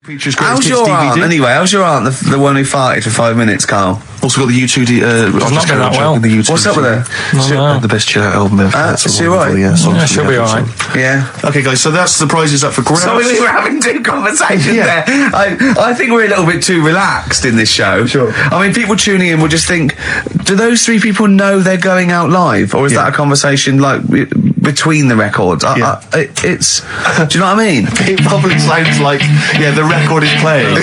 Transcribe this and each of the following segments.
How's your aunt, anyway? How's your aunt, the one who farted for 5 minutes, Carl? I've not been that well. What's up with her? No. The best chill out album ever. Is she alright? Yeah, she'll be alright. Yeah. Okay, guys, so that's the prizes up for grabs. So we were having two conversations there. I think we're a little bit too relaxed in this show. Sure. I mean, people tuning in will just think, do those three people know they're going out live? Or is that a conversation, like, between the records? It's... Do you know what I mean? It probably sounds like, the record is playing.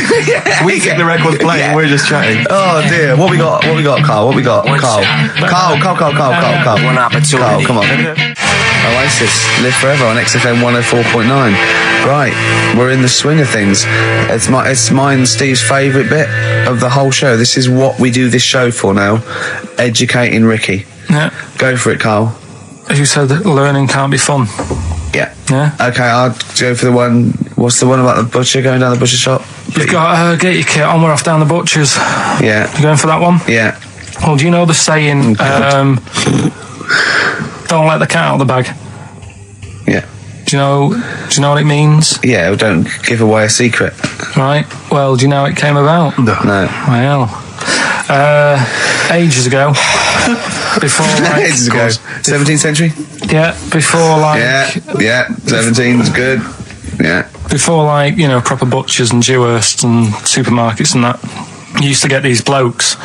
We think the record's playing, we're just chatting. Oh, dear. What we got, Carl? What we got? Carl. One opportunity. Carl, come on. Oasis, Live Forever on XFM 104.9. Right, we're in the swing of things. It's mine and Steve's favourite bit of the whole show. This is what we do this show for now. Educating Ricky. Yeah. Go for it, Carl. As you said, learning can't be fun. Yeah. Yeah. Okay, I'll go for the one. What's the one about the butcher going down the butcher shop? You've got to get your kit on. We're off down the butcher's. Yeah. You going for that one? Yeah. Well, do you know the saying, don't let the cat out of the bag? Yeah. Do you know what it means? Yeah, well, don't give away a secret. Right. Well, do you know how it came about? No. Well, ages ago. Before, like... ages ago. 17th century? Yeah, before, like... Yeah, 17's good. Yeah. Before, like, proper butchers and Dewhursts and supermarkets and that, you used to get these blokes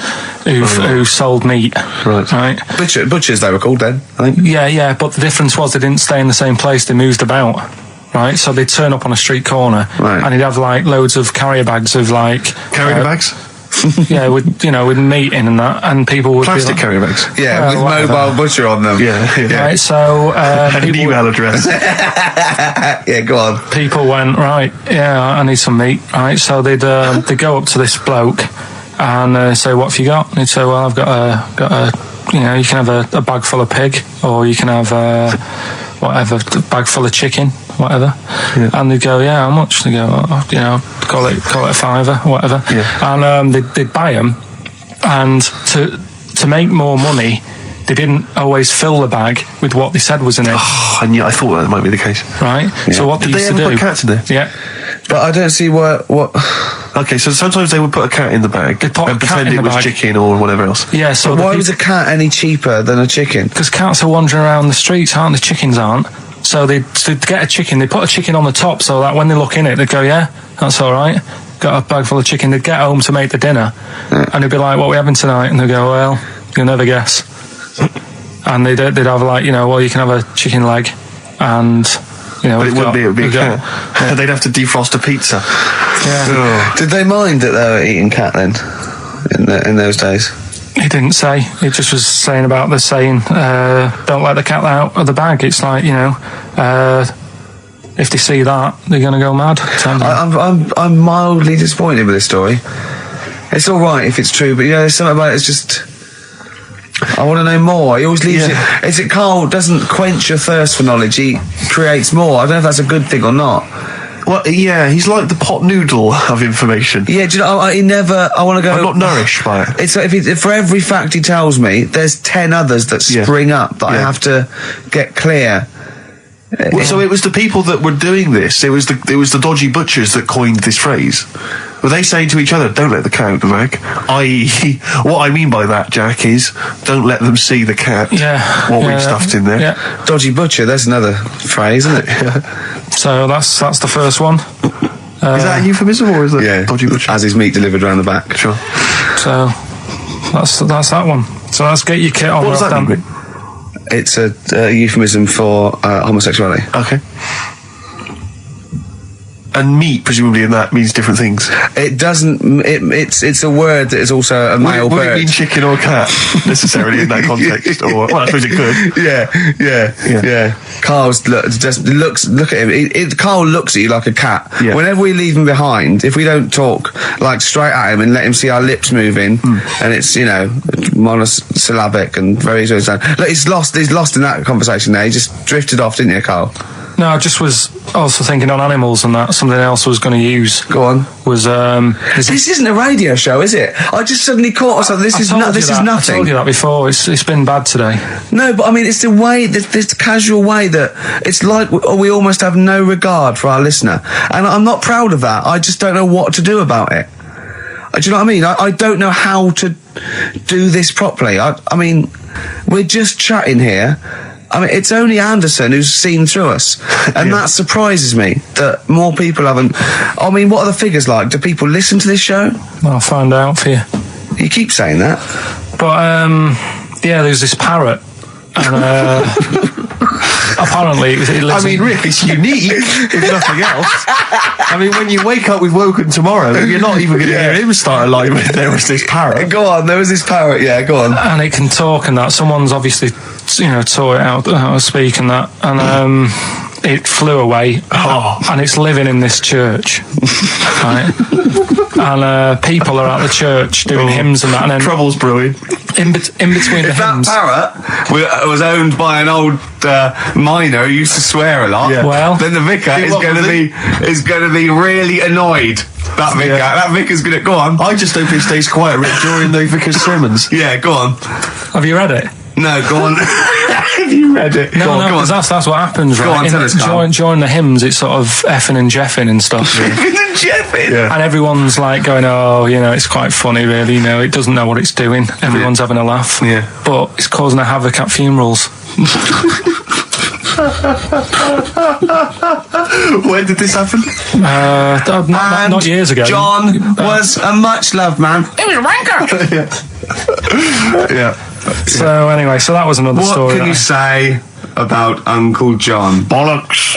who sold meat. Right. Butchers, they were called then, I think. Yeah, but the difference was they didn't stay in the same place, they moved about. Right, so they'd turn up on a street corner, and he'd have, like, loads of carrier bags of, like... Carrier bags? Yeah, with meat in and that, and people would plastic be like, carrier bags. Yeah, with mobile butcher on them. Yeah. Right, so and an email address. Yeah, go on. People went, right, I need some meat. Right, so they'd go up to this bloke and say, what have you got? And he'd say, well, I've got a you can have a bag full of pig, or you can have whatever, a bag full of chicken, whatever. Yeah. And they'd go, how much? They go, call it a $5, whatever. Yeah. And they'd buy them, and to make more money, they didn't always fill the bag with what they said was in it. And I thought that might be the case. Right. Yeah. So what they used to do? Put cats in there? Yeah. But I don't see what. Okay, so sometimes they would put a cat in the bag and pretend it was chicken or whatever else. Yeah. So why was a cat any cheaper than a chicken? Because cats are wandering around the streets, aren't they? Chickens aren't. So they'd get a chicken. They put a chicken on the top so that when they look in it, they'd go, yeah, that's all right. Got a bag full of chicken. They'd get home to make the dinner, and they'd be like, what are we having tonight? And they'd go, well, you'll never guess. And they'd have, like, well, you can have a chicken leg, and but it would be a cat. Yeah. They'd have to defrost a pizza. Yeah. Did they mind that they were eating cat then in those days? He didn't say. He just was saying about the saying, don't let the cat out of the bag. It's like, if they see that, they're going to go mad. I'm mildly disappointed with this story. It's all right if it's true, but there's something about it. It's just, I want to know more. He always leaves it. Is it Carl doesn't quench your thirst for knowledge? He creates more. I don't know if that's a good thing or not. Well, yeah, he's like the pot noodle of information. Yeah, do you know? He never. I want to go. I'm not nourished by it. It's like if for every fact he tells me, there's 10 others that spring up that I have to get clear. Well, so it was the people that were doing this. It was the dodgy butchers that coined this phrase. Were they saying to each other, don't let the cat out the bag? I.e., what I mean by that, Jack, is don't let them see the cat. Yeah. What we've stuffed in there. Yeah. Dodgy butcher, there's another phrase, isn't it? So that's the first one. Is that a euphemism, or is it dodgy butcher? As his meat delivered around the back. Sure. So that's that one. So let's get your kit on. What does that mean? It's a euphemism for homosexuality. Okay. And meat, presumably, in that means different things. It doesn't. It's a word that is also a male bird. Would it mean chicken or cat necessarily in that context? Or well, I suppose it could. Yeah. Carl's look at him. Carl looks at you like a cat. Yeah. Whenever we leave him behind, if we don't talk like straight at him and let him see our lips moving, and it's monosyllabic and very. Look, he's lost in that conversation there. He just drifted off, didn't you, Carl? No, I just was also thinking on animals and that. Something else I was going to use. Go on. Was this isn't a radio show, is it? I just suddenly caught myself. This is nothing. I told you that before. It's been bad today. No, but I mean, it's the way, this casual way that it's like we almost have no regard for our listener, and I'm not proud of that. I just don't know what to do about it. Do you know what I mean? I don't know how to do this properly. I mean, we're just chatting here. I mean, it's only Anderson who's seen through us, and that surprises me that more people haven't. I mean, what are the figures like? Do people listen to this show? I'll find out for you. You keep saying that. But, there's this parrot, and apparently it lives Rick, it's unique, if nothing else. I mean, when you wake up with Woken tomorrow, you're not even going to hear him start a line with there was this parrot. Go on, there was this parrot, go on. And it can talk and that. Someone's obviously, taught it out how to speak and that. And it flew away. And it's living in this church. Right? And people are at the church doing hymns and that. And then trouble's brewing. In between the hymns. That parrot was owned by an old miner who used to swear a lot. Yeah. Well, then the vicar is going to be really annoyed. That vicar. That vicar's going to go on. I just hope it stays quiet, Rick, during the vicar's sermons. Yeah, go on. Have you read it? No, go on. Have you read it? No, because that's what happens, right? Go on, tell us, Carl. During the hymns, it's sort of effing and jeffing and stuff. Effing and jeffing? Yeah. And everyone's like going, it's quite funny, really, it doesn't know what it's doing. Everyone's having a laugh. Yeah. But it's causing a havoc at funerals. When did this happen? Not years ago. John was a much-loved man. He was a wanker! Yeah. So anyway, that was another story. What can you say about Uncle John? Bollocks.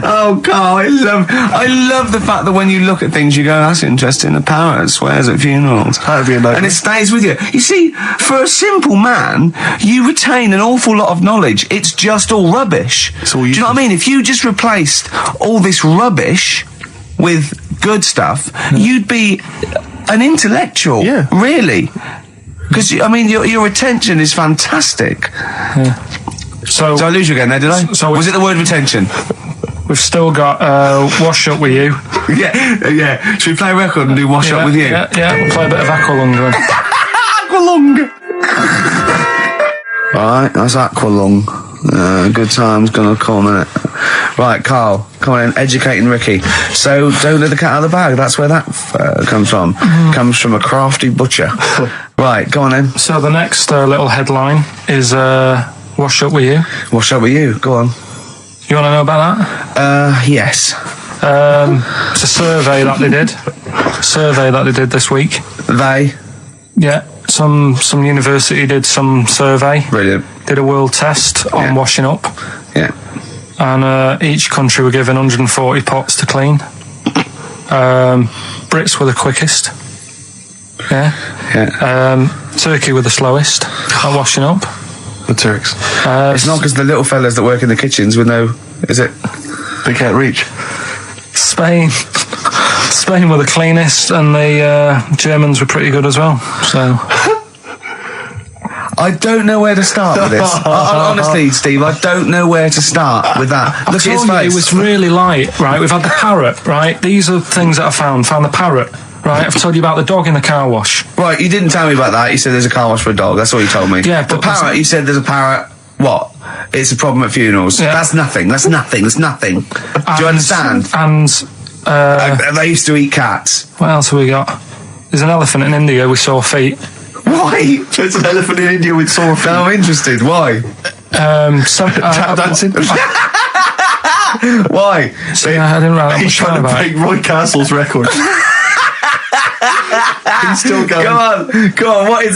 Oh, Carl, I love the fact that when you look at things, you go, that's interesting. The parrot swears at funerals. That'd be a nightmare. And it stays with you. You see, for a simple man, you retain an awful lot of knowledge. It's just all rubbish. Do you know what I mean? If you just replaced all this rubbish with good stuff, you'd be an intellectual. Yeah. Really. Because, I mean, your attention is fantastic. Yeah. So Did I lose you again there, did I? Was it the word retention? We've still got Wash Up With You. Yeah. Should we play a record and do Wash Up With You? Yeah. We'll play a bit of Aqualung then. Aqualung! Right, that's Aqualung. Good time's gonna come, innit? Right, Carl, come on in, educating Ricky. So, don't let the cat out of the bag, that's where that comes from. Comes from a crafty butcher. Right, go on in. So the next little headline is Wash Up With You. Wash Up With You, go on. You want to know about that? Yes. It's a survey that they did this week. They? Yeah, some university did some survey. Brilliant. Did a world test on washing up. Yeah. And each country were given 140 pots to clean. Brits were the quickest. Yeah. Turkey were the slowest at washing up. The Turks. It's not because the little fellas that work in the kitchens with no... Is it? They can't reach. Spain were the cleanest, and the Germans were pretty good as well. So I don't know where to start with this. Honestly, Steve, I don't know where to start with that. Look at his face. It was really light, right? We've had the parrot, right? These are things that I found the parrot. Right, I've told you about the dog in the car wash. Right, you didn't tell me about that. You said there's a car wash for a dog. That's all you told me. Yeah, the parrot, you said there's a parrot. What? It's a problem at funerals. Yeah. That's nothing. That's nothing. Do you understand? And they used to eat cats. What else have we got? There's an elephant in India with sore feet. Why? There's an elephant in India with sore feet. No, I'm interested. Why? Tap dancing. Why? I didn't write that He's trying to break Roy Castle's record. He's still going. Go on. What is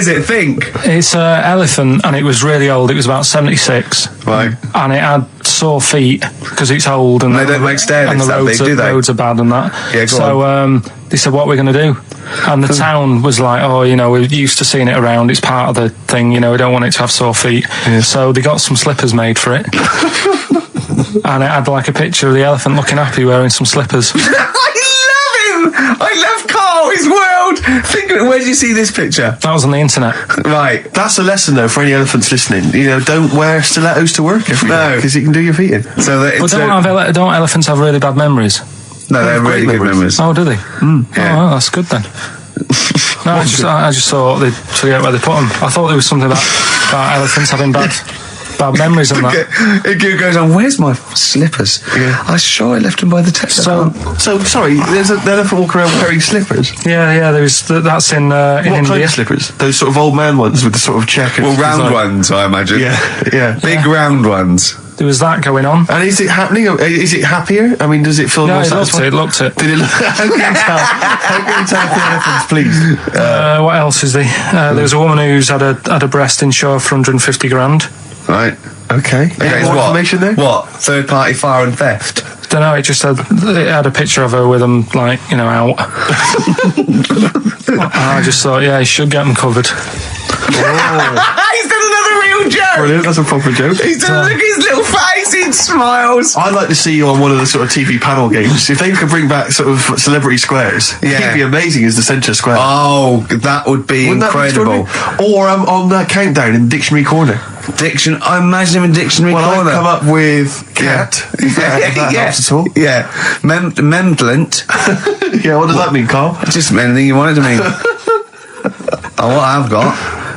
it? Think. It's an elephant, and it was really old. It was about 76. Right. And it had sore feet because it's old, and they don't make stairlifts that big, do they? Roads are bad and that. Yeah, go on. They said, what are we going to do? And the town was like, we're used to seeing it around. It's part of the thing, we don't want it to have sore feet. Yeah. So they got some slippers made for it. And it had like a picture of the elephant looking happy wearing some slippers. I love I love Carl, his world. Think of it, where did you see this picture? That was on the internet. Right. That's a lesson, though, for any elephants listening. You know, don't wear stilettos to work every day, because it can do your feet in. So that But don't elephants have really bad memories? no, they're really good memories. Oh, do they? Yeah. Oh, well, that's good then. No, I just thought they'd forget where they put them. I thought there was something about elephants having bad memories and that. It goes on, where's my slippers? Yeah. I'm sure I left them by the test. So, sorry, there's an elephant walking around wearing slippers? Yeah, that's in What India. kind of slippers? Those sort of old man ones with the sort of checkers? Well, round design. ones, I imagine. Yeah. Big round ones. There was that going on. And is it happening? Is it happier? I mean, does it feel No, more it looked satisfying? it. Looked it. Did it look? How can you tell the elephants, please? What else is there? There was a woman who's had a breast insured for 150 grand. Right. Okay. Any more information there? What? Third party fire and theft? Don't know. It just had a picture of her with them, like, you know, out. I just thought, yeah, he should get them covered. He's done another real joke. Brilliant. That's a proper joke. He's done look at his little face. He smiles. I'd like to see you on one of the sort of TV panel games. If they could bring back sort of celebrity squares, Yeah. he'd be amazing as the centre square. Oh, that would be Wouldn't that be incredible. extraordinary? Or on that countdown in Dictionary Corner. I imagine him in Dictionary Well, Corner. I've come up with cat. If that helps at all. Yeah. Memblent. Yeah, what does that mean, Carl? Just anything you want it to mean. What I've got,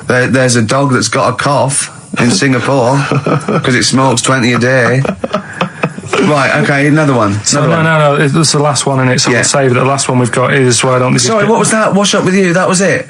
there's a dog that's got a cough in Singapore because it smokes 20 a day. Right, okay, another one. No, it's the last one in it, so Yeah. we'll save it. The last one we've got is why don't they just Sorry, what was that? Wash up with you? That was it.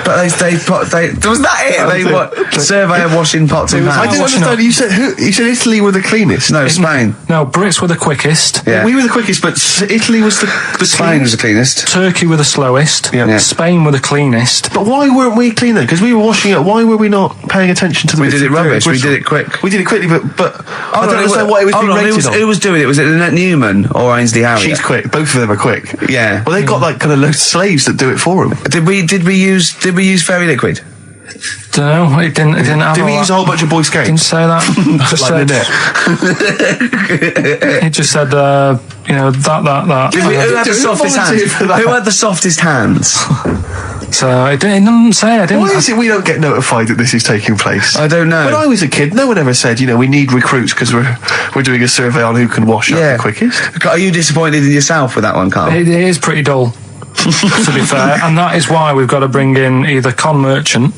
But was that it? Surveyor washing pots and I pans. didn't understand. You said Italy were the cleanest. No, Spain. No, Brits were the quickest. Yeah. We were the quickest, but Italy was the Spain was cleanest. the cleanest. Turkey were the slowest. Yeah. Spain were the cleanest. But why weren't we clean then? Because we were washing it. Why were we not paying attention to the? We bits did it of dirt rubbish. We bristle? did it quick. We did it quickly, but I don't understand why it was being rated on. Who was doing it? Was it Annette Newman or Ainsley Harriott? She's quick. Both of them are quick. Yeah. Well, they've got like kind of loads of slaves that do it for them. Did we use fairy liquid? Don't know. It didn't have. Did we use a whole bunch of Boy Scouts? Didn't say that. Just Like said, it just said, you know, that. Who had the softest hands? for that? Who had the softest hands? So it didn't say. I didn't. Why is it we don't get notified that this is taking place? I don't know. When I was a kid, no one ever said, you know, we need recruits because we're doing a survey on who can wash up the quickest. Are you disappointed in yourself with that one, Carl? It is pretty dull, to be fair, and that is why we've got to bring in either con merchant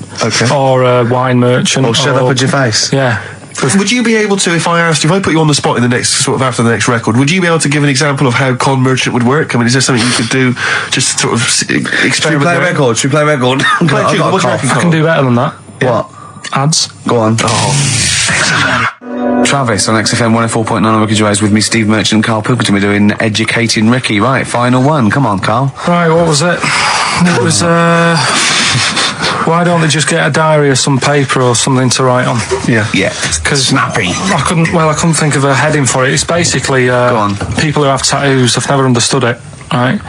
or a wine merchant. Or shut up at your face. Yeah. Would you be able to, if I put you on the spot in the next, sort of after the next record, would you be able to give an example of how con merchant would work? I mean, is there something you could do, just sort of experiment? Should we play a record? Should we play a record? What do you reckon, I can do better than that. What? Ads. Go on. Travis on XFM 104.9 on Ricky Gervais with me, Steve Merchant and Karl Pilkington. We're doing Educating Ricky. Right, final one. Come on, Carl. Right, what was it? It was, why don't they just get a diary or some paper or something to write on? Yeah. Because snappy. I couldn't think of a heading for it. It's basically people who have tattoos. I've never understood it. Right,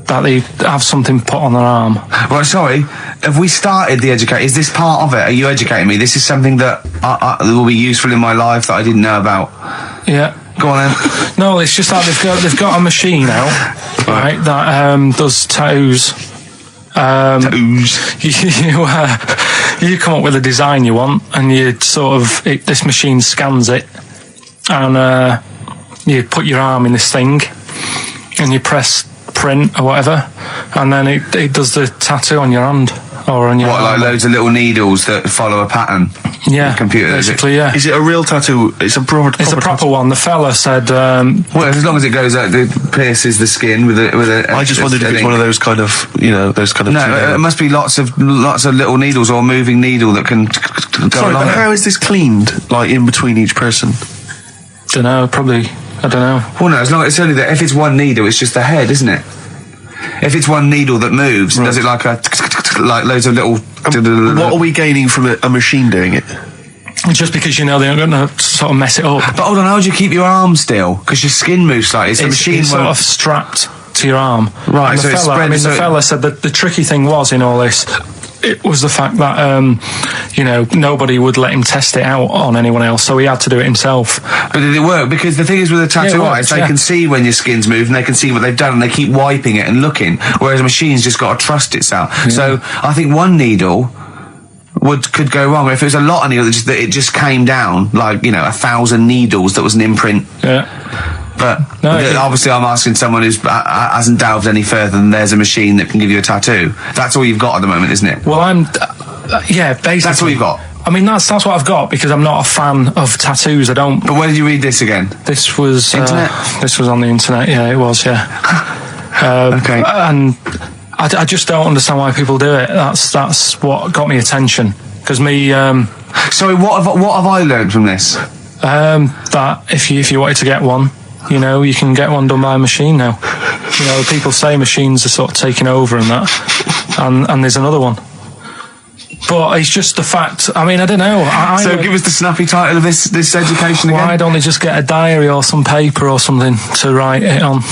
that they have something put on their arm. Right, sorry. Have we started the educate? Is this part of it? Are you educating me? This is something that will be useful in my life that I didn't know about. Yeah. Go on then. No, it's just that they've got a machine out, right, that does tattoos. You come up with a design you want, and you sort of this machine scans it, and you put your arm in this thing, and you press print or whatever, and then it does the tattoo on your hand or on your What, like loads of little needles that follow a pattern? Yeah, The computer, basically, yeah. Is it a real tattoo? It's a proper proper one. The fella said, well, as long as it goes out, it pierces the skin with a I just wondered if it's one of those kind of, you know, those kind of... No, it must be lots of little needles or a moving needle that can go Sorry, along but it. how is this cleaned, like, in between each person? don't know, probably, I don't know. Well, no, as long as it's only that. If it's one needle, it's just the head, isn't it? If it's one needle that moves, does it like loads of little... What are we gaining from a machine doing it? Just because, you know, they're going to sort of mess it up. But hold on, how do you keep your arm still? Because your skin moves slightly. So the machine it's sort won't... of strapped to your arm. Right, And so the it's fella, spread- the fella said that the tricky thing was in all this it was the fact that nobody would let him test it out on anyone else, so he had to do it himself. But did it work? Because the thing is with a tattoo artist, they can see when your skin's moved and they can see what they've done and they keep wiping it and looking, whereas a machine's just got to trust itself. So I think one needle could go wrong. If it was a lot of needles that it just came down, like 1,000 needles, that was an imprint. But obviously I'm asking someone who hasn't delved any further than there's a machine that can give you a tattoo. That's all you've got at the moment, isn't it? Well, basically that's all you've got. I mean, that's what I've got, because I'm not a fan of tattoos. I don't. But where did you read this again? This was internet. This was on the internet. Yeah, it was. Yeah. Okay. And I just don't understand why people do it. That's what got me attention. Because me. Sorry, what have I learned from this? That if you wanted to get one, you can get one done by a machine now. People say machines are sort of taking over and that, and there's another one. But it's just the fact. I mean, I don't know. So give us the snappy title of this education again. Why don't they just get a diary or some paper or something to write it on?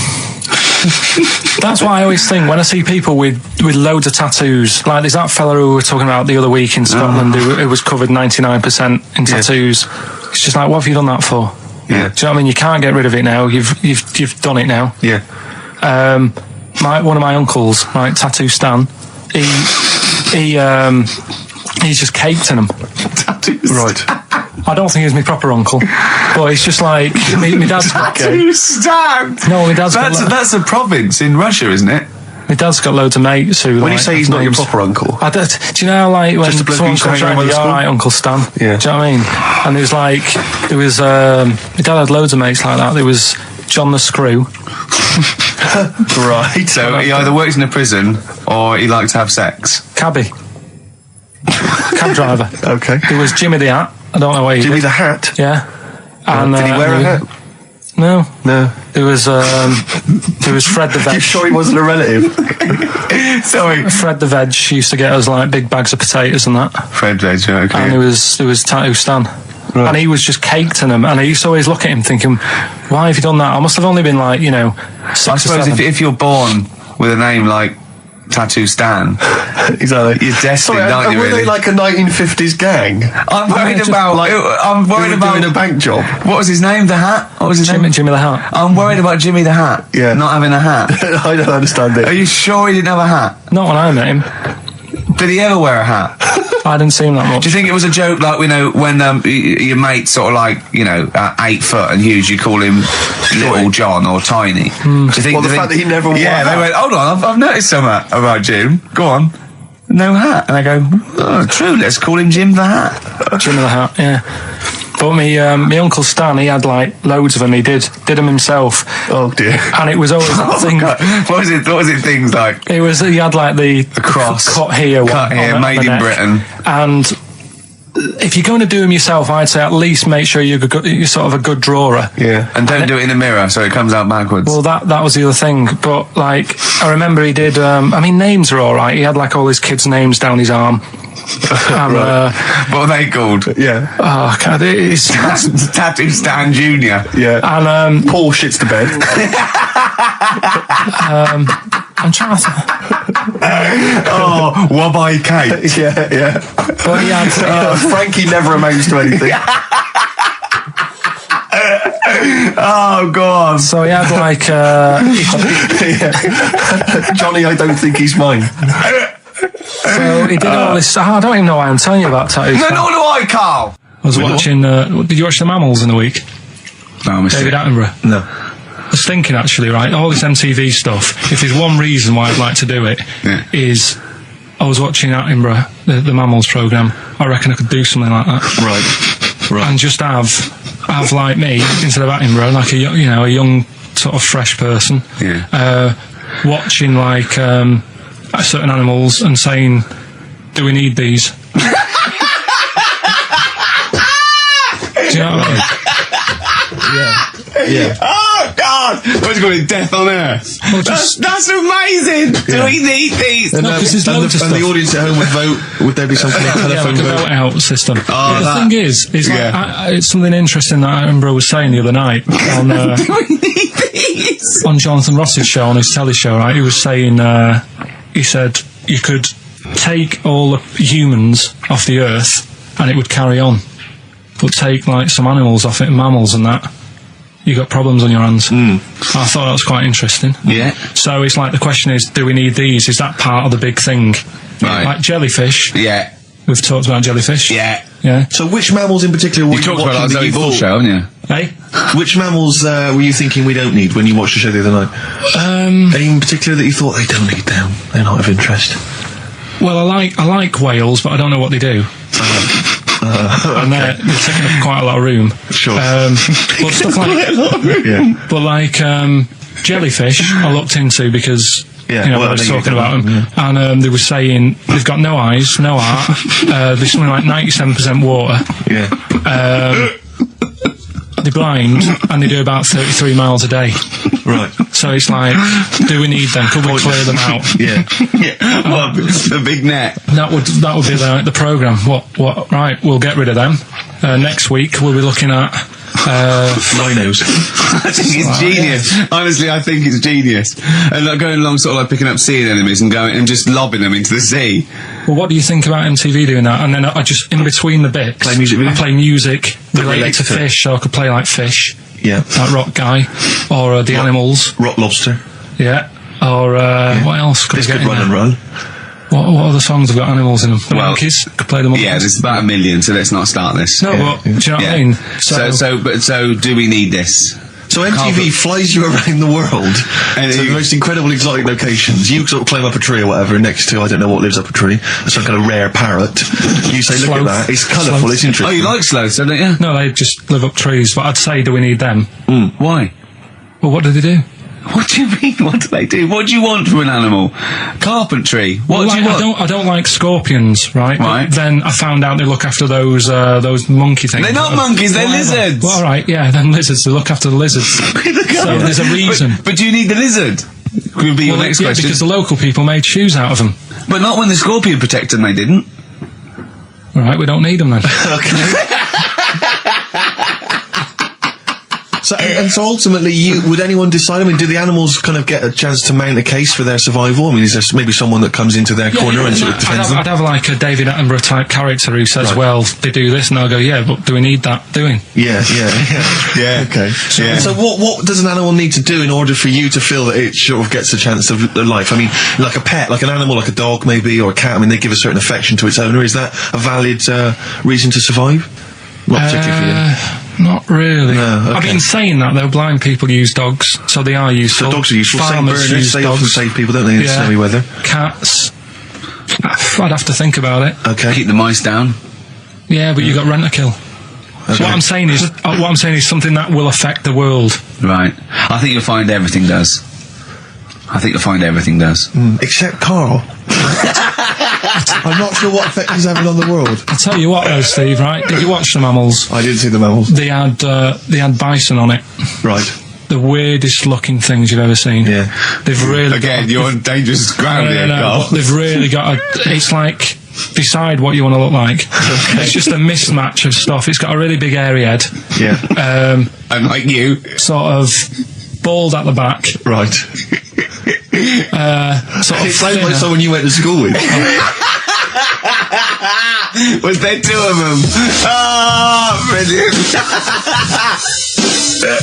That's what I always think when I see people with loads of tattoos. Like there's that fella who we were talking about the other week in Scotland who was covered 99% in tattoos. It's just like, what have you done that for? Yeah. Do you know what I mean? You can't get rid of it now. You've done it now. Yeah. One of my uncles, like Tattoo Stan, he's just caked in them. Tattoos. Right. I don't think he's my proper uncle, but it's just like my dad's got. Tattoo Stan. No, my dad's that's a province in Russia, isn't it? My dad's got loads of mates who. When you say he's not your proper uncle, do you know, like when just a bloke someone who used to comes hang around, around with all right, Uncle Stan. Yeah. Do you know what I mean? And my dad had loads of mates like that. There was John the Screw. right? So he either works in a prison or he likes to have sex. Cabbie. Cab driver. Okay. There was Jimmy the Hat. I don't know what he Jimmy did. the Hat. Yeah. And did he wear a hat? No. No. There was Fred the Veg. You sure he wasn't a relative? Sorry. Fred the Veg used to get us like big bags of potatoes and that. Fred Veg, okay. And there was Tattoo Stan. Right. And he was just caked in them, and I used to always look at him thinking, why have you done that? I must have only been like, 6 I or suppose 7. if you're born with a name like Tattoo Stan, exactly, you're destined, aren't you? Were Really? they like a 1950s gang? I'm worried about. I'm worried about doing a bank job. What was his name? The Hat. What was his name? Jimmy the Hat. I'm worried about Jimmy the Hat. Yeah. Not having a hat. I don't understand it. Are you sure he didn't have a hat? Not when I met him. Did he ever wear a hat? I didn't see him that much. Do you think it was a joke, like, when your mate's sort of like, 8 foot and huge, you call him Little John or Tiny? Do you think the fact that he never wore a hat. they went, hold on, I've noticed something about Jim. Go on. No hat. And I go, oh, true, let's call him Jim the Hat. Jimmy the Hat, yeah. But my Uncle Stan, he had like loads of them. He did them himself. Oh dear. And it was always that thing. What was it things like? He had like the cross. cut here, made in Britain. And if you're going to do them yourself, I'd say at least make sure you're sort of a good drawer. Yeah. And don't do it in a mirror so it comes out backwards. Well, that was the other thing. But like, I remember he did. Names are all right. He had like all his kids' names down his arm. And, what are they called? Yeah. Oh God, it's Tattoo Stan Jr. Yeah. And Paul shits the bed. I'm trying to. Oh, Wabbai Kate. Yeah. But he had, Frankie never amounts to anything. Oh God! So he had like Johnny, I don't think he's mine. So he did all this. I don't even know why I'm telling you about tattoos. No, nor do I, Carl. I was watching. Did you watch The Mammals in the week? No, I missed David it. Attenborough. No. I was thinking actually, right, all this MTV stuff, if there's one reason why I'd like to do it, is I was watching Attenborough, the Mammals programme. I reckon I could do something like that. Right. And just have like me, instead of Attenborough, like a young sort of fresh person, watching like certain animals and saying, do we need these? Do you know what I mean? Yeah. Oh God! What's going to Death on Earth? Well, that's amazing. Do we need these? And, No, 'cause there's and loads of the stuff. audience at home would vote. Would there be some kind of telephone like a vote? vote out system. Oh, But the thing is like, it's something interesting that Attenborough was saying the other night on Do we need these? on Jonathan Ross's show, on his telly show, right? He was saying, he said you could take all the humans off the earth and it would carry on. But take, like, some animals off it, mammals and that, you got problems on your hands. I thought that was quite interesting. Yeah. So it's like, the question is, do we need these? Is that part of the big thing? Right. Like jellyfish. Yeah. We've talked about jellyfish. Yeah. Yeah. So which mammals in particular were You talked about watching that that Zoe you Ball thought- show, haven't you? Hey? Which mammals were you thinking we don't need when you watched the show the other night? Any in particular that you thought they don't need them? They're not of interest. Well, I like whales, but I don't know what they do. And they're taking up quite a lot of room. Sure. But stuff like, Yeah. but like jellyfish, I looked into because Yeah, you know, well, I was I know you talking don't about them, and they were saying they've got no eyes, no heart. There's something like 97% water. Yeah. They're blind, and they do about 33 miles a day. Right. So it's like, do we need them? Could we clear them out? Yeah. Well, the big net. That would be the programme. What? Right, we'll get rid of them. Next week we'll be looking at Rhinos. I think it's genius. Honestly, I think it's genius. And like going along, sort of like picking up sea anemones and going and just lobbing them into the sea. Well, what do you think about MTV doing that? And then I just, in between the bits, Play music video? I play music related relates to to it. fish, so I could play like fish, Yeah. like Rock Guy, or the animals, Rock Lobster. yeah, or what else could This I get could in run there? and run. What other songs have got animals in them? The Well, monkeys, could play the monkeys. Yeah, there's about 1 million, so let's not start this. No, but do you know what I mean? So do we need this? So MTV flies you around the world And to the you- most incredible exotic locations. You sort of climb up a tree or whatever next to, I don't know what lives up a tree, some kind of rare parrot. You say, look at Sloth. that, it's colourful, Sloth. it's interesting. Oh, you like sloths, don't you? No, they just live up trees, but I'd say, do we need them? Why? Well, what do they do? What do you mean? What do they do? What do you want from an animal? Carpentry. What do you want? I don't like scorpions, right? Right. But then I found out they look after those monkey things. They're not monkeys, they're lizards. Well, all right, yeah, then lizards. They look after the lizards. So there's a reason. But do you need the lizard? Could be your next yeah, question. because the local people made shoes out of them. But not when the scorpion protected them, they didn't. All right, we don't need them then. So, and so ultimately, would anyone decide? I mean, do the animals kind of get a chance to mount a case for their survival? I mean, is there maybe someone that comes into their corner and sort of defends them? I'd have like a David Attenborough type character who says, Right. well, they do this, and I'll go, yeah, but do we need that doing? Yeah. Okay. So what does an animal need to do in order for you to feel that it sort of gets a chance of life? I mean, like a pet, like an animal, like a dog maybe, or a cat, I mean, they give a certain affection to its owner. Is that a valid reason to survive? Not particularly for you. Not really. No, okay. I mean, saying that, though, blind people use dogs, so they are useful. So dogs are useful. Farmers Same burners, use they dogs. often save people, don't they, in snowy weather? Cats. I'd have to think about it. Okay. Keep the mice down. Yeah, but you got rent a kill. Okay. So what I'm saying is something that will affect the world. Right. I think you'll find everything does. Except Carl. I'm not sure what effect he's having on the world. I'll tell you what, though, Steve. Right? Did you watch the mammals? I didn't see the mammals. They had bison on it. Right. The weirdest looking things you've ever seen. Yeah. They've really Again, you're on dangerous ground here, Carl. They've really got it's like, decide what you want to look like. It's just a mismatch of stuff. It's got a really big airy head. Yeah. And like you. Sort of bald at the back. Right. Sort of It sounds like thinner. someone you went to school with. Was there two of them? Oh, brilliant.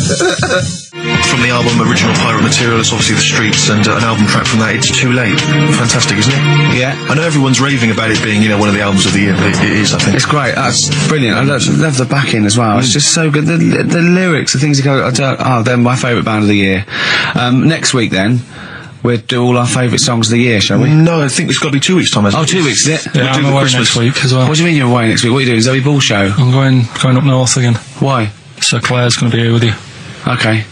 From the album Original Pirate Material, it's obviously The Streets, and an album track from that, It's Too Late. Fantastic, isn't it? Yeah. I know everyone's raving about it being, one of the albums of the year, but it is, I think. It's great. That's brilliant. I love the backing as well. It's just so good. The lyrics, the things that go. They're my favourite band of the year. Next week, then, we'll do all our favourite songs of the year, shall we? No, I think it's got to be 2 weeks' time, hasn't Oh, it? 2 weeks, is it? Yeah, We'll do I'm the away Christmas. next week as well. What do you mean you're away next week? What are you doing? Zoe Ball show? I'm going up north again. Why? So Claire's going to be here with you. Okay.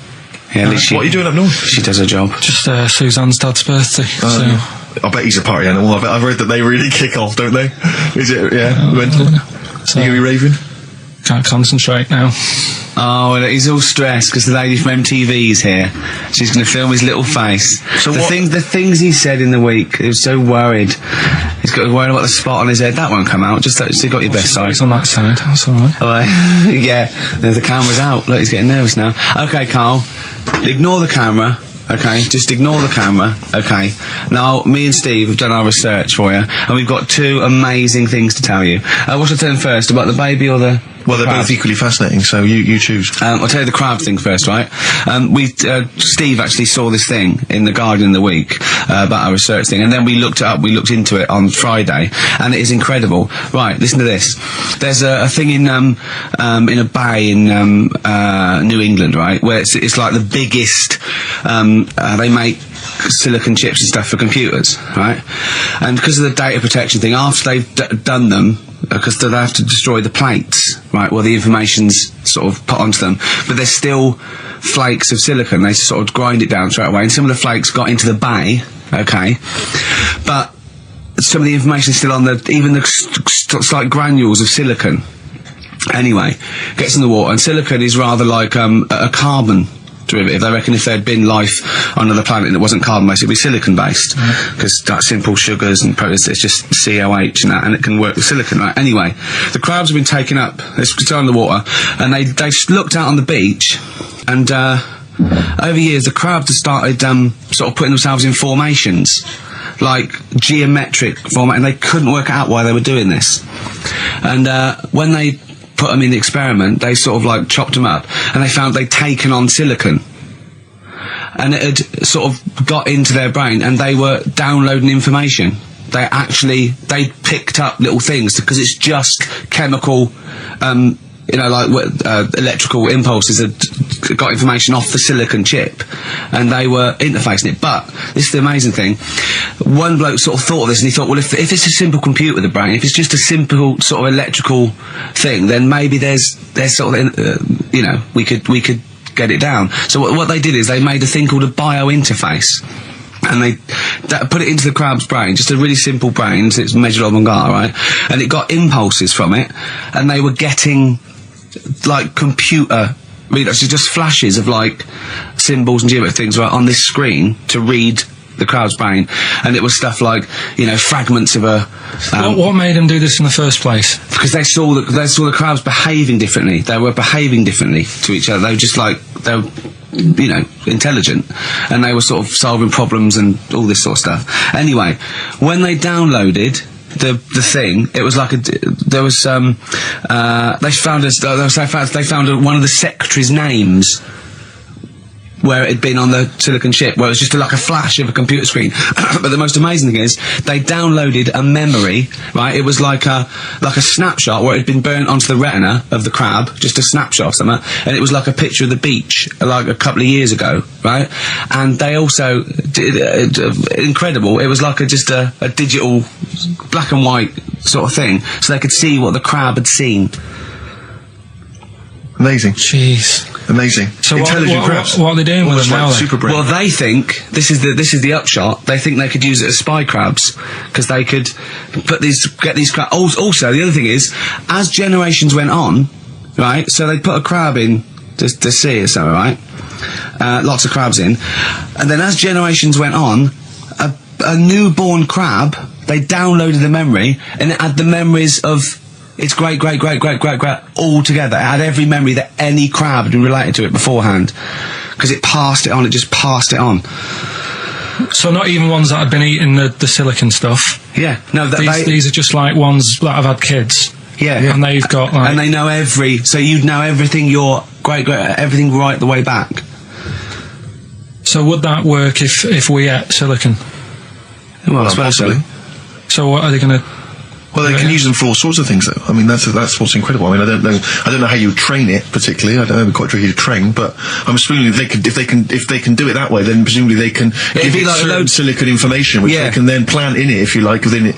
Yeah, at least What are you doing up north? She does her job. Just Suzanne's dad's birthday. So I bet he's a party animal. I've read that they really kick off, don't they? Is it? Yeah. When, so you gonna be raving? can't concentrate now. Oh, well, he's all stressed because the lady from MTV is here. She's going to film his little face. So the things he said in the week, he was so worried. He's got worried about the spot on his head. That won't come out. Just you got your best side. It's on that side. That's all right. Oh, yeah, the camera's out. Look, he's getting nervous now. Okay, Carl, ignore the camera okay? Just ignore the camera, okay? Now, me and Steve have done our research for you, and we've got two amazing things to tell you. What should I tell them first, about the baby or the... Well, they're both equally fascinating, so you choose. I'll tell you the crab thing first, right? Steve actually saw this thing in The Guardian in the week about our research thing, and then we looked it up, we looked into it on Friday, and it is incredible. Right, listen to this. There's a thing in a bay in New England, right, where it's like the biggest, they make silicon chips and stuff for computers, right? And because of the data protection thing, after they've done them, because they have to destroy the plates, right, well, the information's sort of put onto them, but there's still flakes of silicon. They sort of grind it down straight away, and some of the flakes got into the bay, okay, but some of the information is still on even the slight granules of silicon. Anyway, gets in the water, and silicon is rather like a carbon derivative. They reckon if there had been life on another planet that wasn't carbon-based, it'd be silicon-based, because that's simple sugars and proteins, it's just COH and that, and it can work with silicon, right? Anyway, the crabs have been taken up, they're still in the water, and they looked out on the beach, and over years the crabs have started sort of putting themselves in formations, like geometric format, and they couldn't work out why they were doing this. And when they put them in the experiment, they sort of like chopped them up, and they found they'd taken on silicon, and it had sort of got into their brain, and they were downloading information. They picked up little things, because it's just chemical, electrical impulses that got information off the silicon chip, and they were interfacing it. But this is the amazing thing. One bloke sort of thought of this, and he thought, well, if it's a simple computer, the brain, if it's just a simple sort of electrical thing, then maybe there's sort of, we could get it down. So what they did is they made a thing called a biointerface, and they put it into the crab's brain, just a really simple brain, so it's measured on Mangala, right? And it got impulses from it, and they were getting like computer readers, just flashes of like symbols and geometric things right on this screen to read the crab's brain, and it was stuff like fragments of a. What made them do this in the first place? Because they saw the crabs behaving differently. They were behaving differently to each other. They were just like intelligent, and they were sort of solving problems and all this sort of stuff. Anyway, when they downloaded the thing, it was like they found one of the secretary's names where it had been on the silicon chip, where it was just like a flash of a computer screen. But the most amazing thing is, they downloaded a memory, right? It was like a snapshot where it had been burnt onto the retina of the crab, just a snapshot of something, and it was like a picture of the beach, like a couple of years ago, right? And they also did, incredible, it was like just a digital black and white sort of thing, so they could see what the crab had seen. Amazing. Jeez. Amazing. So intelligent crabs. What are they doing with them now? Super brain. Well, they think this is the upshot. They think they could use it as spy crabs, because they could get these crabs. Also, the other thing is, as generations went on, right? So they put a crab in the sea or something, right? Lots of crabs in, and then as generations went on, a newborn crab, they downloaded the memory, and it had the memories of its great all together. It had every memory that any crab had been related to it beforehand, because it passed it on. It just passed it on. So not even ones that had been eating the silicon stuff. Yeah, no. These are just like ones that have had kids. Yeah, and they've got like, and they know so you'd know everything. Your everything right the way back. So would that work if we ate silicon? Well, I suppose so. So what are they going to? Well, they can use them for all sorts of things, though. I mean, that's what's incredible. I mean, I don't know how you train it particularly. I don't know, it'd be quite tricky to train, but I'm assuming if they can do it that way, then presumably they can give it like certain silicon information, which they can then plant in it, if you like, within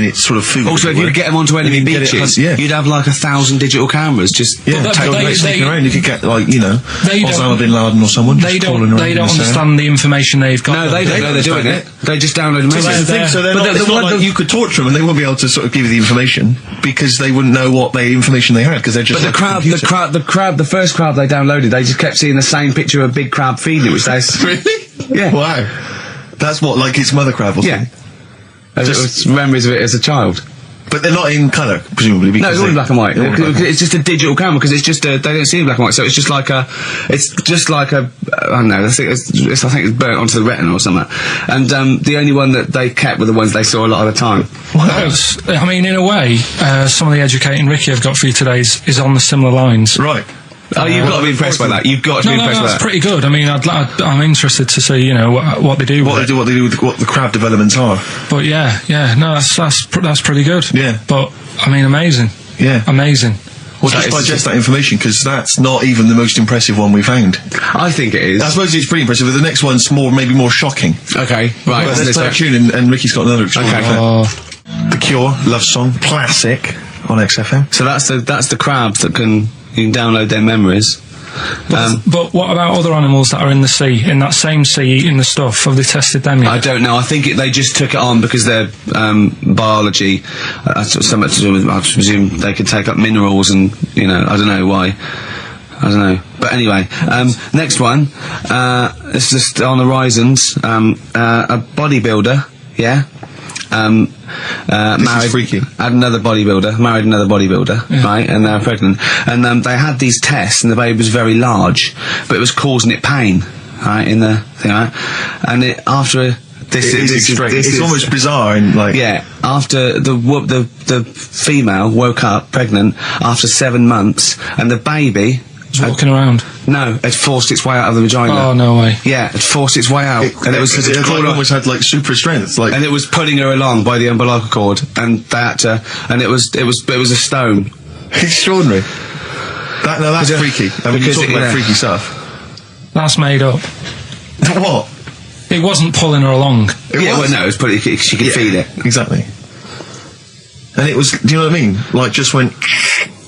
its sort of food. Also, if you could get them onto enemy beaches, you'd have like 1,000 digital cameras just sneaking around. You could get Osama bin Laden or someone. They don't understand the information they've got. No, they don't know they're doing it. They just download them. So it's not like you could torture them and they won't be able to sort of give you the information, because they wouldn't know what information they had, because they're just. But the first crab they downloaded, they just kept seeing the same picture of a big crab feeding it, which they really. Yeah. Wow. That's what, like its mother crab or something. Yeah. Just memories of it as a child. But they're not in colour, presumably. No, it's all in black and white. All in black and white. It's just a digital camera because it's just they don't see in black and white, so it's just like a I don't know. I think it's burnt onto the retina or something. And the only one that they kept were the ones they saw a lot of the time. I mean, in a way, some of the educating Ricky I've got for you today is on the similar lines. Right. Oh, you've got to be impressed by that. You've got to be impressed by that. That's pretty good. I mean, I'm interested to see, what they do. What they do with what the crab developments are. But yeah, no, that's pretty good. Yeah. But I mean, amazing. Yeah. Amazing. Well, just digest that information, because that's not even the most impressive one we found. I think it is. I suppose it's pretty impressive, but the next one's maybe more shocking. Okay, right. Well, let's play a tune, and Ricky's got another extraordinary fact. The Cure, Love Song, classic on XFM. So that's the crabs that you can download their memories. But what about other animals that are in the sea, in that same sea, eating the stuff? Have they tested them yet? I don't know. I think they just took it on because their biology, something to do with, I presume they could take up minerals and, I don't know why. I don't know. But anyway, next one, it's just on the horizons, a bodybuilder, yeah? Married, freaky. Married another bodybuilder, right, and they're pregnant, and they had these tests, and the baby was very large, but it was causing it pain, right, in the thing, right, and it's almost bizarre, and after the female woke up pregnant after 7 months, and the baby walking around. No, it forced its way out of the vagina. Oh, no way. Yeah, it forced its way out, and it was almost had super strength, and it was pulling her along by the umbilical cord, and they had to, and it was a stone. Extraordinary. That's freaky. I mean, you talk about freaky stuff. That's made up. What? It wasn't pulling her along. It was putting. She could feed it. Exactly. And it was. Do you know what I mean? Like, just went.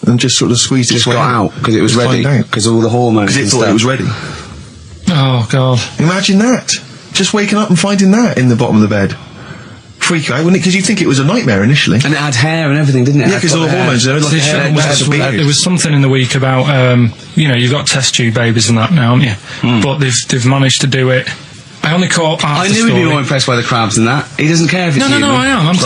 And just sort of squeezed its way out because it was ready, because all the hormones. Because it thought it was ready. Oh God! Imagine that. Just waking up and finding that in the bottom of the bed. Freak out, wouldn't it? Because you'd think it was a nightmare initially. And it had hair and everything, didn't it? Yeah, because all the hormones. There was something in the week about you've got test tube babies and that now, haven't you? But they've managed to do it. I only caught half I knew he'd be more impressed by the crabs than that. He doesn't care if it's human. No, I am. I'm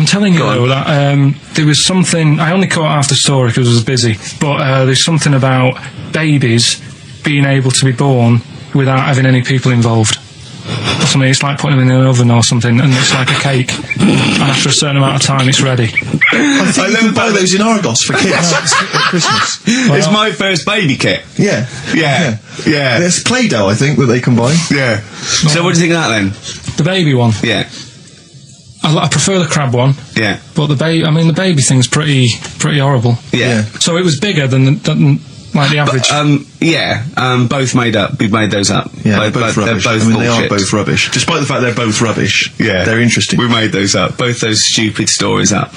telling you though, that there was something. I only caught half the story because I was busy. But there's something about babies being able to be born without having any people involved. Or something. It's like putting them in an oven or something, and it's like a cake. And after a certain amount of time, it's ready. I think you can buy those in Argos for kids at Christmas. It's my first baby kit. Yeah. There's Play-Doh, I think, that they can buy. Yeah. So what do you think of that then? The baby one. Yeah. I prefer the crab one. Yeah. But the baby thing's pretty horrible. Yeah. So it was bigger than like the average. Both made up. We've made those up. Yeah, they're both rubbish. They are both rubbish. Despite the fact they're both rubbish. Yeah. They're interesting. We made those up. Both those stupid stories up.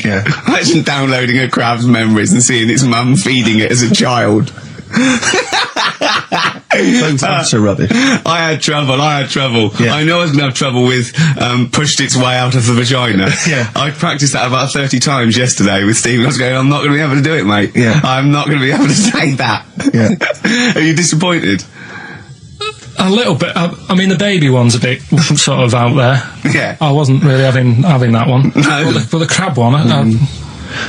Yeah. Imagine downloading a crab's memories and seeing its mum feeding it as a child. Both are rubbish. I had trouble. Yeah. I know I was going to have trouble with pushed its way out of the vagina. Yeah. I practiced that about 30 times yesterday with Stephen. I was going, I'm not going to be able to do it, mate. Yeah. I'm not going to be able to say that. Yeah. Are you disappointed? A little bit. I mean, the baby one's a bit sort of out there. Yeah. I wasn't really having that one. No. But the crab one,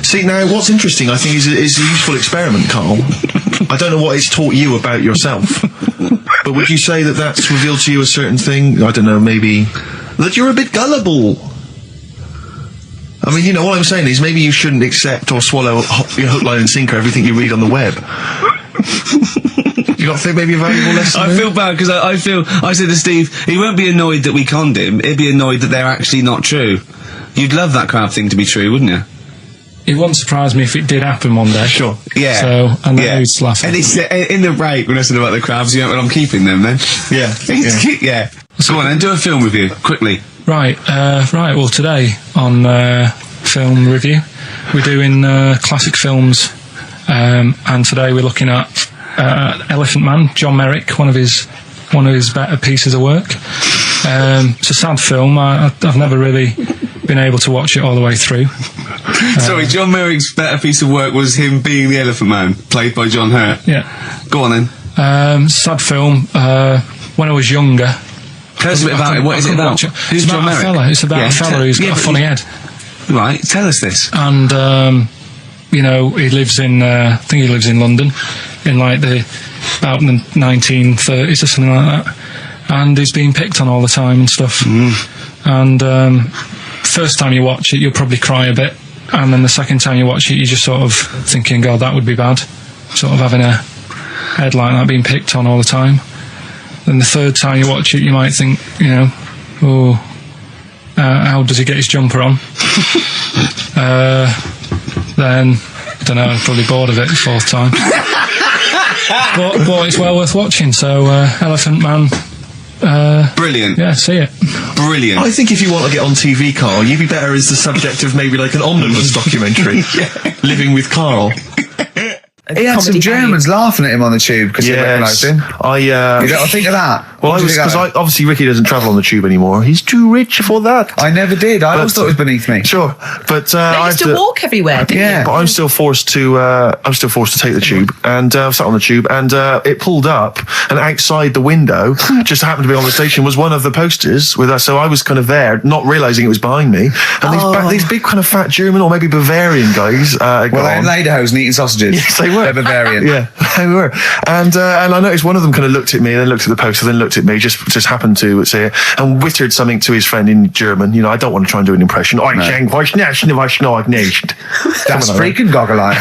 See, now, what's interesting, I think, is a useful experiment, Carl. I don't know what it's taught you about yourself, but would you say that that's revealed to you a certain thing? I don't know, maybe that you're a bit gullible. I mean, what I'm saying is maybe you shouldn't accept or swallow hook, line and sinker everything you read on the web. You not think maybe a valuable lesson? I feel bad because I said to Steve, he won't be annoyed that we conned him, he'd be annoyed that they're actually not true. You'd love that crab thing to be true, wouldn't you? It wouldn't surprise me if it did happen one day. Sure. Yeah. So, and then he'd laugh. And it's in the break when I said about the crabs, well, I'm keeping them then. Yeah. Yeah. Go on then, do a film review, quickly. Right. Well, today on film review, we're doing classic films, and today we're looking at Elephant Man, John Merrick, one of his better pieces of work. It's a sad film. I've never really been able to watch it all the way through. Sorry, John Merrick's better piece of work was him being the Elephant Man, played by John Hurt. Yeah. Go on then. Sad film. When I was younger. Tell us a bit about it. What is it about? Who's John Merrick? It's about a fella who's got a funny head. Right, tell us this. And you know, he lives in I think he lives in London in like about the 1930s or something like that, and he's being picked on all the time and stuff. And first time you watch it, you'll probably cry a bit, and then the second time you watch it, you're just sort of thinking, God, that would be bad, sort of having a head like that being picked on all the time. Then the third time you watch it, you might think, you know, how does he get his jumper on? Then, I don't know, I'm probably bored of it the fourth time. but it's well worth watching, so Elephant Man. Brilliant. Yeah, see it. Brilliant. I think if you want to get on TV, Carl, you'd be better as the subject of maybe like an omnibus documentary. Living with Carl. He had some Germans laughing at him on the tube because they recognised him. You don't think of that? Well, obviously Ricky doesn't travel on the tube anymore. He's too rich for that. I never did. I always thought it was beneath me. Sure, but I used to walk everywhere. Didn't you? But I'm still forced to take the tube, and I sat on the tube, and it pulled up, and outside the window, just happened to be on the station, was one of the posters with us. So I was kind of there, not realising it was behind me, and these big kind of fat German or maybe Bavarian guys. Well, they're in lederhosen eating sausages. Yes, they were. They're Bavarian. Yeah, they were. And I noticed one of them kind of looked at me, then looked at the poster, then looked at me, just happened to say it, and wittered something to his friend in German. You know, I don't want to try and do an impression. That's freaking goggle-eyed.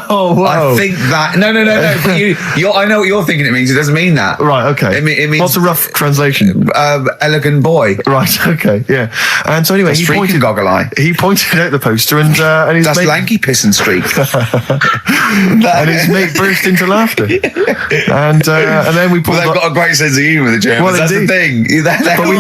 Oh, wow. I think that... No. But I know what you're thinking it means. It doesn't mean that. Right, okay. It means... What's the rough translation? Elegant boy. Right, okay, yeah. And so anyway, he pointed out the poster, and his That's mate... lanky piss and streak. And his mate burst into laughter. And then we pulled they've got a great sense of humour, the Germans. Well, that's indeed. the thing. But we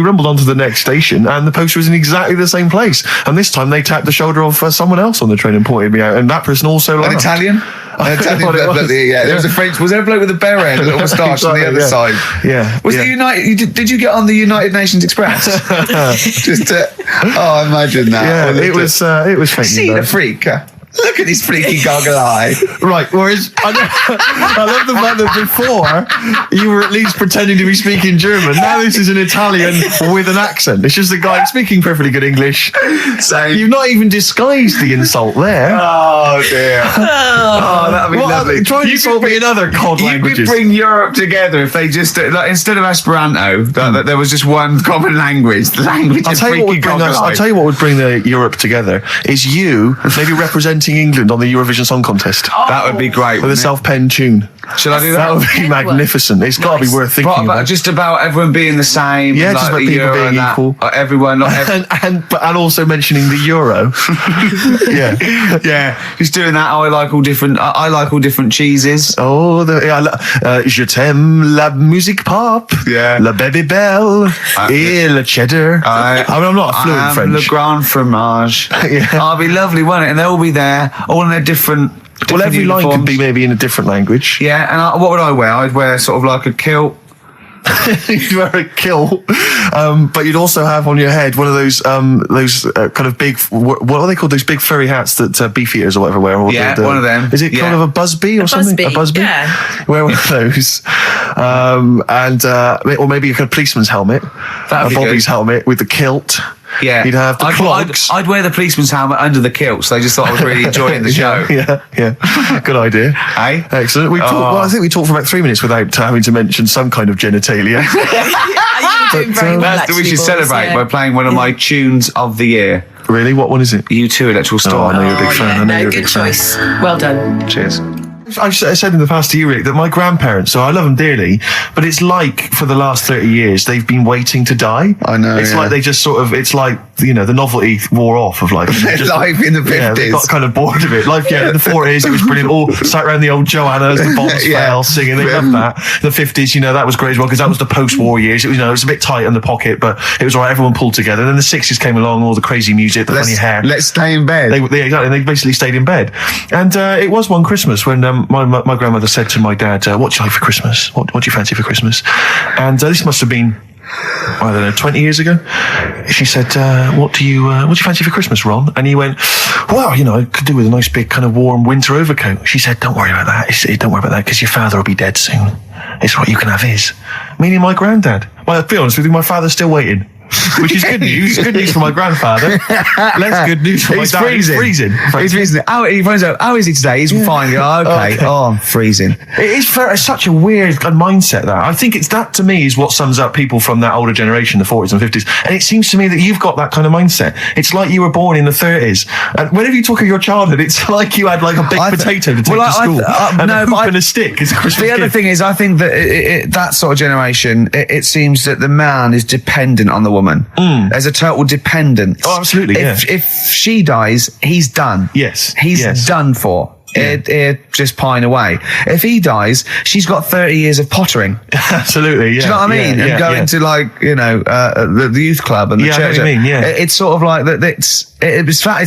rumbled onto the next station, and the poster was in exactly the same place. And this time they tapped the shoulder of someone else on the train and pointed me out, and that person also laughed. An Italian? There was a French. Was there a bloke with a beret, a little moustache on the other side? Yeah. Was the United? Did you get on the United Nations Express? Just to, imagine that. Yeah, it was fake. See the freak. Look at this freaky goggle eye. Right, whereas I love the fact that before you were at least pretending to be speaking German. Now this is an Italian with an accent. It's just a guy speaking perfectly good English. So you've not even disguised the insult there. Oh dear. That'd be lovely. Try and insult me in other cod languages. You could bring Europe together if they just instead of Esperanto, that there was just one common language. The language of freaky goggle eye. I'll tell you what would bring Europe together is you maybe representing England on the Eurovision Song Contest. That would be great. With a self-penned tune. Should I do that? That would be magnificent. It's got to be worth thinking about. Just about everyone being the same. Yeah, just about people being equal. Everyone, not everyone. and also mentioning the euro. Yeah. Just doing that. I like all different cheeses. Oh, je t'aime la musique pop. Yeah. La baby belle. Et le cheddar. I'm not fluent French. Le grand fromage. Yeah. Oh, it'd be lovely, wouldn't it? And they'll all be there, all in their different. Well, every uniforms. line could be maybe in a different language. Yeah, and what would I wear? I'd wear sort of like a kilt. You'd wear a kilt, but you'd also have on your head one of those kind of big, what are they called? Those big furry hats that beefeaters or whatever wear. One of them. Is it kind of a busby or something? A busby. Yeah. Wear one of those, or maybe a kind of policeman's helmet, a Bobby's helmet with the kilt. Yeah, you'd have the clogs. I'd wear the policeman's helmet under the kilt, so they just thought I was really enjoying the show. Yeah. Good idea. Hey, excellent. I think we talked for about 3 minutes without having to mention some kind of genitalia. We should celebrate by playing one of my tunes of the year. Really? What one is it? U2 Electoral Storm. I know you're a big fan. I know you're a big fan. Good choice. Well done. Cheers. I've said in the past to you, Rick, that my grandparents, so I love them dearly, but it's like for the last 30 years they've been waiting to die. I know. It's like they just sort of, it's like, the novelty wore off of life. Life in the 50s. Yeah, they got kind of bored of it. Life, in the 40s, it was brilliant. All sat around the old Joanna as the bombs fell, singing. They loved that. The 50s, that was great as well, because that was the post-war years. It was, it was a bit tight in the pocket, but it was all right. Everyone pulled together. And then the 60s came along, all the crazy music, the funny hair. Let's stay in bed. They basically stayed in bed. And it was one Christmas when my grandmother said to my dad, what do you like for Christmas? What do you fancy for Christmas? And this must have been, I don't know, 20 years ago. She said, what do you fancy for Christmas, Ron? And he went, well, I could do with a nice big kind of warm winter overcoat. She said, don't worry about that. Don't worry about that, because your father will be dead soon. It's what you can have his. Meaning my granddad. Well, to be honest with you, my father's still waiting. which is good news. Good news for my grandfather. Less good news for my dad. He's freezing. He's freezing. He finds out, how is he today? He's fine. Oh, okay. Oh, I'm freezing. It's such a weird mindset, that. I think that to me is what sums up people from that older generation, the 40s and 50s. And it seems to me that you've got that kind of mindset. It's like you were born in the 30s. And whenever you talk of your childhood, it's like you had like a baked potato to take to school. And a hoop and a stick as a Christmas gift. The other thing is, I think that that sort of generation, it seems that the man is dependent on the woman. There's a total dependence. Oh, absolutely. If she dies, he's done. Yes. He's done for. He'd just pine away. If he dies, she's got 30 years of pottering. Absolutely, yeah. Do you know what I mean? And going to like, the youth club and the church. I know what you mean, yeah. It's sort of like that. It's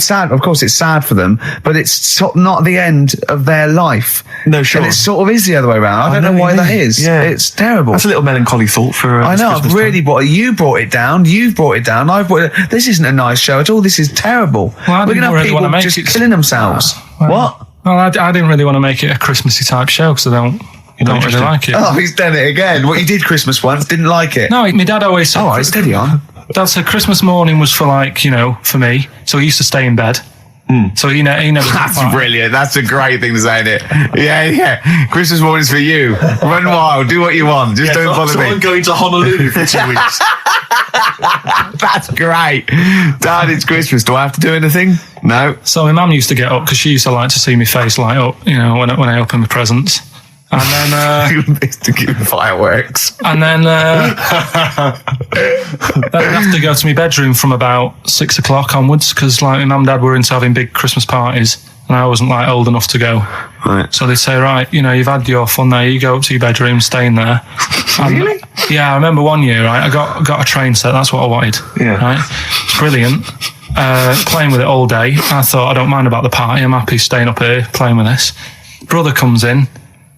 sad. Of course, it's sad for them, but it's sort of not the end of their life. No, sure. And it sort of is the other way around. I don't know why that is. Yeah. It's terrible. That's a little melancholy thought for. I know. I've really brought it. You brought it down. You've brought it down. I've brought it. This isn't a nice show at all. This is terrible. Well, we're going to have people just killing themselves. What? Well, I didn't really want to make it a Christmassy type show because I don't really like it. Oh, he's done it again. What, you did Christmas once, didn't like it? No, my dad always said... Oh, right, steady on. Dad said Christmas morning was for for me. So he used to stay in bed. So he never... That's brilliant. That's a great thing to say, isn't it? Yeah. Christmas morning's for you. Run wild. Do what you want. Just don't bother me. I'm going to Honolulu for 2 weeks. That's great. Dad, it's Christmas. Do I have to do anything? No. So my mum used to get up because she used to like to see my face light up, when I open my presents. And then to give fireworks. And then I'd have to go to my bedroom from about 6 o'clock onwards because my mum and dad were into having big Christmas parties and I wasn't old enough to go. Right. So they'd say, right, you've had your fun there, you go up to your bedroom, stay in there. Really? Yeah, I remember one year, right, I got a train set, that's what I wanted. Yeah. Right? It's brilliant. Playing with it all day. I thought, I don't mind about the party, I'm happy staying up here playing with this. Brother comes in,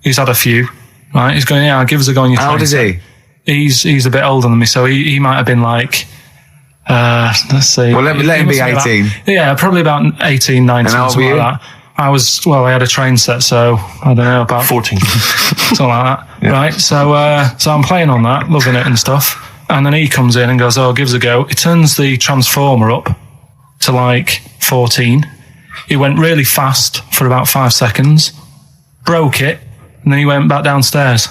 he's had a few, right? He's going, give us a go on your train. How old is he? He's a bit older than me, so he might have been like, let's see. Well, let him be 18. Probably about 18, 19, and something like that. I had a train set, so I don't know, about 14. Something like that. Yeah. Right? So I'm playing on that, loving it and stuff. And then he comes in and goes, give us a go. He turns the transformer up to 14. He went really fast for about 5 seconds, broke it, and then he went back downstairs.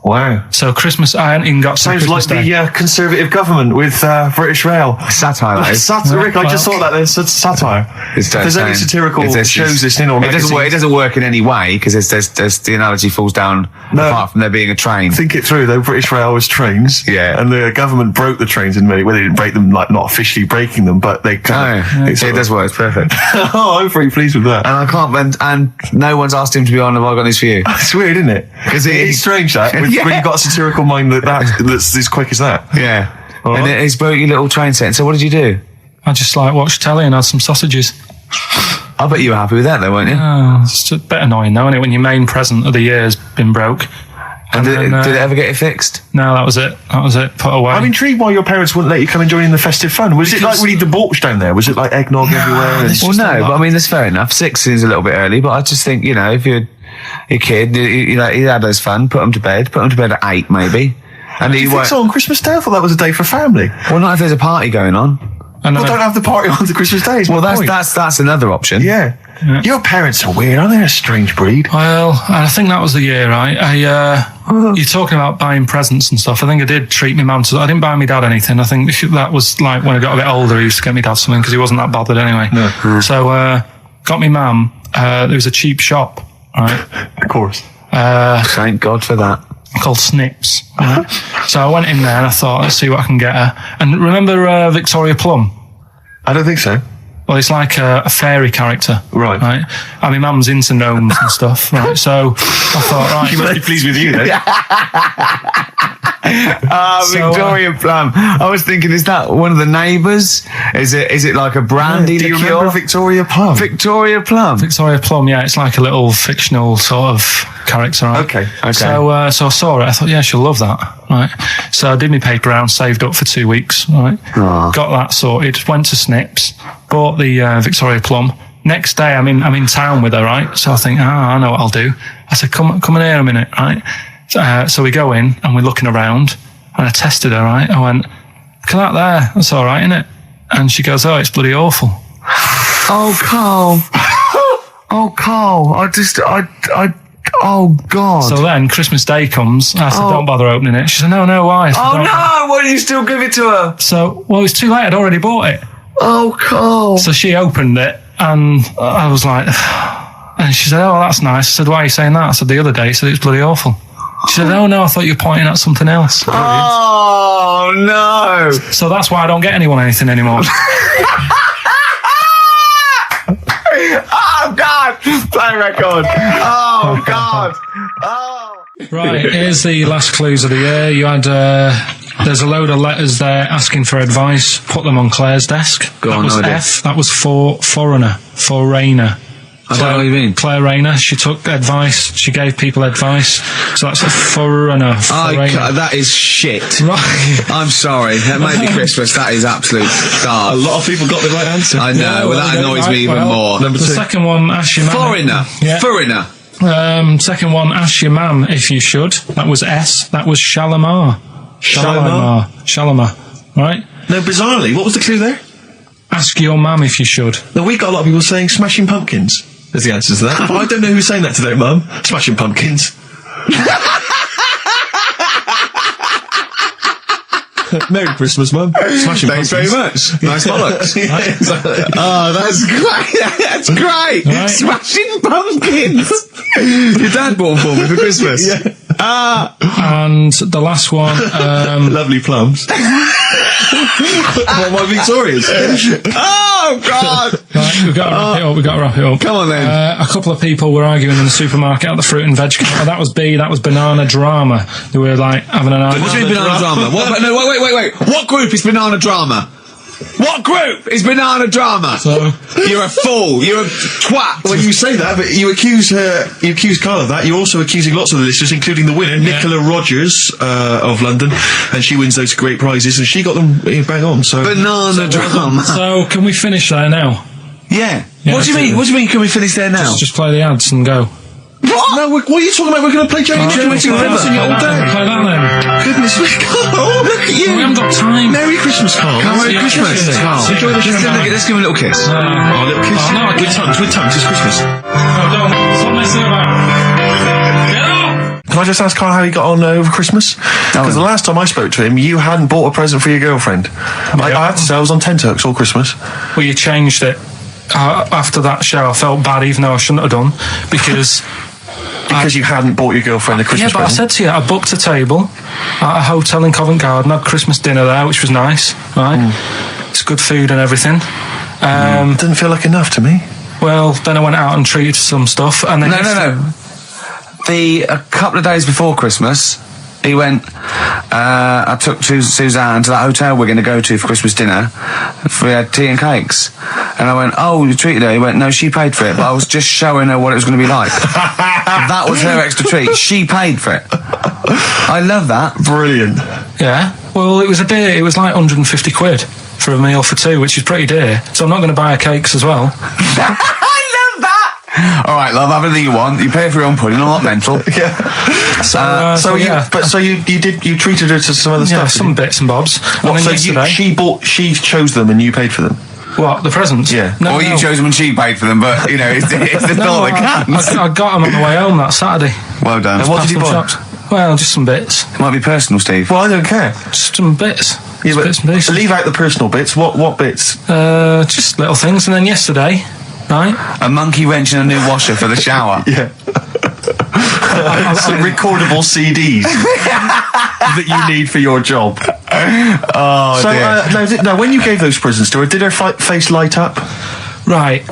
Wow. So Christmas, I hadn't even got to Sounds Christmas like the Conservative government with British Rail. Satire, that is. Rick, I just thought that there's satire. If there's any satirical shows listening or magazines. It doesn't work in any way because there's the analogy falls down apart from there being a train. Think it through though. British Rail was trains. Yeah. And the government broke the trains in many ways. They didn't break them, not officially breaking them, but they kind of... It does work. It's perfect. Oh, I'm very pleased with that. And I can't... And no one's asked him to be on Have I Got News For You. It's weird, isn't it? Because it's strange that when you've got a satirical mind that's as quick as that. Yeah. Right. And he's broke your little train set. So what did you do? I just watched telly and had some sausages. I bet you were happy with that though, weren't you? Oh, it's a bit annoying though, isn't it, when your main present of the year has been broke. And did it ever get it fixed? No, that was it. Put away. I'm intrigued why your parents wouldn't let you come and join in the festive fun. Was it really debauched down there? Was it eggnog everywhere? Well, no, but I mean, that's fair enough. 6 seems a little bit early, but I just think, if you're a kid, he had his fun, put him to bed at 8 maybe. And do you think so on Christmas Day? I thought that was a day for family. Well, not if there's a party going on. Well, don't have the party on the Christmas Day. Well, that's another option. Yeah. Your parents are weird, aren't they? A strange breed. Well, I think that was the year, right? You're talking about buying presents and stuff. I think I did treat my mum to... I didn't buy my dad anything. I think that was when I got a bit older, I used to get my dad something because he wasn't that bothered anyway. No. So, got my mum, there was a cheap shop, right? Of course. Thank God for that. Called Snips. Right? So I went in there and I thought, let's see what I can get her. And remember Victoria Plum? I don't think so. Well, it's like a fairy character. Right. And my mum's into gnomes and stuff, right? So I thought, right. She must be pleased with you, then. Victoria Plum. I was thinking, is that one of the neighbours? Is it like a brandy liqueur? Do you remember Victoria Plum? Victoria Plum. Victoria Plum, yeah. It's like a little fictional sort of character, right? Okay. So I saw it. I thought, yeah, she'll love that, right? So I did my paper round, saved up for 2 weeks, right? Aww. Got that sorted. Went to Snips, bought the Victoria Plum. Next day, I'm in town with her, right? So I think, I know what I'll do. I said, come in here a minute, right? So we go in and we're looking around and I tested her, right? I went, look at that there. That's all right, isn't it? And she goes, oh, it's bloody awful. Oh, Carl. Oh, Carl. Oh, God. So then Christmas Day comes. I said, don't bother opening it. She said, no, why? I said, Oh, no. Why did you still give it to her? So, well, it's too late. I'd already bought it. Oh, Carl. So she opened it, and I was like, and she said, oh, that's nice. I said, why are you saying that? I said, the other day, she said, it's bloody awful. She said, oh, no, I thought you were pointing at something else. Oh, no. So that's why I don't get anyone anything anymore. Oh, God. Play record. Oh, God. Oh. Right, here's the last clues of the year. You had, there's a load of letters there asking for advice. Put them on Claire's desk. Go that on, was no idea. F. That was for foreigner. I don't know what you mean. Claire Rayner. She took advice. She gave people advice. So that's a foreigner. That is shit. Right. I'm sorry. That might be Christmas. That is absolute A garbage. lot of people got the right answer. I know. Well, that annoys me even more. Number The two. second one, ask your mum. Foreigner. Yeah. Foreigner. Second one, ask your mum if you should. That was S. That was Shalimar. Shalimar. Right? No, bizarrely, what was the clue there? Ask your mum if you should. No, we got a lot of people saying Smashing Pumpkins as the answer to that. I don't know who's saying that today, Mum. Smashing Pumpkins. Merry Christmas, Mum. Smashing Thanks very Pumpkins. much. Nice bollocks. Oh, that's great. That's great. Right. Smashing Pumpkins. Your dad bought them for me for Christmas. Yeah. And the last one, Lovely plums. What, my Victorias? Oh, God. right, we've got to wrap it up. Come on, then. A couple of people were arguing in the supermarket at the fruit and veg counter. That was B. That was banana drama. They were like having an argument. What do you mean banana drama? What, no, wait. What group is banana drama? What group is banana drama? So, You're a fool. You're a twat. Well, you say that, but you accuse Carl of that. You're also accusing lots of the listeners, including the winner, Nicola Rogers of London, and she wins those great prizes, and she got them bang on. So Banana drama. so can we finish there now? Yeah. Yeah, What do you mean? What do you mean? Can we finish there now? Just play the ads and go. What? no, what are you talking about? We're going to play Jerry Nicholas and Crimson all day. Play that then. Goodness me, Carl! Look at you. We haven't got time. Merry Christmas, Carl. Merry Yeah, Christmas, yeah, Carl. enjoy the show. Let's give him a little kiss. Oh, little kiss. Oh, no, I can't. With tongues, it's Christmas. No, don't. Stop messing about. Get up! Can I just ask Carl how he got on over Christmas? Because the last time I spoke to him, you hadn't bought a present for your girlfriend. I have to say, I was on tenterhooks all Christmas. Well, you changed it. After that show, I felt bad, even though I shouldn't have done, because... Because you hadn't bought your girlfriend a Christmas Yeah, but present. I said to you, I booked a table at a hotel in Covent Garden, had Christmas dinner there, which was nice, right? It's good food and everything. Didn't feel like enough to me. Well, then I went out and treated some stuff, and then... No. A couple of days before Christmas, he went, I took Suzanne to that hotel we're going to go to for Christmas dinner. We had tea and cakes. And I went, oh, you treated her? He went, no, she paid for it, but I was just showing her what it was going to be like. That was her extra treat. She paid for it. I love that. Brilliant. Yeah. Well, it was a dear. It was like 150 quid for a meal for two, which is pretty dear. So I'm not going to buy her cakes as well. I love that. All right, love, have anything you want. You pay for your own pudding. I'm not mental. Yeah. So you treated her to some other Yeah, stuff. some bits and bobs. And What, then so yesterday, she chose them and you paid for them. what, the presents? Yeah. No, Or you chose them and she paid for them, but, you know, it's the thought that counts. I got them on the way home that Saturday. Well done. And what Past did you some buy? shops. Well, just some bits. It might be personal, Steve. Well, I don't care. Just some bits. Yeah, Just but bits and pieces. leave out the personal bits. What bits? Just little things. And then yesterday, right? A monkey wrench and a new washer for the shower. Yeah. Some recordable CDs that you need for your job. Oh, So, dear. no, when you gave those presents to her, did her face light up? Right.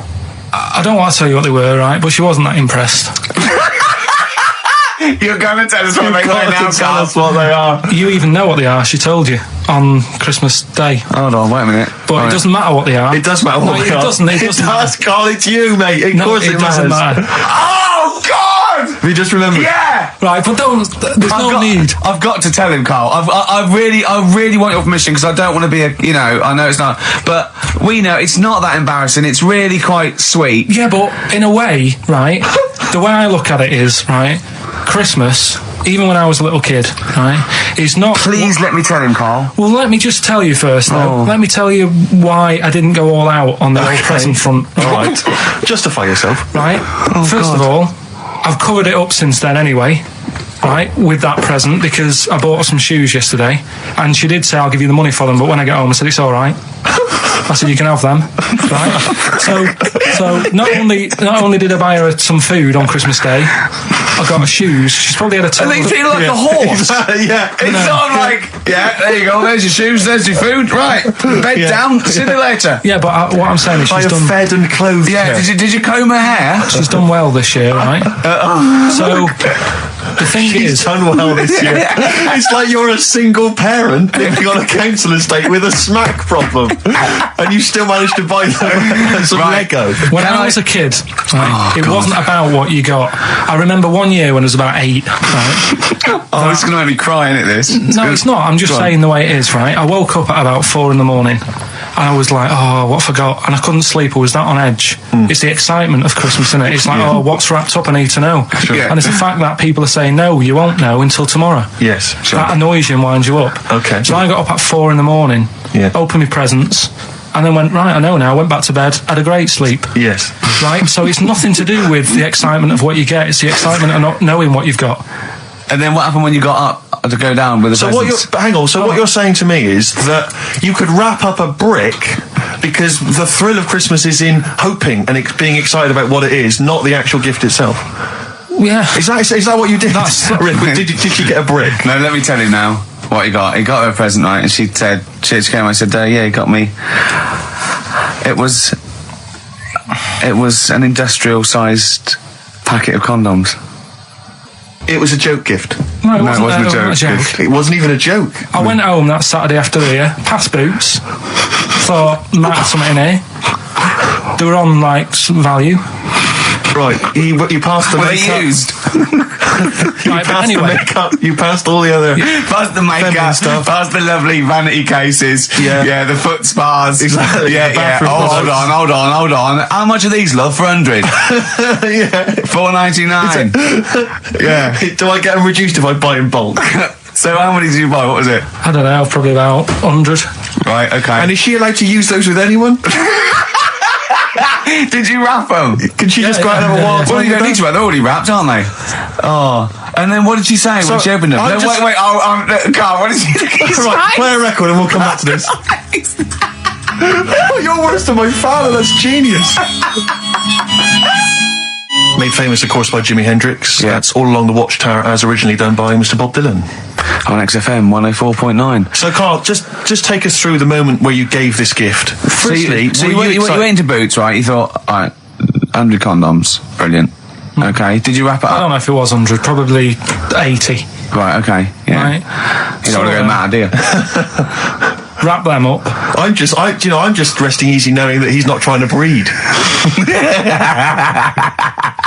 I don't want to tell you what they were, right? But she wasn't that impressed. You're going to tell us what they were now, Carl. what they are. You even know what they are, she told you, on Christmas Day. Hold on, wait a minute. But it doesn't matter what they are. It does matter what No, they it are. doesn't. It doesn't does, Carl. It's you, mate. Of No, course it doesn't matter. Oh, God! Have you just remembered? Yeah! Right, but there's no need. I've got to tell him, Carl. I really want your permission because I don't want to be I know it's not, but we know it's not that embarrassing. It's really quite sweet. Yeah, but in a way, right, the way I look at it is, right, Christmas even when I was a little kid, right, it's not... Please let me tell him, Carl. Well, let me just tell you first, though. Let me tell you why I didn't go all out on the old present front. All right. Justify yourself. Right? First of all, I've covered it up since then anyway, right, with that present, because I bought her some shoes yesterday, and she did say, I'll give you the money for them, but when I get home, I said, it's all right. I said, you can have them, right? So not only did I buy her some food on Christmas Day, I got her shoes. She's probably had a And they feel like a horse. Yeah. It's not like, yeah, there you go, there's your shoes, there's your food, right, bed down, see you later. Yeah, but what I'm saying is she's done... fed and clothed. Yeah, did you comb her hair? She's done well this year, right? So... The thing She's done well this year. It's like you're a single parent living on a council estate with a smack problem, and you still managed to buy them some Lego. When I was a kid, it wasn't about what you got. I remember one year when I was about 8. Right? Oh, it's going to make me cry, isn't it, this? No, it's not. I'm just saying the way it is, right? I woke up at about 4 in the morning. And I was like, oh, what have I got? And I couldn't sleep. I was that on edge. It's the excitement of Christmas, isn't it? It's like, oh, what's wrapped up? I need to know. Sure. Yeah. And it's the fact that people are saying, no, you won't know until tomorrow. Yes, sure. That annoys you and winds you up. Okay. So I got up at 4 in the morning, opened my presents, and then went, right, I know now. Went back to bed, had a great sleep. Yes. Right? So it's nothing to do with the excitement of what you get. It's the excitement of not knowing what you've got. And then what happened when you got up to go down with the presents? What you're saying to me is that you could wrap up a brick because the thrill of Christmas is in hoping and being excited about what it is, not the actual gift itself. Yeah. Is that what you did? Did you get a brick? No, let me tell you now what he got. He got her a present, right? And she said, she came. I said, yeah, he got me. It was an industrial-sized packet of condoms. It was a joke gift. No, it wasn't a joke gift. It wasn't even a joke. I went home that Saturday after here, past Boots, thought, might have something in here. They were on, like, some value. Right, you passed the makeup. Were they used? Right, but anyway. The makeup, you passed all the other... Past the makeup, stuff. past the lovely vanity cases. Yeah, the foot spas. Exactly. Yeah. Oh, hold on. How much are these, love, for 100? Yeah. $4.99. Yeah. Do I get them reduced if I buy in bulk? So how many did you buy? What was it? I don't know, probably about 100. Right, okay. And is she allowed to use those with anyone? Did you wrap them? Can she just go out and have a wild Well, you don't need to, they're already wrapped, aren't they? Oh. And then what did she say when she opened them? No, wait, Carl, what did she say? Right, play a record and we'll come back to this. You're worse than my father, that's genius. Made famous, of course, by Jimi Hendrix. Yeah. That's All Along the Watchtower, as originally done by Mr. Bob Dylan. On XFM 104.9. So, Carl, just take us through the moment where you gave this gift. Firstly, so you went into Boots, right? You thought, all right, 100 condoms, brilliant. Okay, did you wrap it up? I don't know if it was 100, probably 80. Right, okay, yeah. Right. You don't want to go mad, do you? Wrap them up. I'm just resting easy knowing that he's not trying to breed.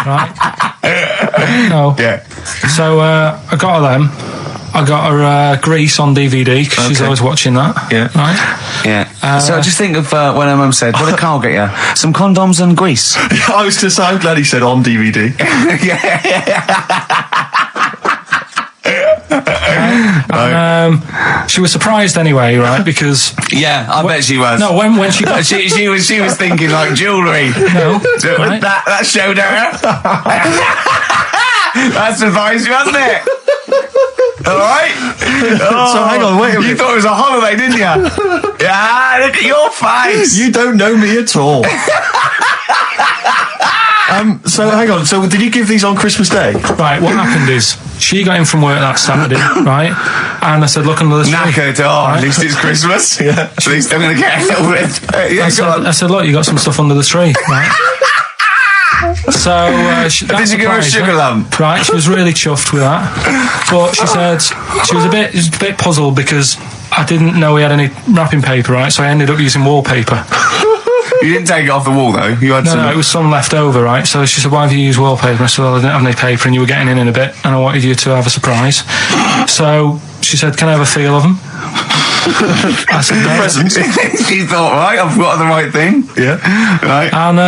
Right? No. Yeah. So I got her them. I got her Grease on DVD because she's always watching that. Yeah. Right? Yeah. So I just think of when her mum said, what did Carl get you? Some condoms and grease. I was going to say, I'm glad he said on DVD. And she was surprised anyway, right? Because I bet she was. no, when she got she was thinking like jewellery. no, right? That showed her. That surprised you, hasn't it? All right. So hang on, wait a minute. You thought it was a holiday, didn't you? Yeah. Look at your face. You don't know me at all. So hang on. So did you give these on Christmas Day? Right. What happened is she got in from work that Saturday, right? And I said, look under the tree. Knackered. Right? At least it's Christmas. Yeah. At least I'm going to get a little bit. I said, look, you got some stuff under the tree, right? So did you give her a sugar lump? Right, she was really chuffed with that. But she said she was a bit puzzled because I didn't know we had any wrapping paper, right? So I ended up using wallpaper. You didn't take it off the wall though. You had No, it was some left over, right? So she said, why have you used wallpaper? I said, well, I didn't have any paper and you were getting in a bit and I wanted you to have a surprise. So she said, can I have a feel of them? I said, no. Presents. She thought, right, I've got the right thing. Yeah. Right. And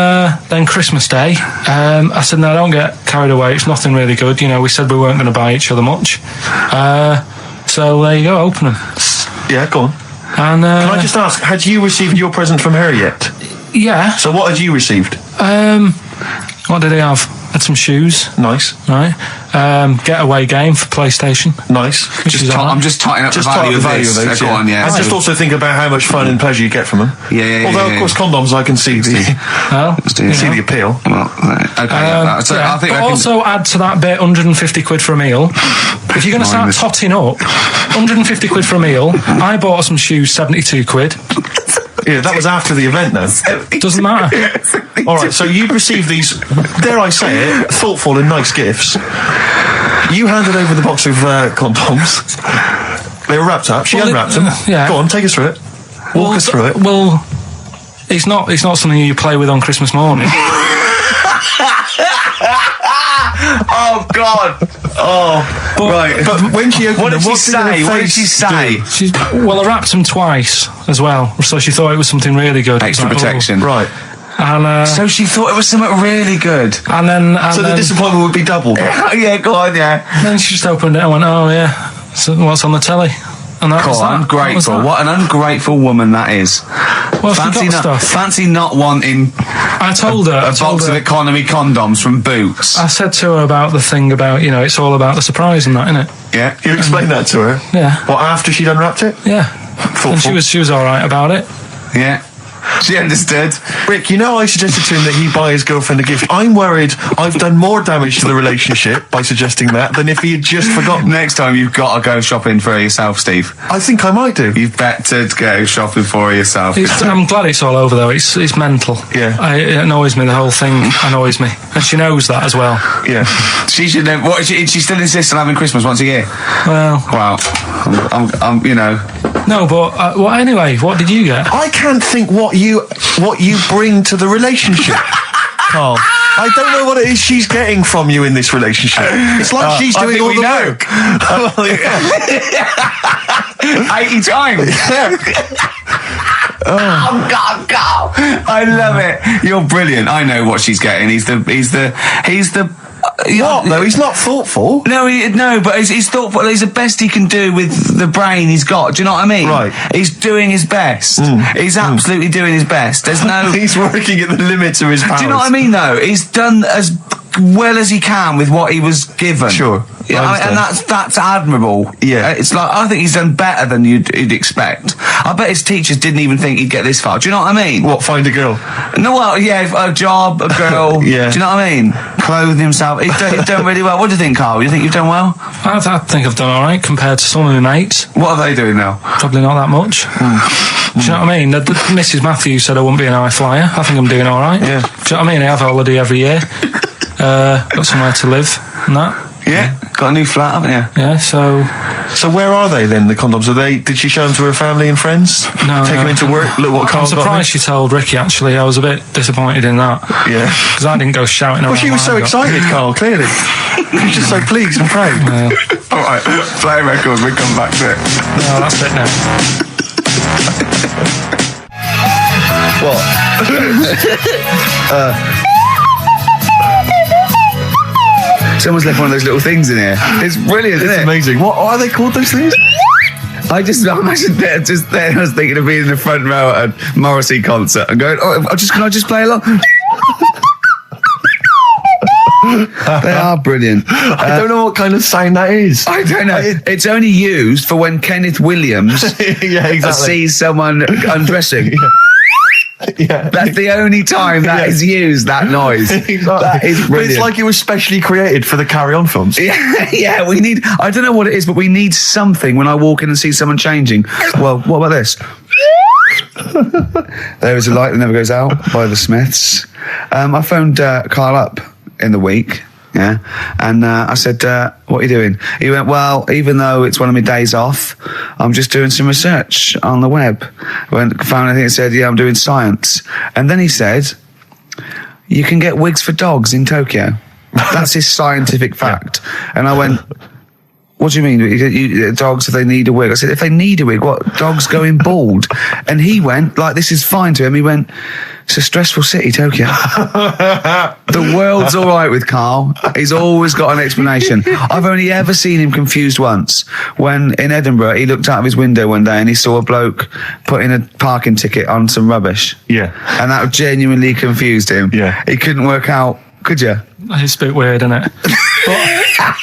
then Christmas Day, I said, no, don't get carried away. It's nothing really good. You know, we said we weren't going to buy each other much. So there you go, open them. Yeah, go on. And Can I just ask, had you received your present from her yet? yeah. So what had you received? What did he have? Had some shoes, Nice. right? Getaway game for PlayStation. Nice. Which is all right. I'm just tightening up Just the value of the value this. of those, Go on, yeah. And just also think about how much fun and pleasure you get from them. Yeah. Although, of course, condoms, I can see the Well, you see know. the appeal. Well, okay. So Yeah, I think but I can... also add to that bit 150 quid for a meal. If you're going to start Minus. totting up, 150 quid for a meal. I bought her some shoes, 72 quid. Yeah, that was after the event, though. Doesn't matter. All right, so you'd received these, dare I say it, thoughtful and nice gifts. You handed over the box of condoms. They were wrapped up. She Well, unwrapped them. yeah. Go on, take us through it. Walk us through it. Well, it's not something you play with on Christmas morning. Oh, God. Oh, right. But when she opened What did them, she say? What did she say? Well, I wrapped them twice as well, so she thought it was something really good. Extra Like, oh. protection. Right. And So she thought it was something really good. and then So the disappointment would be doubled. Yeah, go on, yeah. then she just opened it and went, oh yeah, so what's on the telly? And that was God, that. ungrateful. That was What an ungrateful woman that is. that. Well, she got stuff. Fancy not wanting I told her. a box of economy condoms from Boots. I said to her about the thing about, you know, it's all about the surprise and that, innit? Yeah. You explained that to her? Yeah. What, after she'd unwrapped it? Yeah. Thoughtful. And she was all right about it. Yeah. She understood. Rick, you know I suggested to him that he buy his girlfriend a gift. I'm worried I've done more damage to the relationship by suggesting that than if he had just forgotten. Next time you've got to go shopping for her yourself, Steve. I think I might do. You've better go shopping for her yourself. I'm glad it's all over though. It's mental. Yeah. It annoys me. The whole thing annoys me, and she knows that as well. Yeah. She should know. What? She still insists on having Christmas once a year. Well, Wow. I'm you know. no, but well, anyway, what did you get? I can't think what you bring to the relationship, Carl. I don't know what it is she's getting from you in this relationship. It's like she's I doing think all we the know. work. Well, yeah. 80 times. Oh God, God! I love it. You're brilliant. I know what she's getting. He's the. What though? He's not thoughtful. No, but he's thoughtful. He's the best he can do with the brain he's got. Do you know what I mean? Right. He's doing his best. He's absolutely doing his best. There's no. He's working at the limits of his powers. Do you know what I mean? Though he's done as well as he can with what he was given. Sure. Yeah, I and that's admirable. Yeah. It's like I think he's done better than you'd expect. I bet his teachers didn't even think he'd get this far. Do you know what I mean? What? Find a girl. No, well, yeah, a job, a girl. Yeah. Do you know what I mean? Clothing himself. He's done really well. What do you think, Carl? You think you've done well? I think I've done all right compared to some of my mates. What are they doing now? Probably not that much. Do you know what I mean? Mrs. Matthews said I wouldn't be an high flyer. I think I'm doing all right. Yeah. Do you know what I mean? I have a holiday every year. Got somewhere to live and that. Yeah. Got a new flat, haven't you? Yeah, so So where are they then? The condoms? Are they? Did she show them to her family and friends? No, Take no. them into work. Look what I'm Carl's got. surprised she told Ricky, actually. I was a bit disappointed in that. Yeah. Because I didn't go shouting around. Well, she was so what I got. excited, Carl. Clearly, she was just so pleased and proud. All right. Play a record. We come back to it. No, that's it now. Someone's left one of those little things in here. It's brilliant, isn't It's it? amazing. What are they called? Those things? I imagine just there. I was thinking of being in the front row at a Morrissey concert and going, "Oh, can I just play along?" They are brilliant. I don't know what kind of sign that is. I don't know. It's only used for when Kenneth Williams Yeah, exactly. sees someone undressing. Yeah. That's the only time that is used, that noise. Exactly. That is But brilliant. it's like it was specially created for the Carry On films. Yeah, we need, I don't know what it is, but we need something when I walk in and see someone changing. Well, what about this? There is a light that never goes out by the Smiths. I phoned Carl up in the week, yeah, and I said, what are you doing? He went, well, even though it's one of my days off, I'm just doing some research on the web. Found anything that said, yeah, I'm doing science. And then he said, you can get wigs for dogs in Tokyo. That's his scientific fact. And I went, what do you mean? Dogs, if they need a wig? I said, if they need a wig, what? Dogs going bald? And he went, like, this is fine to him. He went, it's a stressful city, Tokyo. The world's all right with Karl. He's always got an explanation. I've only ever seen him confused once. When in Edinburgh, he looked out of his window one day and he saw a bloke putting a parking ticket on some rubbish. Yeah. And that genuinely confused him. Yeah. He couldn't work out, could you? It's a bit weird, isn't it?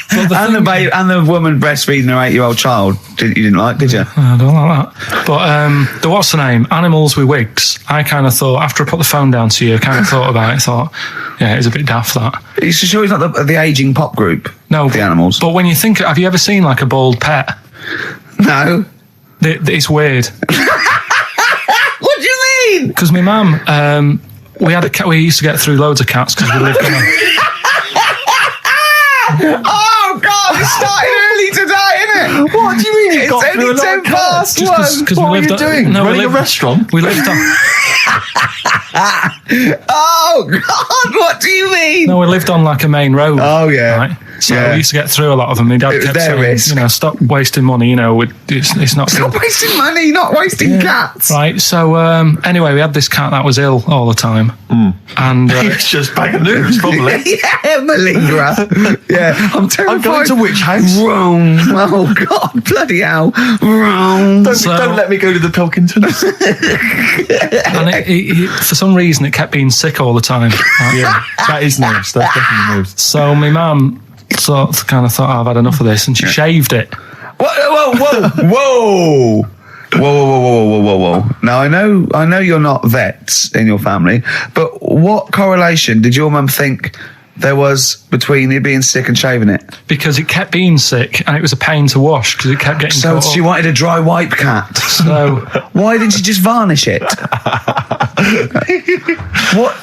And the woman breastfeeding her 8-year-old child, you didn't like, did you? I don't like that. But the what's the name? Animals with wigs. I kind of thought, after I put the phone down to you, I kind of thought about it. Thought, yeah, it's a bit daft, that. You sure he's not the ageing pop group? No, the Animals. But when you think, have you ever seen like a bald pet? No. It's weird. What do you mean? Because my mum, we had a cat. We used to get through loads of cats because we lived on a. Oh God! It started early today, innit? What do you mean? It's only 10 past 1. What were you doing? Running a restaurant? We lived on. Oh God! What do you mean? No, we lived on like a main road. Oh yeah. Right? So yeah. we used to get through a lot of them. My dad It was kept their saying, risk. you know, stop wasting money. You know, it's not. Stop wasting money, not wasting cats. Right. So anyway, we had this cat that was ill all the time, and It's just bag of nerves, probably. Yeah, malingerer. Yeah, I'm terrified. I'm going to which house? Rome. Oh God, bloody hell, Rome. Don't let me go to the Pilkingtons. and it, for some reason, it kept being sick all the time. Right? Yeah, that is nerves. That's definitely nerves. So my mum kind of thought, I've had enough of this, and she shaved it. Whoa. Now I know you're not vets in your family, but what correlation did your mum think there was between it being sick and shaving it? Because it kept being sick, and it was a pain to wash because it kept getting So caught she up. wanted a dry wipe cat. So Why didn't she just varnish it? What?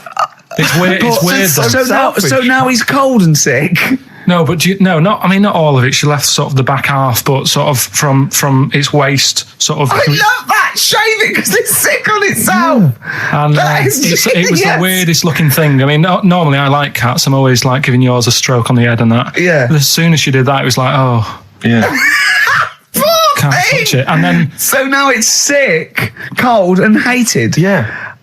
it's weird. It's weird. Though. So now he's cold and sick. No, but not all of it. She left sort of the back half, but sort of from its waist, sort of. I love that. Shave it because it's sick on itself. And That is it was genius. the weirdest looking thing. I mean, normally I like cats. I'm always like giving yours a stroke on the head and that. Yeah. But as soon as she did that, it was like, oh, Yeah. can't touch it. And then So now it's sick, cold, and hated. Yeah.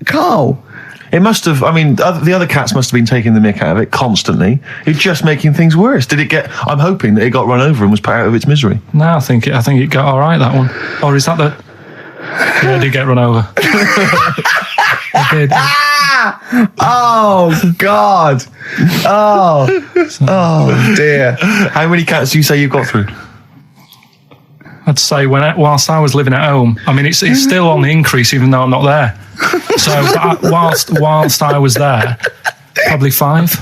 Carl. It must have, I mean, the other cats must have been taking the mick out of it constantly. It's just making things worse. Did it get, I'm hoping that it got run over and was put out of its misery. no, I think it got all right, that one. Or is that the? Yeah, it did get run over. It did. Oh God. Oh dear. How many cats do you say you've got through? I'd say whilst I was living at home, I mean, it's still on the increase even though I'm not there. So whilst I was there, probably 5.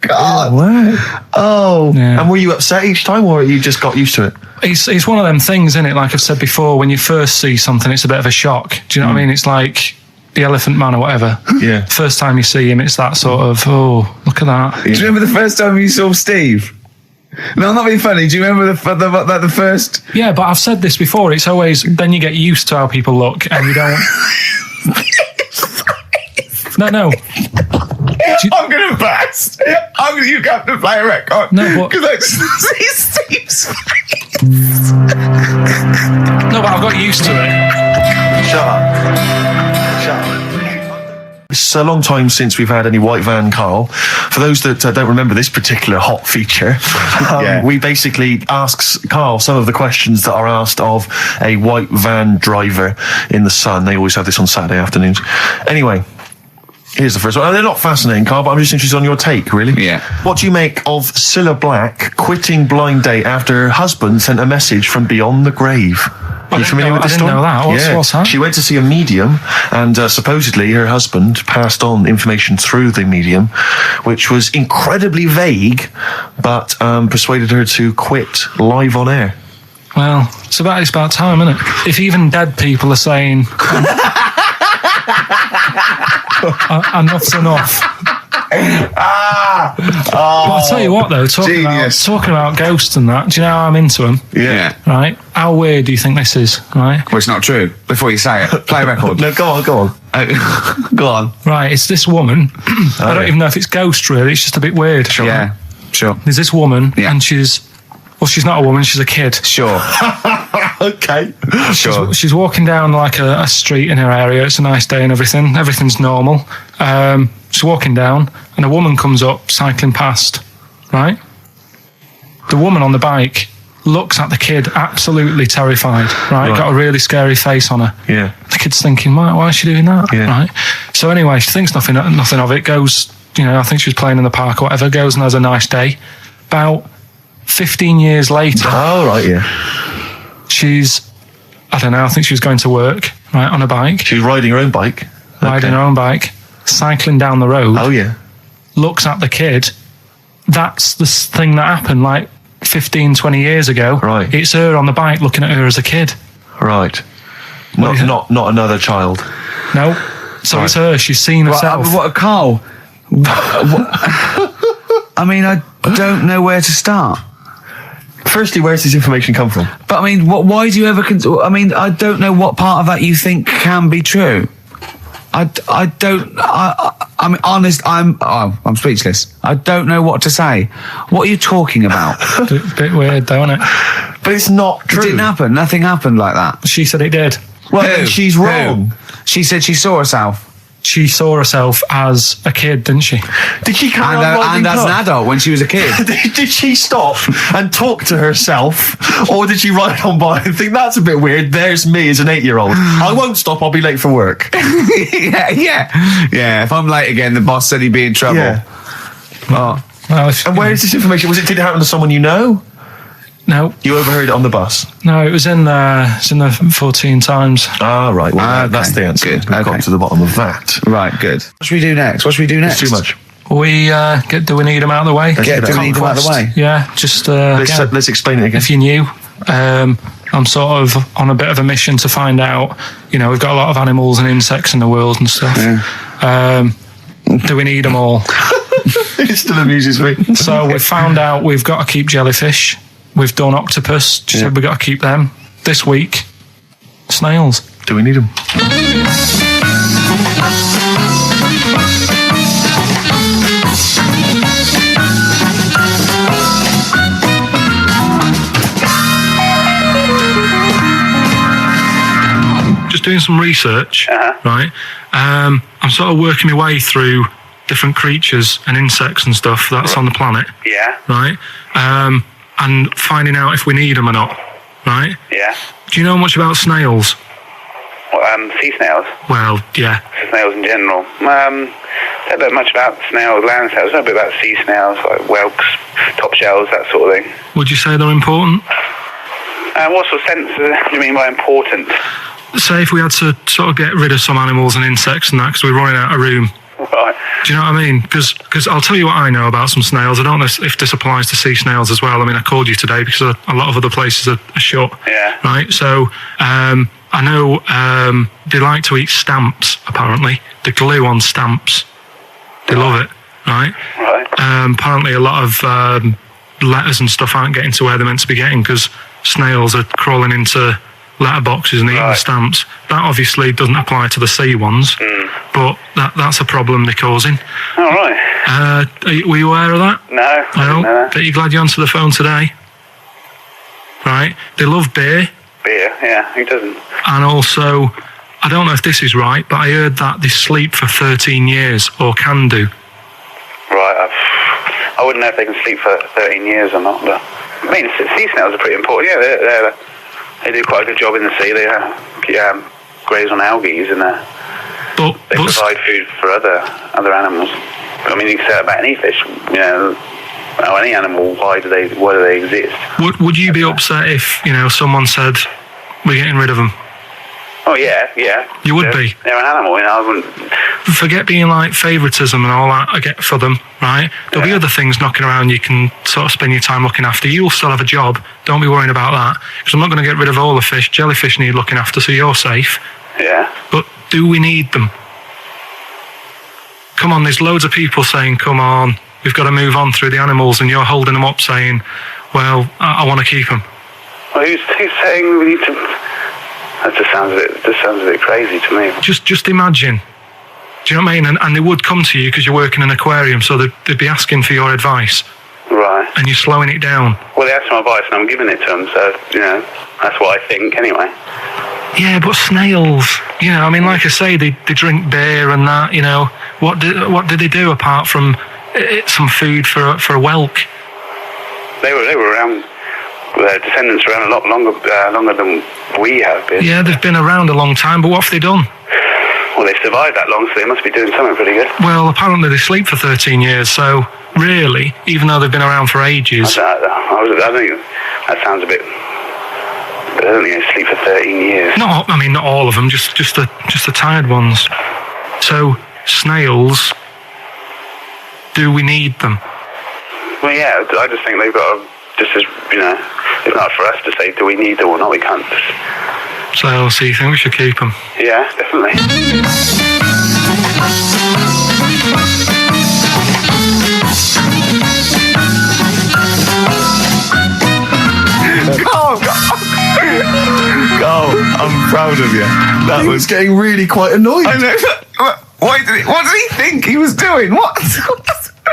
God. Wow. Oh. Yeah. And were you upset each time, or you just got used to it? It's one of them things, isn't it? Like I've said before, when you first see something, it's a bit of a shock. Do you know what I mean? It's like the Elephant Man or whatever. Yeah. First time you see him, it's that sort of, oh, look at that. Do you remember the first time you saw Steve? No, I'm not being funny. Do you remember the first? Yeah, but I've said this before. It's always, then you get used to how people look and you don't. No. I'm going to burst. You have to play a record. No, but- Because I just see Steve's face. No, but I've got used to it. Shut up. It's a long time since we've had any white van, Karl. For those that don't remember this particular hot feature, we basically ask Karl some of the questions that are asked of a white van driver in the Sun. They always have this on Saturday afternoons. Anyway, here's the first one. They're not fascinating, Karl, but I'm just interested on your take, really. Yeah. What do you make of Cilla Black quitting Blind Date after her husband sent a message from beyond the grave? Are you familiar with this story? I didn't know that. What's that? She went to see a medium, and supposedly her husband passed on information through the medium, which was incredibly vague, but persuaded her to quit live on air. Well, it's about time, isn't it? If even dead people are saying enough's enough. But I'll tell you what, though, talking about ghosts and that, do you know how I'm into them? Yeah. Right? How weird do you think this is, right? Well, it's not true. Before you say it, play a record. No, go on. Go on. Right, it's this woman. I don't even know if it's ghost, really. It's just a bit weird. Yeah, sure. There's this woman, and she's Well, she's not a woman, she's a kid. Sure. Okay. Sure. She's walking down like a street in her area. It's a nice day and everything. Everything's normal. She's walking down and a woman comes up cycling past, right? The woman on the bike looks at the kid absolutely terrified, right? Got a really scary face on her. Yeah. The kid's thinking, why is she doing that? Yeah. Right? So anyway, she thinks nothing of it, goes, I think she was playing in the park or whatever, goes and has a nice day. About 15 years later... Oh, right, yeah. I think she was going to work, right, on a bike. She was riding her own bike. Riding her own bike, cycling down the road. Oh, yeah. Looks at the kid. That's the thing that happened like 15, 20 years ago. Right. It's her on the bike looking at her as a kid. Right. Not another child. No. So It's her. She's seen herself. What, Carl? I mean, I don't know where to start. Firstly, where does this information come from? But I mean, why do you ever... I mean, I don't know what part of that you think can be true. I'm honest. I'm speechless. I don't know what to say. What are you talking about? Bit weird, though, isn't it? But it's not true. It didn't happen. Nothing happened like that. She said it did. Well, then she's wrong. Who? She said she saw herself. She saw herself as a kid, didn't she? Did she carry on riding and as an adult when she was a kid. Did she stop and talk to herself, or did she ride on by and think, that's a bit weird, there's me as an 8-year-old. I won't stop, I'll be late for work. Yeah, if I'm late again, the boss said he'd be in trouble. Yeah. Well, And where is this information? Did it happen to someone you know? No. You overheard it on the bus? No, it was in the 14 Times. Ah, right. Well, Okay. that's the answer. Good. We've got to the bottom of that. Right, good. What should we do next? It's too much. Do we need them out of the way? Do we need them out of the way? Yeah, just Let's explain it again. if you're new, I'm sort of on a bit of a mission to find out, we've got a lot of animals and insects in the world and stuff. Yeah. Do we need them all? It still amuses me. So we've found out we've got to keep jellyfish. We've done octopus. She said we've got to keep them. This week, snails. Do we need them? Just doing some research, right? I'm sort of working my way through different creatures and insects and stuff that's on the planet. Yeah. Right? And finding out if we need them or not. Right? Yeah. Do you know much about snails? Well, sea snails. Well, yeah. Snails in general. Don't know much about snails, land snails. I know a bit about sea snails, like whelks, top shells, that sort of thing. Would you say they're important? What sort of sense do you mean by important? Say if we had to sort of get rid of some animals and insects and that because we're running out of room. Right. Do you know what I mean? Because I'll tell you what I know about some snails. I don't know if this applies to sea snails as well. I mean, I called you today because a lot of other places are shut. Yeah. Right? So I know they like to eat stamps, apparently. The glue on stamps. They love it. Right? Right. Apparently a lot of letters and stuff aren't getting to where they're meant to be getting because snails are crawling into letterboxes and eating the stamps. That obviously doesn't apply to the sea ones, but that's a problem they're causing. All right. Were you aware of that? No. I didn't know that. But you're glad you answered the phone today? Right. They love beer. Beer, yeah. Who doesn't? And also, I don't know if this is right, but I heard that they sleep for 13 years, or can do. Right. I wouldn't know if they can sleep for 13 years or not, but I mean, sea snails are pretty important. Yeah, they do quite a good job in the sea. They graze on algae and they provide food for other animals. I mean, you can say that about any fish. Any animal. Why do they exist? Would you be upset if someone said we're getting rid of them? Oh yeah. You would be. They're an animal, I wouldn't. Forget being like favouritism and all that I get for them, right? There'll be other things knocking around you can sort of spend your time looking after. You'll still have a job. Don't be worrying about that. Because I'm not going to get rid of all the fish. Jellyfish need looking after, so you're safe. Yeah. But do we need them? Come on, there's loads of people saying, come on, we've got to move on through the animals, and you're holding them up saying, well, I want to keep them. Well, who's saying we need to... That just sounds a bit crazy to me. Just imagine. Do you know what I mean? And they would come to you because you work in an aquarium, so they'd be asking for your advice. Right. and you're slowing it down. Well, they asked for my advice, and I'm giving it to them. So that's what I think, anyway. Yeah, but snails, I mean, like I say, they drink beer and that, What do they do apart from some food for a whelk? They were around. Their descendants around a lot longer than we have been. Yeah, they've been around a long time, but what have they done? Well, they've survived that long, so they must be doing something pretty good. Well, apparently they sleep for 13 years, so really, even though they've been around for ages... I think that sounds a bit... I don't think they sleep for 13 years. Not all of them, just the tired ones. So, snails, do we need them? Well, yeah, I just think they've got to... Just as, it's not for us to say, do we need them or not, we can't just... So you think we should keep them? Yeah, definitely. Carl, I'm proud of you. That was getting really quite annoying. I know. What did he think he was doing? What?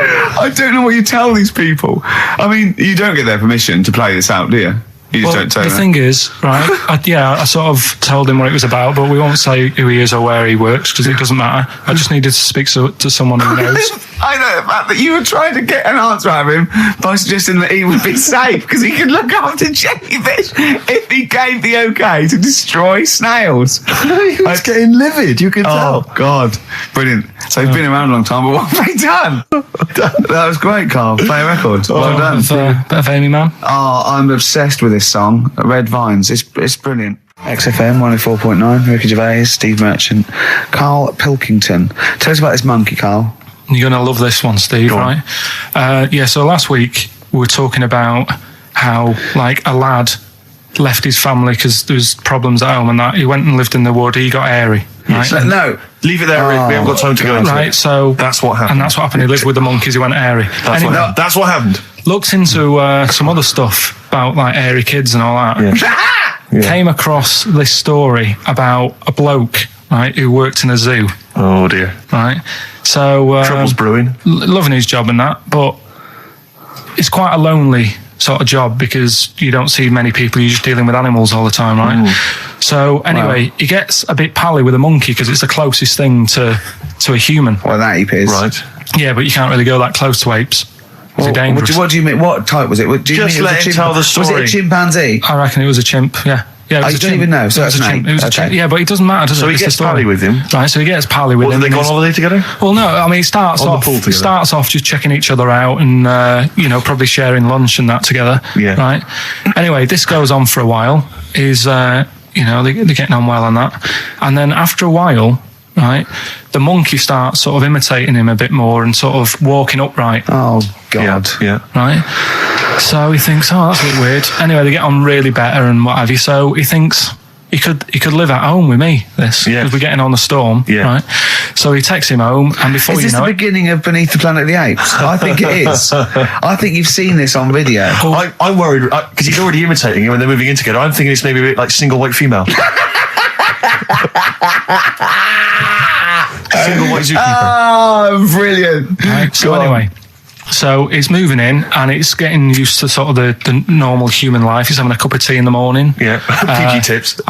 I don't know what you tell these people. I mean, you don't get their permission to play this out, do you? You just don't tell the them. thing is, right, I sort of told him what it was about, but we won't say who he is or where he works, because it doesn't matter. I just needed to speak to someone who knows. I know the fact that you were trying to get an answer out of him by suggesting that he would be safe, because he could look after jellyfish if he gave the okay to destroy snails. He was getting livid, you can tell. Oh, God. Brilliant. So they've been around a long time, but what have they done? That was great, Carl. Play a record. Well done. Bit of Amy Man. Oh, I'm obsessed with this song, Red Vines. It's brilliant. XFM 104.9, Ricky Gervais, Steve Merchant, Karl Pilkington. Tell us about this monkey, Carl. You're going to love this one, Steve, right? So last week we were talking about how, like, a lad left his family because there was problems at home and that. He went and lived in the wood. He got airy. Right? No. Leave it there, Rick. We haven't got time to go into it. Right, so... That's what happened. And that's what happened. He lived with the monkeys. He went airy. That's what happened. Looked into some other stuff about, like, airy kids and all that. Yeah. Came across this story about a bloke, right, who worked in a zoo. Oh, dear. Right? So... Trouble's brewing. Loving his job and that, but it's quite a lonely sort of job because you don't see many people. You're just dealing with animals all the time, right? So anyway, he gets a bit pally with a monkey because it's the closest thing to a human. Well, that ape is. Right. Yeah, but you can't really go that close to apes. It's dangerous. What do you mean? What type was it? Do you Just mean let him tell the story. Was it a chimpanzee? I reckon it was a chimp, yeah. Yeah, it was You a don't chimp. even know, so it was that's a an chimp. ape. It was a Okay. chimp. Yeah, but it doesn't matter, does it? So he It's the gets story. pally with him. Right, so he gets pally with Well, him. did they go on holiday together? Well, no, I mean, it starts On the off. pool together. It starts off just checking each other out and probably sharing lunch and that together. Yeah. Right. Anyway, this goes on for a while. They're getting on well on that, and then after a while, right, the monkey starts sort of imitating him a bit more and sort of walking upright. Oh, God. Yeah. Right. So he thinks, oh, that's a bit weird. Anyway, they get on really better and what have you. So he thinks he could live at home with me. Because we're getting on the storm. Yeah. Right. So he takes him home, and before Is you this know the it, beginning of Beneath the Planet of the Apes? I think it is. I think you've seen this on video. I'm worried because he's already imitating him and they're moving in together. I'm thinking it's maybe a bit like single white female. Single white zookeeper. Oh, brilliant. right, so anyway, so it's moving in, and it's getting used to sort of the normal human life. He's having a cup of tea in the morning. Yeah. PG tips.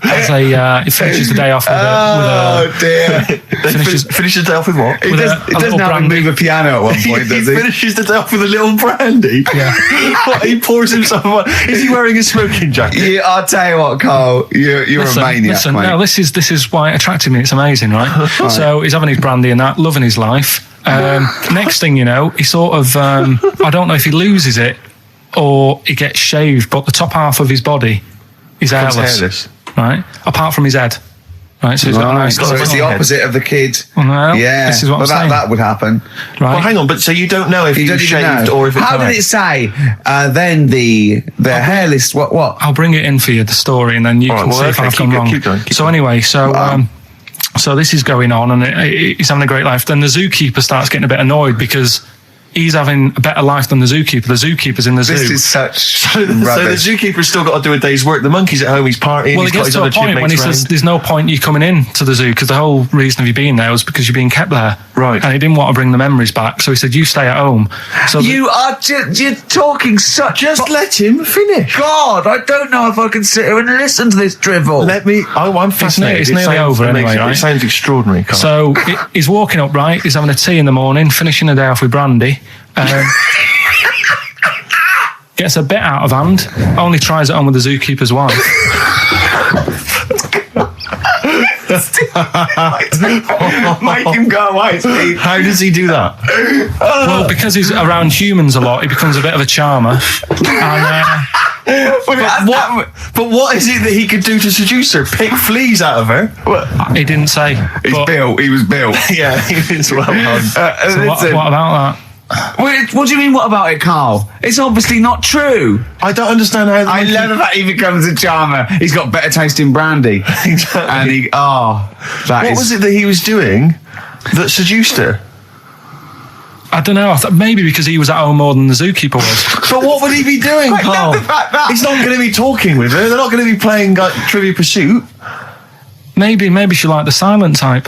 He finishes the day off with Oh, dear. Finishes the day off with what? He with doesn't have to move a piano at one point, does he? Finishes the day off with a little brandy. Yeah. What, he pours himself one. Is he wearing a smoking jacket? I'll tell you what, Carl. You're a maniac, mate. No, this is why it attracted me. It's amazing, right? So he's having his brandy and that, loving his life. Next thing you know, he sort of I don't know if he loses it or he gets shaved, but the top half of his body is hairless. Right, apart from his head. Right, so he's got a nice. So it's the opposite of the kid. Well, Yeah, this is what I'm saying. that would happen. Right. Well, hang on, but so you don't know if You don't he's even shaved know. or if it's How did it say? Then the hairless. What? I'll bring it in for you, the story, and then you can see if I've gone wrong. Keep going. Anyway, so this is going on, and he's having a great life. Then the zookeeper starts getting a bit annoyed because he's having a better life than the zookeeper. The zookeeper's in the zoo. This is such So the rubbish. zookeeper's still got to do a day's work. The monkey's at home, he's partying, Well, he's it got gets his to a other point when he chipmates says around. there's no point you coming in to the zoo because the whole reason of you being there was because you're being kept there. Right. And he didn't want to bring the memories back, so he said, you stay at home. So You are you're talking such... Just let him finish. God, I don't know if I can sit here and listen to this drivel. I'm fascinated. It's It nearly sounds over anyway, amazing. right? It sounds extraordinary, Carl. So he's walking up, right? He's having a tea in the morning, finishing the day off with brandy. Gets a bit out of hand. Only tries it on with the zookeeper's wife. Make him go away, Steve. How does he do that? Well, because he's around humans a lot, he becomes a bit of a charmer. And But what is it that he could do to seduce her? Pick fleas out of her? he didn't say. He's But- built. He was built. Yeah, he was well done. So what Listen, about that? what do you mean, what about it, Carl? It's obviously not true. I don't understand how... I love the fact he becomes a charmer. He's got better taste in brandy. Exactly. And he... Oh, What was it that he was doing that seduced her? I don't know. I thought maybe because he was at home more than the zookeeper was. But what would he be doing, I love Carl? the fact that- He's not going to be talking with her. They're not going to be playing Trivia Pursuit. Maybe she liked the silent type.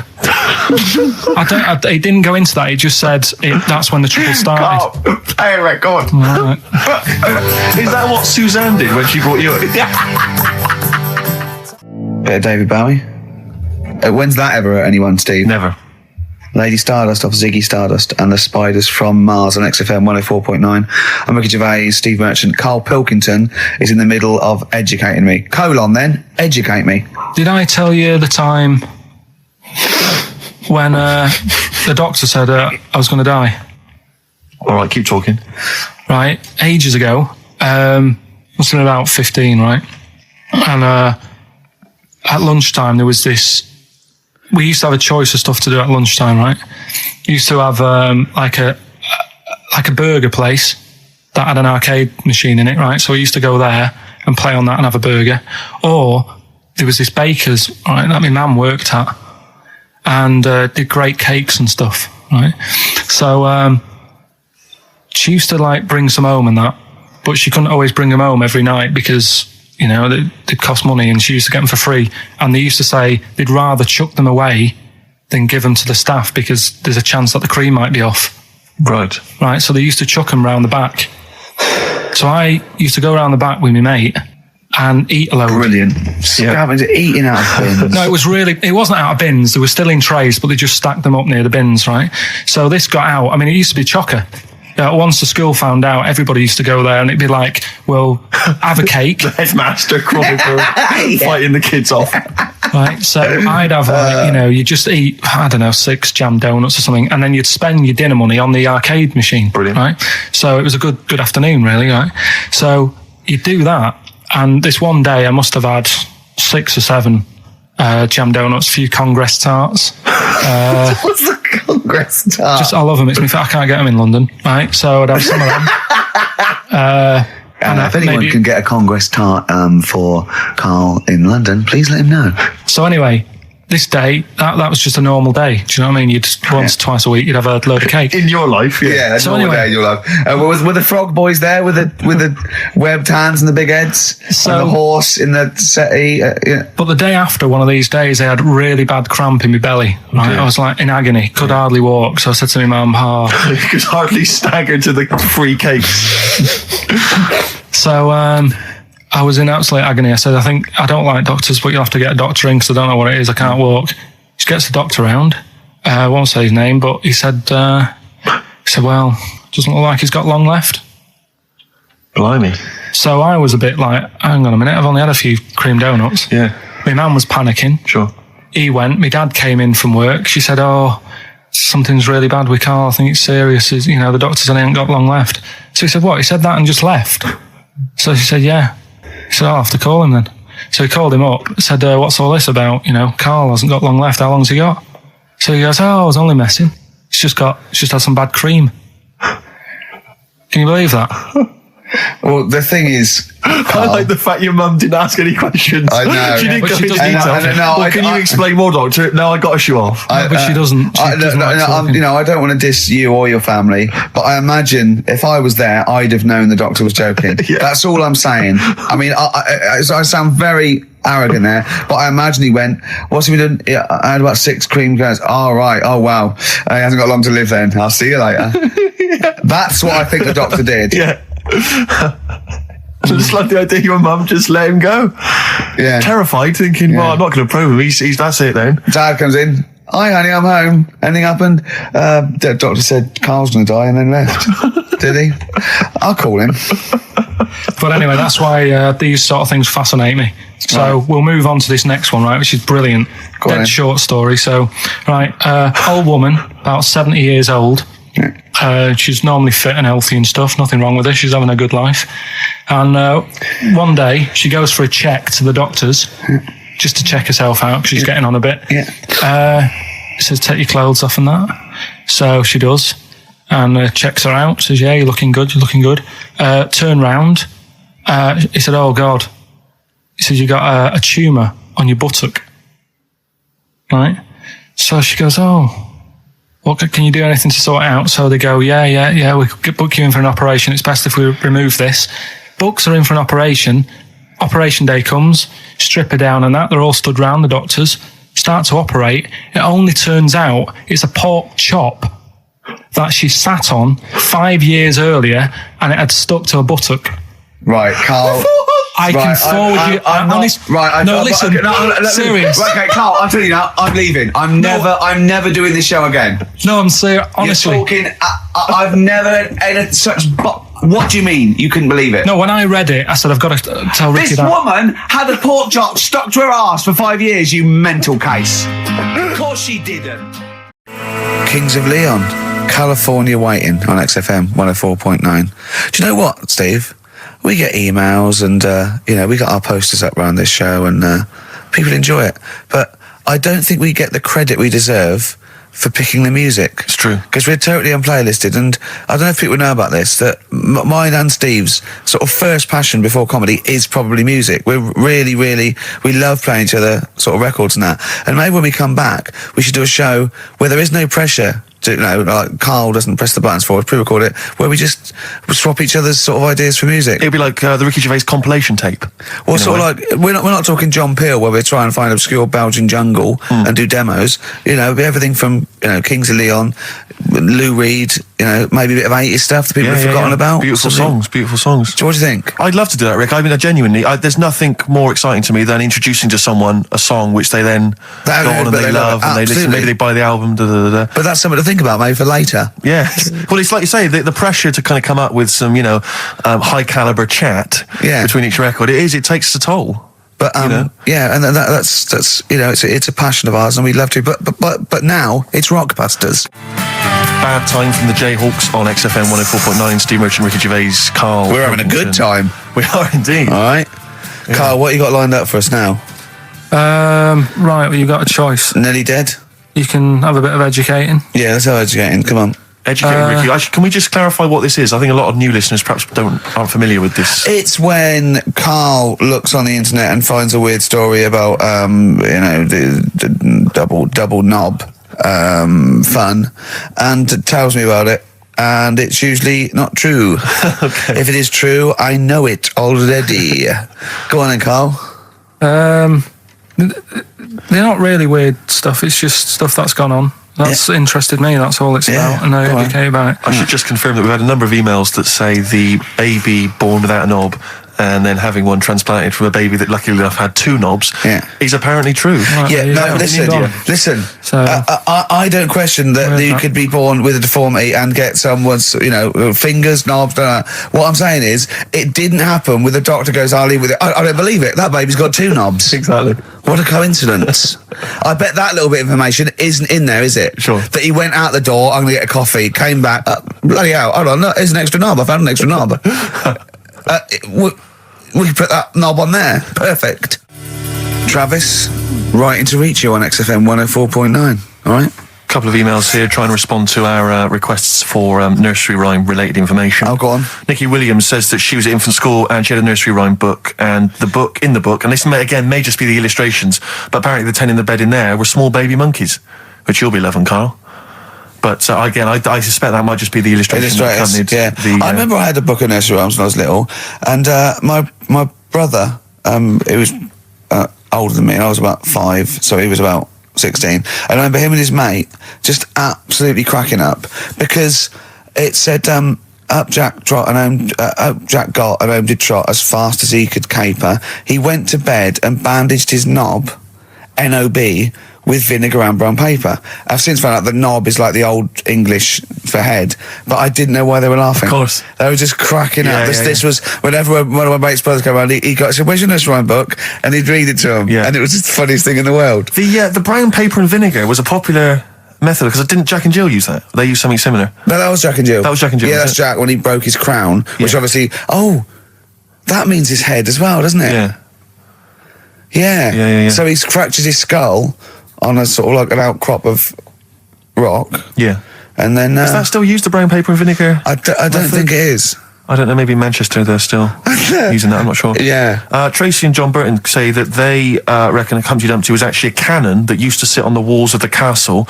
He didn't go into that. He just said that's when the trouble started. Carl, play a record. Right. Is that what Suzanne did when she brought you in? Bit of David Bowie. When's that ever hurt anyone, Steve? Never. Lady Stardust off Ziggy Stardust and the Spiders from Mars on XFM 104.9. I'm Ricky Gervais, Steve Merchant. Karl Pilkington is in the middle of educating me. Then, educate me. Did I tell you the time when the doctor said I was going to die? All right, keep talking. Right, ages ago. Must have been about 15, right? And at lunchtime there was this. We used to have a choice of stuff to do at lunchtime, right? We used to have like a burger place that had an arcade machine in it, right? So we used to go there and play on that and have a burger. Or there was this baker's, right, that my mum worked at, and did great cakes and stuff, right? So she used to like bring some home and that, but she couldn't always bring them home every night because, you know, they'd cost money, and she used to get them for free. And they used to say they'd rather chuck them away than give them to the staff because there's a chance that the cream might be off. Right. Right, so they used to chuck them round the back. So I used to go around the back with my mate and eat a load. Brilliant. Scavenging, eating out of bins. No, it wasn't out of bins. They were still in trays, but they just stacked them up near the bins, right? So this got out. I mean, it used to be chocker. Once the school found out, everybody used to go there, and it'd be like, well, have a cake. Headmaster Chronicle fighting the kids off. Right, so I'd have, like, you know, you just eat, I don't know, 6 jam donuts or something, and then you'd spend your dinner money on the arcade machine. Brilliant. Right? So it was a good afternoon, really, right? So you'd do that, and this one day I must have had 6 or 7 jam donuts, a few Congress tarts. What's the Congress tart? I love them. I can't get them in London, right? So I'd have some of them. If anyone can get a Congress tart for Karl in London, please let him know. So anyway, this day, that was just a normal day. Do you know what I mean? You'd twice a week, you'd have a load of cake. In your life, yeah. Yeah, So normal anyway- day you'll have. Were the frog boys there with the webbed hands and the big heads? So- and the horse in the settee? Yeah. But the day after one of these days, I had really bad cramp in my belly. Right? I was like in agony, could hardly walk. So I said to my mum, You could hardly stagger to the free cakes. So I was in absolute agony. I said, I don't like doctors, but you'll have to get a doctor in because I don't know what it is. I can't walk. She gets the doctor round. I won't say his name, but he said, well, doesn't look like he's got long left. Blimey. So I was a bit like, hang on a minute, I've only had a few cream donuts. Yeah. My mum was panicking. Sure. He went. My dad came in from work. She said, something's really bad with Karl. I think it's serious. You know, the doctor said he ain't got long left. So he said, what? He said that and just left. So she said, yeah. He said, I'll have to call him then. So he called him up, said, what's all this about? You know, Karl hasn't got long left. How long's he got? So he goes, I was only messing. He's just had some bad cream. Can you believe that? Well, the thing is, I like the fact your mum didn't ask any questions. I know. She didn't But go she into doesn't detail. need to. Well, can you explain more, Doctor? No, I got to show off. but she doesn't. She doesn't like talking. I don't want to diss you or your family, but I imagine if I was there, I'd have known the doctor was joking. Yeah. That's all I'm saying. I mean, I sound very arrogant there, but I imagine he went, what's he been doing? Yeah, I had about 6 cream cones. Oh, right. Oh, wow. He hasn't got long to live then. I'll see you later. That's what I think the doctor did. Yeah. I just like the idea your mum just let him go. Yeah. Terrified, thinking, well, I'm not going to probe him. He's that's it then. Dad comes in. Hi, honey, I'm home. Anything happened? The doctor said Carl's going to die and then left. Did he? I'll call him. But anyway, that's why these sort of things fascinate me. So we'll move on to this next one, right, which is brilliant. Go on Dead then. short story. So, right, old woman, about 70 years old. She's normally fit and healthy and stuff. Nothing wrong with her. She's having a good life. And one day, she goes for a check to the doctor's just to check herself out because she's getting on a bit. He says, take your clothes off and that. So she does. And checks her out. Says, yeah, you're looking good. You're looking good. Turn round. He said, oh, God. He says, you got a tumour on your buttock. Right? So she goes, oh, what can you do anything to sort it out? So they go, yeah, we could book you in for an operation. It's best if we remove this. Books are in for an operation. Operation day comes, strip her down and that. They're all stood round, the doctors. Start to operate. It only turns out it's a pork chop that she sat on 5 years earlier and it had stuck to her buttock. Right, Carl. I can forward you. Serious. Right, okay, Carl, I'm telling you now, I'm leaving. I'm never doing this show again. No, I'm serious. Honestly. You're talking, I've never had such, what do you mean? You couldn't believe it? No, when I read it, I said, I've got to tell Ricky This that. woman had a pork chop stuck to her ass for 5 years, you mental case. Of course she didn't. Kings of Leon, California Waiting on XFM 104.9. Do you know what, Steve? We get emails and, we got our posters up around this show and people enjoy it. But I don't think we get the credit we deserve for picking the music. It's true. Because we're totally unplaylisted, and I don't know if people know about this, that mine and Steve's sort of first passion before comedy is probably music. We're really, we love playing each other sort of records and that. And maybe when we come back, we should do a show where there is no pressure to, like Carl doesn't press the buttons for us, pre-record it, where we just swap each other's sort of ideas for music. It'd be like the Ricky Gervais compilation tape. Well, sort of like, we're not talking John Peel, where we're trying to find obscure Belgian jungle and do demos. It'd be everything from, Kings of Leon, Lou Reed, maybe a bit of 80s stuff that people have forgotten about. Beautiful songs. So what do you think? I'd love to do that, Rick. I mean, genuinely, there's nothing more exciting to me than introducing to someone a song which they then go on and they love and they listen. Maybe they buy the album. But that's something to think about, maybe for later. Yeah. Well, it's like you say, the pressure to kind of come up with some, high caliber chat between each record. It takes a toll. But and that's it's a passion of ours, and we'd love to. But now it's Rockbusters. Bad Time from the Jayhawks on XFM 104.9. Steve Merchant, Ricky Gervais, Karl. We're having a good time. We are indeed. All right, Carl, what you got lined up for us now? Right, well, you've got a choice. Nearly Dead. You can have a bit of educating. Yeah, let's have educating. Come on. Educating Ricky. Actually, can we just clarify what this is? I think a lot of new listeners perhaps aren't familiar with this. It's when Carl looks on the internet and finds a weird story about the double knob fun, and tells me about it. And it's usually not true. Okay. If it is true, I know it already. Go on then, Carl. They're not really weird stuff. It's just stuff that's gone on. That's interested me. That's all it's about, and I educate about it. I should just confirm that we've had a number of emails that say the baby born without a knob and then having one transplanted from a baby that luckily enough had 2 knobs is apparently true. Right, listen. So, I don't question that you could be born with a deformity and get someone's, fingers, knobs. What I'm saying is, it didn't happen with the doctor goes, I'll leave with it. I don't believe it. That baby's got 2 knobs. Exactly. What a coincidence. I bet that little bit of information isn't in there, is it? Sure. That he went out the door, I'm going to get a coffee, came back, bloody hell, hold on, look, here's an extra knob. I found an extra knob. We can put that knob on there. Perfect. Travis, writing to reach you on XFM 104.9. All right? couple of emails here trying to respond to our requests for nursery rhyme related information. Oh, go on. Nikki Williams says that she was at infant school and she had a nursery rhyme book, and in the book, and this may just be the illustrations, but apparently the 10 in the bed in there were small baby monkeys, which you'll be loving, Carl. But again, I suspect that might just be the illustration that accompanied I remember I had a book of nursery rhymes when I was little, and my brother, he was older than me, and I was about 5, so he was about 16. And I remember him and his mate just absolutely cracking up because it said, up Jack got and home did trot as fast as he could caper. He went to bed and bandaged his knob, N-O-B, with vinegar and brown paper. I've since found out that knob is like the old English for head, but I didn't know why they were laughing. Of course. They were just cracking up. This was, whenever one of my mate's brothers came around, he said, "Where's your nursery rhyme book?" And he'd read it to him. Yeah. And it was just the funniest thing in the world. The brown paper and vinegar was a popular method, because didn't Jack and Jill use that? They used something similar. No, that was Jack and Jill. That was Jack and Jill. Yeah, that's Jack when he broke his crown, which obviously, that means his head as well, doesn't it? Yeah. So he's fractured his skull on a sort of like an outcrop of rock. Yeah. And then... is that still used, the brown paper and vinegar? I don't think it is. I don't know, maybe in Manchester they're still using that, I'm not sure. Yeah. Tracy and John Burton say that they reckon a Humpty Dumpty was actually a cannon that used to sit on the walls of the castle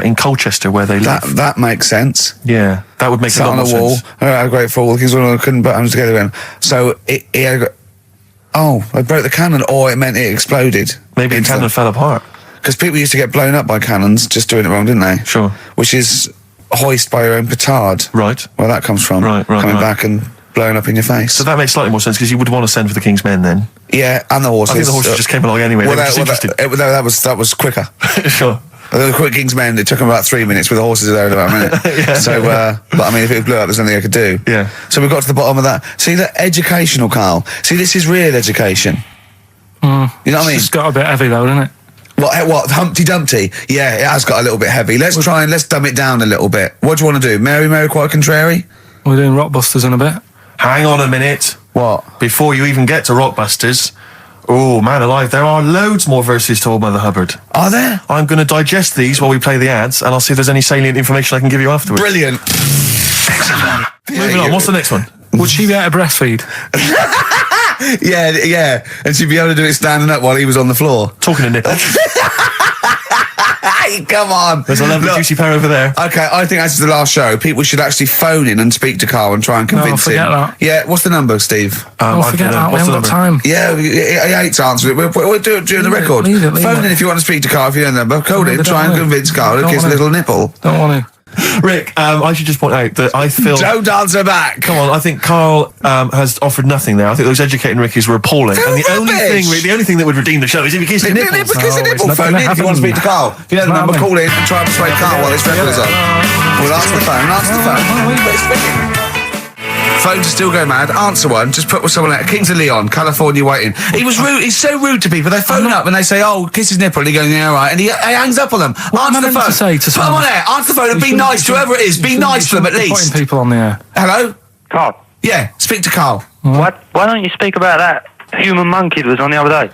in Colchester where they live. That makes sense. Yeah, that would make Sat a lot on more a wall. sense. I had a great fall. The kings couldn't put them together again. So he had... I broke the cannon, or it meant it exploded. Maybe the cannon fell apart. Because people used to get blown up by cannons just doing it wrong, didn't they? Sure. Which is hoist by your own petard. Right. Where that comes from. Right. Coming back and blowing up in your face. So that makes slightly more sense, because you would want to send for the King's Men then. Yeah, and the horses. I think the horses just came along anyway. That was quicker. Sure. The quick King's Men, it took them about 3 minutes, with the horses there in about a minute. So, but I mean, if it blew up, there's nothing I could do. Yeah. So we got to the bottom of that. See, the educational, Carl. See, this is real education. You know what I mean? It's got a bit heavy though, doesn't it? What, Humpty Dumpty? Yeah, it has got a little bit heavy. Let's dumb it down a little bit. What do you want to do? Mary, quite contrary? We're doing Rockbusters in a bit. Hang on a minute. What? Before you even get to Rockbusters, oh, man alive, there are loads more verses to Old Mother Hubbard. Are there? I'm going to digest these while we play the ads, and I'll see if there's any salient information I can give you afterwards. Brilliant. Moving on, what's the next one? Would she be able to breastfeed? Yeah. And she'd be able to do it standing up while he was on the floor. Talking to nipples. Hey, come on. There's a lovely juicy pair over there. Okay, I think that's the last show. People should actually phone in and speak to Carl and try and convince him. forget that. Yeah, what's the number, Steve? Forget that. We haven't got time. Yeah, he hates answering it. We'll do it during the record. Leave it. Phone in if you want to speak to Carl, if you know the number. Call in, try and convince Carl to kiss a little nipple. Don't want to. Rick, I should just point out that I feel... Don't answer back! Come on, I think Carl has offered nothing there. I think those educating Rickies were appalling. They're And the rubbish. only thing that would redeem the show is if you kiss the nipples. Kiss the nipple. it's not Phone gonna in if you want to speak to Carl. If you know the number, call in and try and persuade Carl while this record is on. We'll answer the phone. But it's ringing. Phones are still going mad. Answer one. Just put with someone out. Kings of Leon, California, waiting. He was rude. He's so rude to people. They phone up and they say, "Oh, kiss his nipple." And he goes, "Yeah, all right." And he hangs up on them. Answer the phone. To say to Put them on air. Answer the phone and be nice to whoever it is. Be nice to them at least. Putting people on the air. Hello. Carl, Yeah. Speak to Carl. why don't you speak about that human monkey that was on the other day?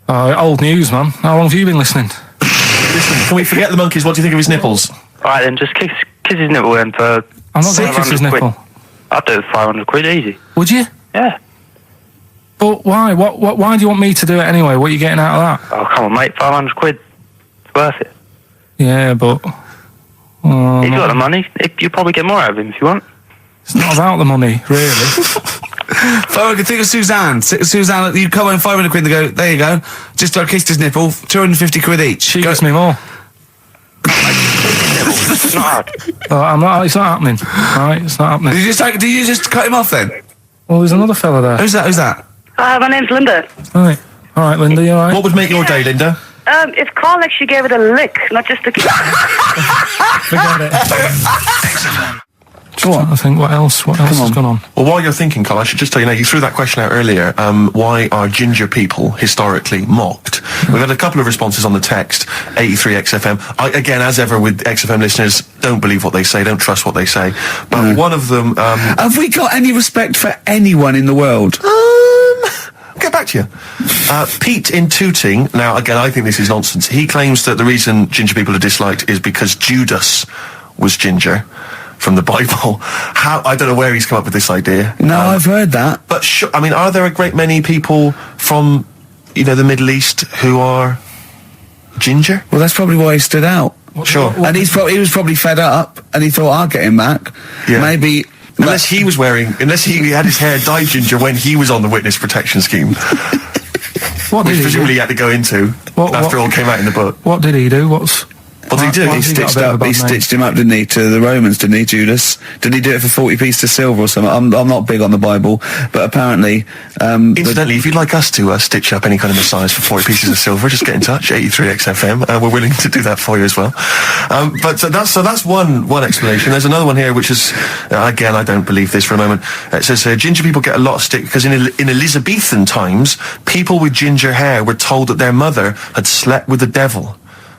Old news, man. How long have you been listening? Listen, can we forget the monkeys? What do you think of his nipples? All right, then just kiss his nipple then for... I'm not going to kiss his 500 quid. nipple. I'd do it 500 quid easy. Would you? Yeah. But why? Why do you want me to do it anyway? What are you getting out of that? Oh, come on, mate, 500 quid. It's worth it. Yeah, but... He's got the money. You'll probably get more out of him if you want. It's not about the money, really. I can think of Suzanne. Suzanne, you come home 500 quid and go, there you go. Just I kissed his nipple, 250 quid each. She gives me more. It's not hard. It's not happening. Right, it's not happening. Did you just cut him off then? Well, there's another fella there. Who's that? My name's Linda. Right. All right, Linda, you all right? What would make your day, Linda? If Carl actually gave it a lick, not just a kiss. Forget it. Go on. I think what else has gone on? Well, while you're thinking, Carl, I should just tell you now, you threw that question out earlier, why are ginger people historically mocked? We've had a couple of responses on the text, 83XFM. Again, as ever with XFM listeners, don't believe what they say, don't trust what they say. But one of them... Have we got any respect for anyone in the world? get back to you. Pete in Tooting, now again I think this is nonsense, he claims that the reason ginger people are disliked is because Judas was ginger from the Bible. I don't know where he's come up with this idea. No, I've heard that. But I mean, are there a great many people from, you know, the Middle East who are ginger? Well, that's probably why he stood out. Sure. And he was probably fed up, and he thought, I'll get him back. Yeah. Maybe... Unless he had his hair dyed ginger when he was on the witness protection scheme. What did Which he presumably do? he had to go into after it all came out in the book. What did he do? What did he do? He stitched him up, didn't he, to the Romans, didn't he, Judas? Didn't he do it for 40 pieces of silver or something? I'm not big on the Bible, but apparently... Incidentally, if you'd like us to stitch up any kind of messiahs for 40 pieces of silver, just get in touch, 83 XFM. We're willing to do that for you as well. But that's one explanation. There's another one here, which is, again, I don't believe this for a moment. It says, ginger people get a lot of stick because in Elizabethan times, people with ginger hair were told that their mother had slept with the devil.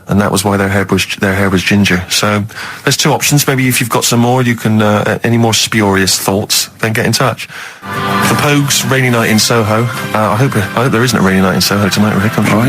And that was why their hair was ginger. So there's two options. Maybe if you've got some more, you can any more spurious thoughts, then get in touch. The Pogues, rainy night in Soho. I hope there isn't a rainy night in Soho tonight, Rick. I'm sure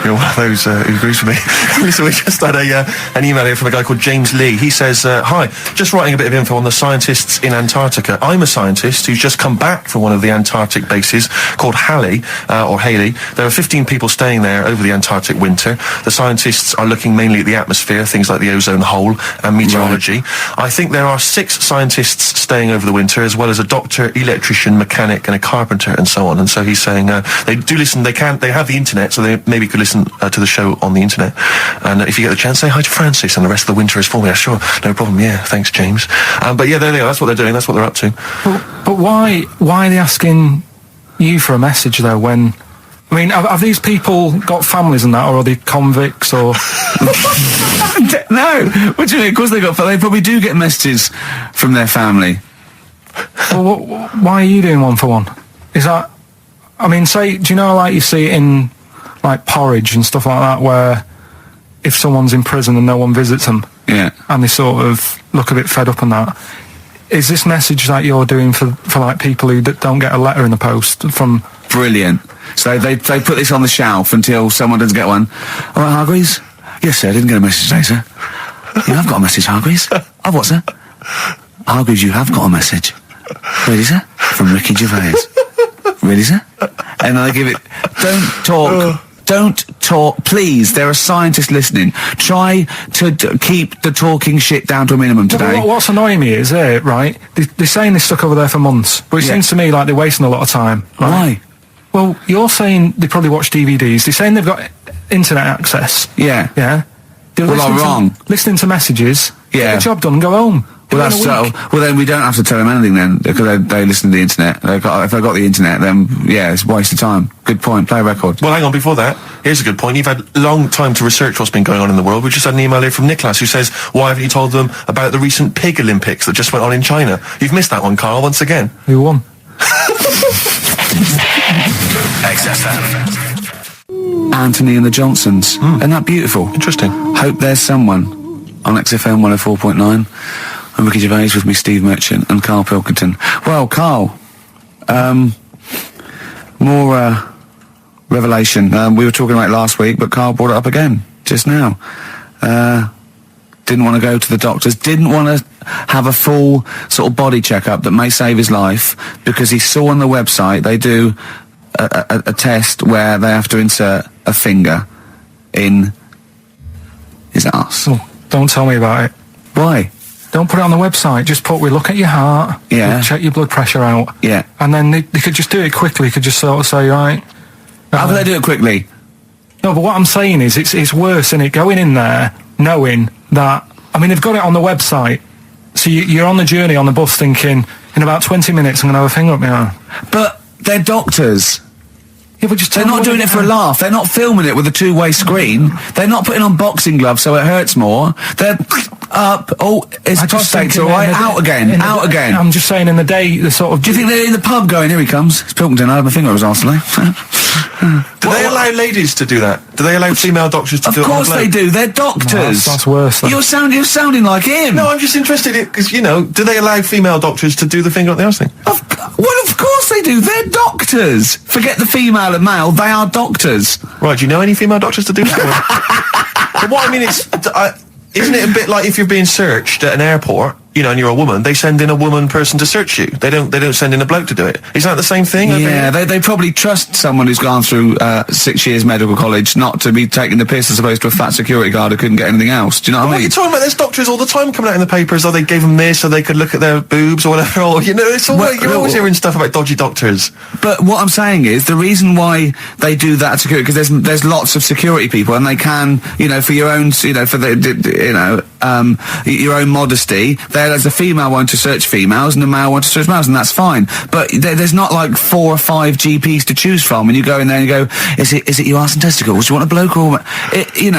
you're one of those who agrees with me. Listen, we just had an email here from a guy called James Lee. He says, "Hi, just writing a bit of info on the scientists in Antarctica. I'm a scientist who's just come back from one of the Antarctic bases called Haley. There are 15 people staying there over the Antarctic winter. The scientists are looking mainly at the atmosphere, things like the ozone hole and meteorology. Right. I think there are 6 scientists staying over the winter, as well as a doctor, electrician, mechanic, and a carpenter, and so on." And so he's saying they do listen. They have the internet, so they maybe could listen to the show on the internet. And if you get the chance, say hi to Francis, and the rest of the winter is for me. Yeah, sure, no problem. Yeah, thanks, James. But yeah, there they are. That's what they're doing. That's what they're up to. But why are they asking you for a message though? When I mean, have these people got families and that, or are they convicts, or...? No! What do you mean? Of course they probably do get messages from their family. Well, why are you doing one for one? Is that... I mean, do you know, like, you see it in, like, Porridge and stuff like that, where if someone's in prison and no one visits them, and they sort of look a bit fed up and that, is this message that you're doing for like, people who don't get a letter in the post from... Brilliant. So they put this on the shelf until someone doesn't get one. All right, Hargreaves? Yes, sir, I didn't get a message today, sir. You have got a message, Hargreaves. I've what, sir? Hargreaves, you have got a message. Really, sir? From Ricky Gervais. Really, sir? And I give it... Don't talk, please. There are scientists listening. Try to keep the talking shit down to a minimum today. What's annoying me is, right, they're saying this stuck over there for months, but it seems to me like they're wasting a lot of time. Right? Why? Well, you're saying they probably watch DVDs. They're saying they've got internet access. Yeah. Yeah? Well, I'm wrong. Listening to messages, get the job done and go home. Well, then we don't have to tell them anything then, because they listen to the internet. If they've got the internet, then, yeah, it's a waste of time. Good point. Play a record. Well, hang on, before that, here's a good point. You've had a long time to research what's been going on in the world. We just had an email here from Nicholas who says, why haven't you told them about the recent Pig Olympics that just went on in China? You've missed that one, Carl, once again. Who won? XFM. Anthony and the Johnsons. Isn't that beautiful? Interesting. Hope There's Someone on XFM 104.9. I'm Ricky Gervais with me, Steve Merchant and Karl Pilkington. Well, Karl, more revelation. We were talking about it last week, but Karl brought it up again just now. Didn't want to go to the doctors, didn't want to have a full sort of body checkup that may save his life, because he saw on the website they do a test where they have to insert a finger in his arse. Oh, don't tell me about it. Why? Don't put it on the website. Just we look at your heart. Yeah. Check your blood pressure out. Yeah. And then they could just do it quickly. Could just sort of say, right. How do they do it quickly? No, but what I'm saying is, it's worse, isn't it? Going in there, knowing that. I mean, they've got it on the website. So you're on the journey on the bus thinking, in about 20 minutes, I'm going to have a finger up my arm. But they're doctors. Yeah, but just they're not doing it for a laugh. They're not filming it with a two-way screen. They're not putting on boxing gloves so it hurts more. up. Oh, his prostate's all right. Out again. I'm just saying in the day, the sort of... Do you think they're in the pub going, here he comes? It's Pilkington, I had my finger on his arse today. Do they allow ladies to do that? Do they allow female doctors to do it? Of course they do. They're doctors. That's worse. Then. You're sounding like him. No, I'm just interested in, because, do they allow female doctors to do the finger up the arse thing? Well, of course they do. They're doctors. Forget the female and male. They are doctors. Right, do you know any female doctors to do that? But what I mean is, isn't it a bit like if you're being searched at an airport, and you're a woman, they send in a woman person to search you. They don't send in a bloke to do it. Is that the same thing? Yeah, they probably trust someone who's gone through 6 years medical college not to be taking the piss as opposed to a fat security guard who couldn't get anything else. Do you know what I mean? You're talking about there's doctors all the time coming out in the papers, they gave them this so they could look at their boobs or whatever, or, it's always, you're always hearing stuff about dodgy doctors. But what I'm saying is, the reason why they do that security, because there's lots of security people, and they can, for your own, for your own modesty, there's a female one to search females and a male one to search males, and that's fine. But there's not like 4 or 5 GPs to choose from, and you go in there and you go, is it you arse and testicles? Do you want a bloke or you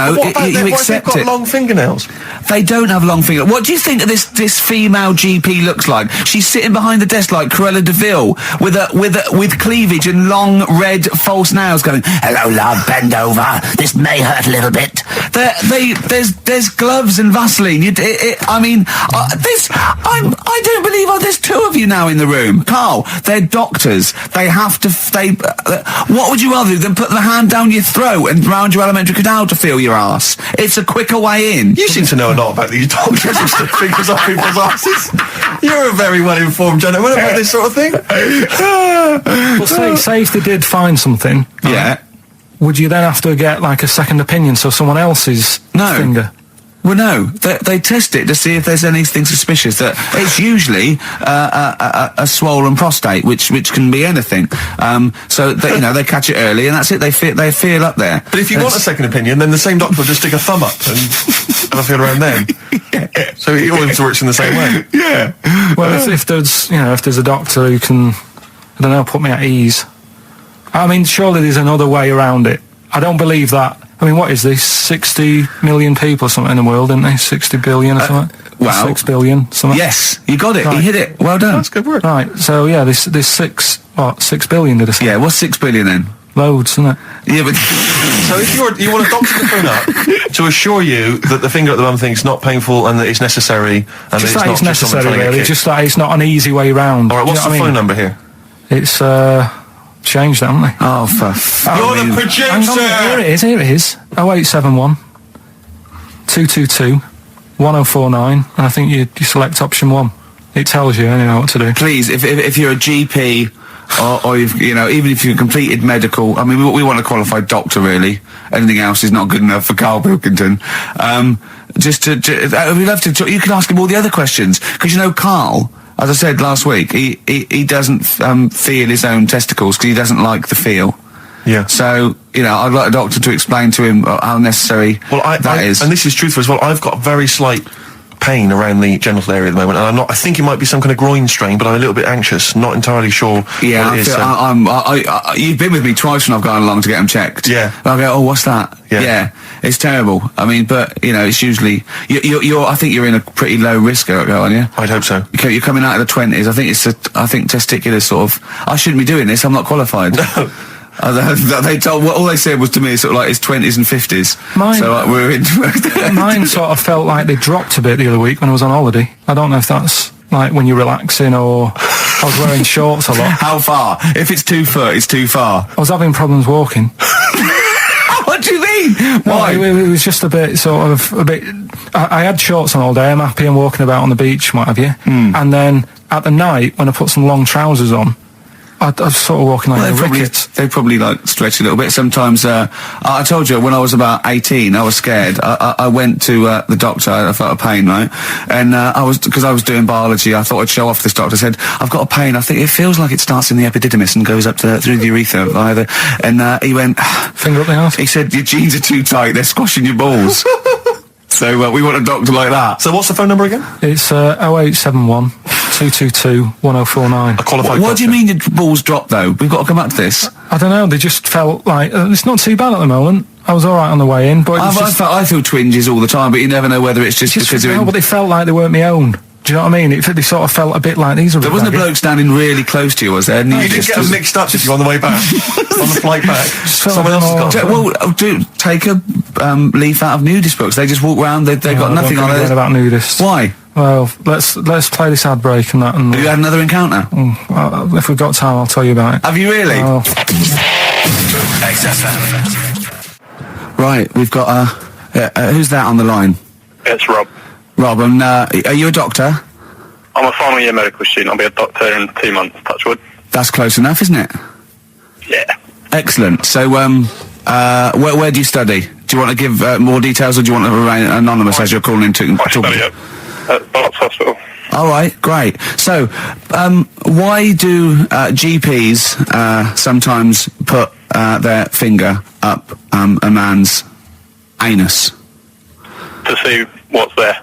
accept got it. Long fingernails? They don't have long fingernails. What do you think this female GP looks like? She's sitting behind the desk like Cruella de Vil with cleavage and long red false nails, going, "Hello, love, bend over. This may hurt a little bit." There's gloves and Vaseline. I don't believe there's 2 of you now in the room. Carl, they're doctors. They have to, what would you rather do than put the hand down your throat and round your alimentary canal to feel your arse? It's a quicker way in. You seem to know a lot about these doctors and stick fingers up people's asses. You're a very well-informed gentleman about this sort of thing. Well, say if they did find something. Yeah. Would you then have to get, like, a second opinion, so someone else's finger? Well, no. They test it to see if there's anything suspicious. That it's usually a swollen prostate, which can be anything. So they catch it early, and that's it. They feel up there. But if you want a second opinion, then the same doctor will just stick a thumb up and have a feel around then. Yeah. So it always works in the same way. Yeah. Well, if there's a doctor who can, I don't know, put me at ease. I mean, surely there's another way around it. I don't believe that. I mean, what is this? 60 million people or something in the world, isn't there? 60 billion or something? Well, 6 billion, something? Yes, you got it. Right. You hit it. Well done. That's good work. Right, so yeah, this 6 billion, did I say? Yeah, what's 6 billion then? Loads, isn't it? Yeah, but... So if you want a doctor to phone up to assure you that the finger at the bum thing's not painful and that it's necessary, and Just that that it's it's not just someone necessary, trying to really. get Just that it's not an easy way round. All right, what's the phone number here? It's, changed that, haven't they? Oh, You're the producer! Hang on, here it is. 0871 222 1049, and I think you select option 1. It tells you anyway what to do. Please, if you're a GP, or you've, even if you've completed medical, I mean, we want a qualified doctor, really. Anything else is not good enough for Karl Pilkington. We'd love to talk. You can ask him all the other questions, because Karl, as I said last week, he doesn't feel his own testicles because he doesn't like the feel. Yeah. So, I'd like a doctor to explain to him how necessary that is. And this is truthful as well. I've got very slight pain around the genital area at the moment, and I think it might be some kind of groin strain, but I'm a little bit anxious, not entirely sure yeah, what it is. You've been with me twice when I've gone along to get them checked. Yeah. And I go, oh, what's that? Yeah. It's terrible. I mean, but, it's usually... I think you're in a pretty low risk, aren't you? I'd hope so. You're coming out of the 20s. I think testicular sort of... I shouldn't be doing this, I'm not qualified. No. They told all they said was to me sort of like his 20s and 50s. We're in. Mine sort of felt like they dropped a bit the other week when I was on holiday. I don't know if that's like when you're relaxing or I was wearing shorts a lot. How far? If it's 2 foot, it's too far. I was having problems walking. What do you mean? Why? It was just a bit I had shorts on all day. I'm happy and walking about on the beach, what have you. And then at the night when I put some long trousers on, I was sort of walking like a ricket. They probably like stretch a little bit. Sometimes, I told you when I was about 18, I was scared. I went to the doctor. I felt a pain, right? And because I was doing biology, I thought I'd show off this doctor. I said, I've got a pain. I think it feels like it starts in the epididymis and goes up through the urethra either. And he went, finger up the arse. He said, your jeans are too tight. They're squashing your balls. So we want a doctor like that. So what's the phone number again? It's 0871 222 1049. A qualified What do you mean your balls drop, though? We've got to come back to this. I don't know, they just felt like... it's not too bad at the moment. I was all right on the way in, but it was I feel twinges all the time, but you never know whether it's just because they're but they felt like they weren't my own. Do you know what I mean? They sort of felt a bit like these are. There wasn't a bloke standing really close to you, was there? You didn't get them mixed up, did you, on the way back? On the flight back? Someone else has got Well, take a leaf out of nudist books. They just walk round, they've got nothing on it. About nudists. Why? Well, let's play this ad break and that. And have you had another encounter? Well, if we've got time, I'll tell you about it. Have you really? XFM. Right, we've got who's that on the line? It's Rob. Rob, and are you a doctor? I'm a final year medical student. I'll be a doctor in 2 months, touch wood. That's close enough, isn't it? Yeah. Excellent. So, where do you study? Do you want to give more details, or do you want to remain anonymous as you're calling in to I study at Barts Hospital. All right, great. So, why do GPs sometimes put their finger up a man's anus? To see what's there.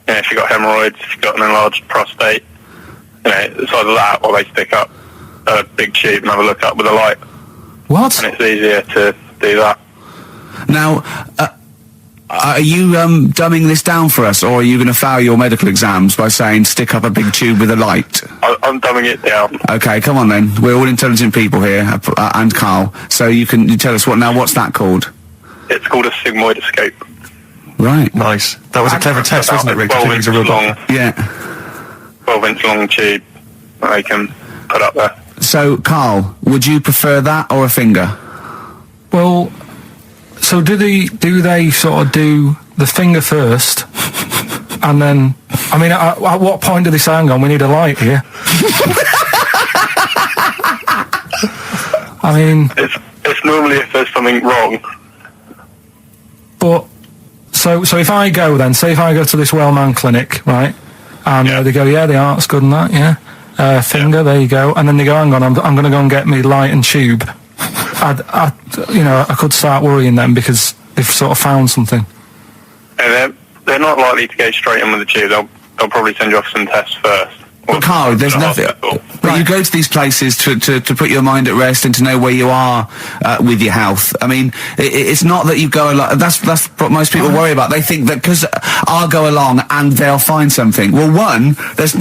You know, if you've got hemorrhoids, if you've got an enlarged prostate, you know, it's either that or they stick up a big tube and have a look up with a light. What? And it's easier to do that. Now, are you dumbing this down for us, or are you going to fail your medical exams by saying stick up a big tube with a light? I'm dumbing it down. Okay, come on then. We're all intelligent people here, and Carl. So you tell us what's that called? It's called a sigmoidoscope. Right. Nice. That was a clever test, wasn't it, Rick? 12 inch long. Yeah. 12-inch long tube that they can put up there. So, Carl, would you prefer that or a finger? Well, so do they sort of do the finger first, and then? I mean, at what point do they say, "Hang on, we need a light here"? I mean, it's normally if there's something wrong. But so if I go then, say if I go to this Wellman clinic, right, and they go, yeah, the art's good and that, yeah, finger, there you go, and then they go, hang on, I'm going to go and get me light and tube. I could start worrying then because they've sort of found something. And they're not likely to go straight in with the tube. They'll probably send you off some tests first. But Carl, there's nothing. But you go to these places to put your mind at rest and to know where you are with your health. I mean, it's not that you go along. That's what most people worry about. They think that because I'll go along and they'll find something. Well, one, that's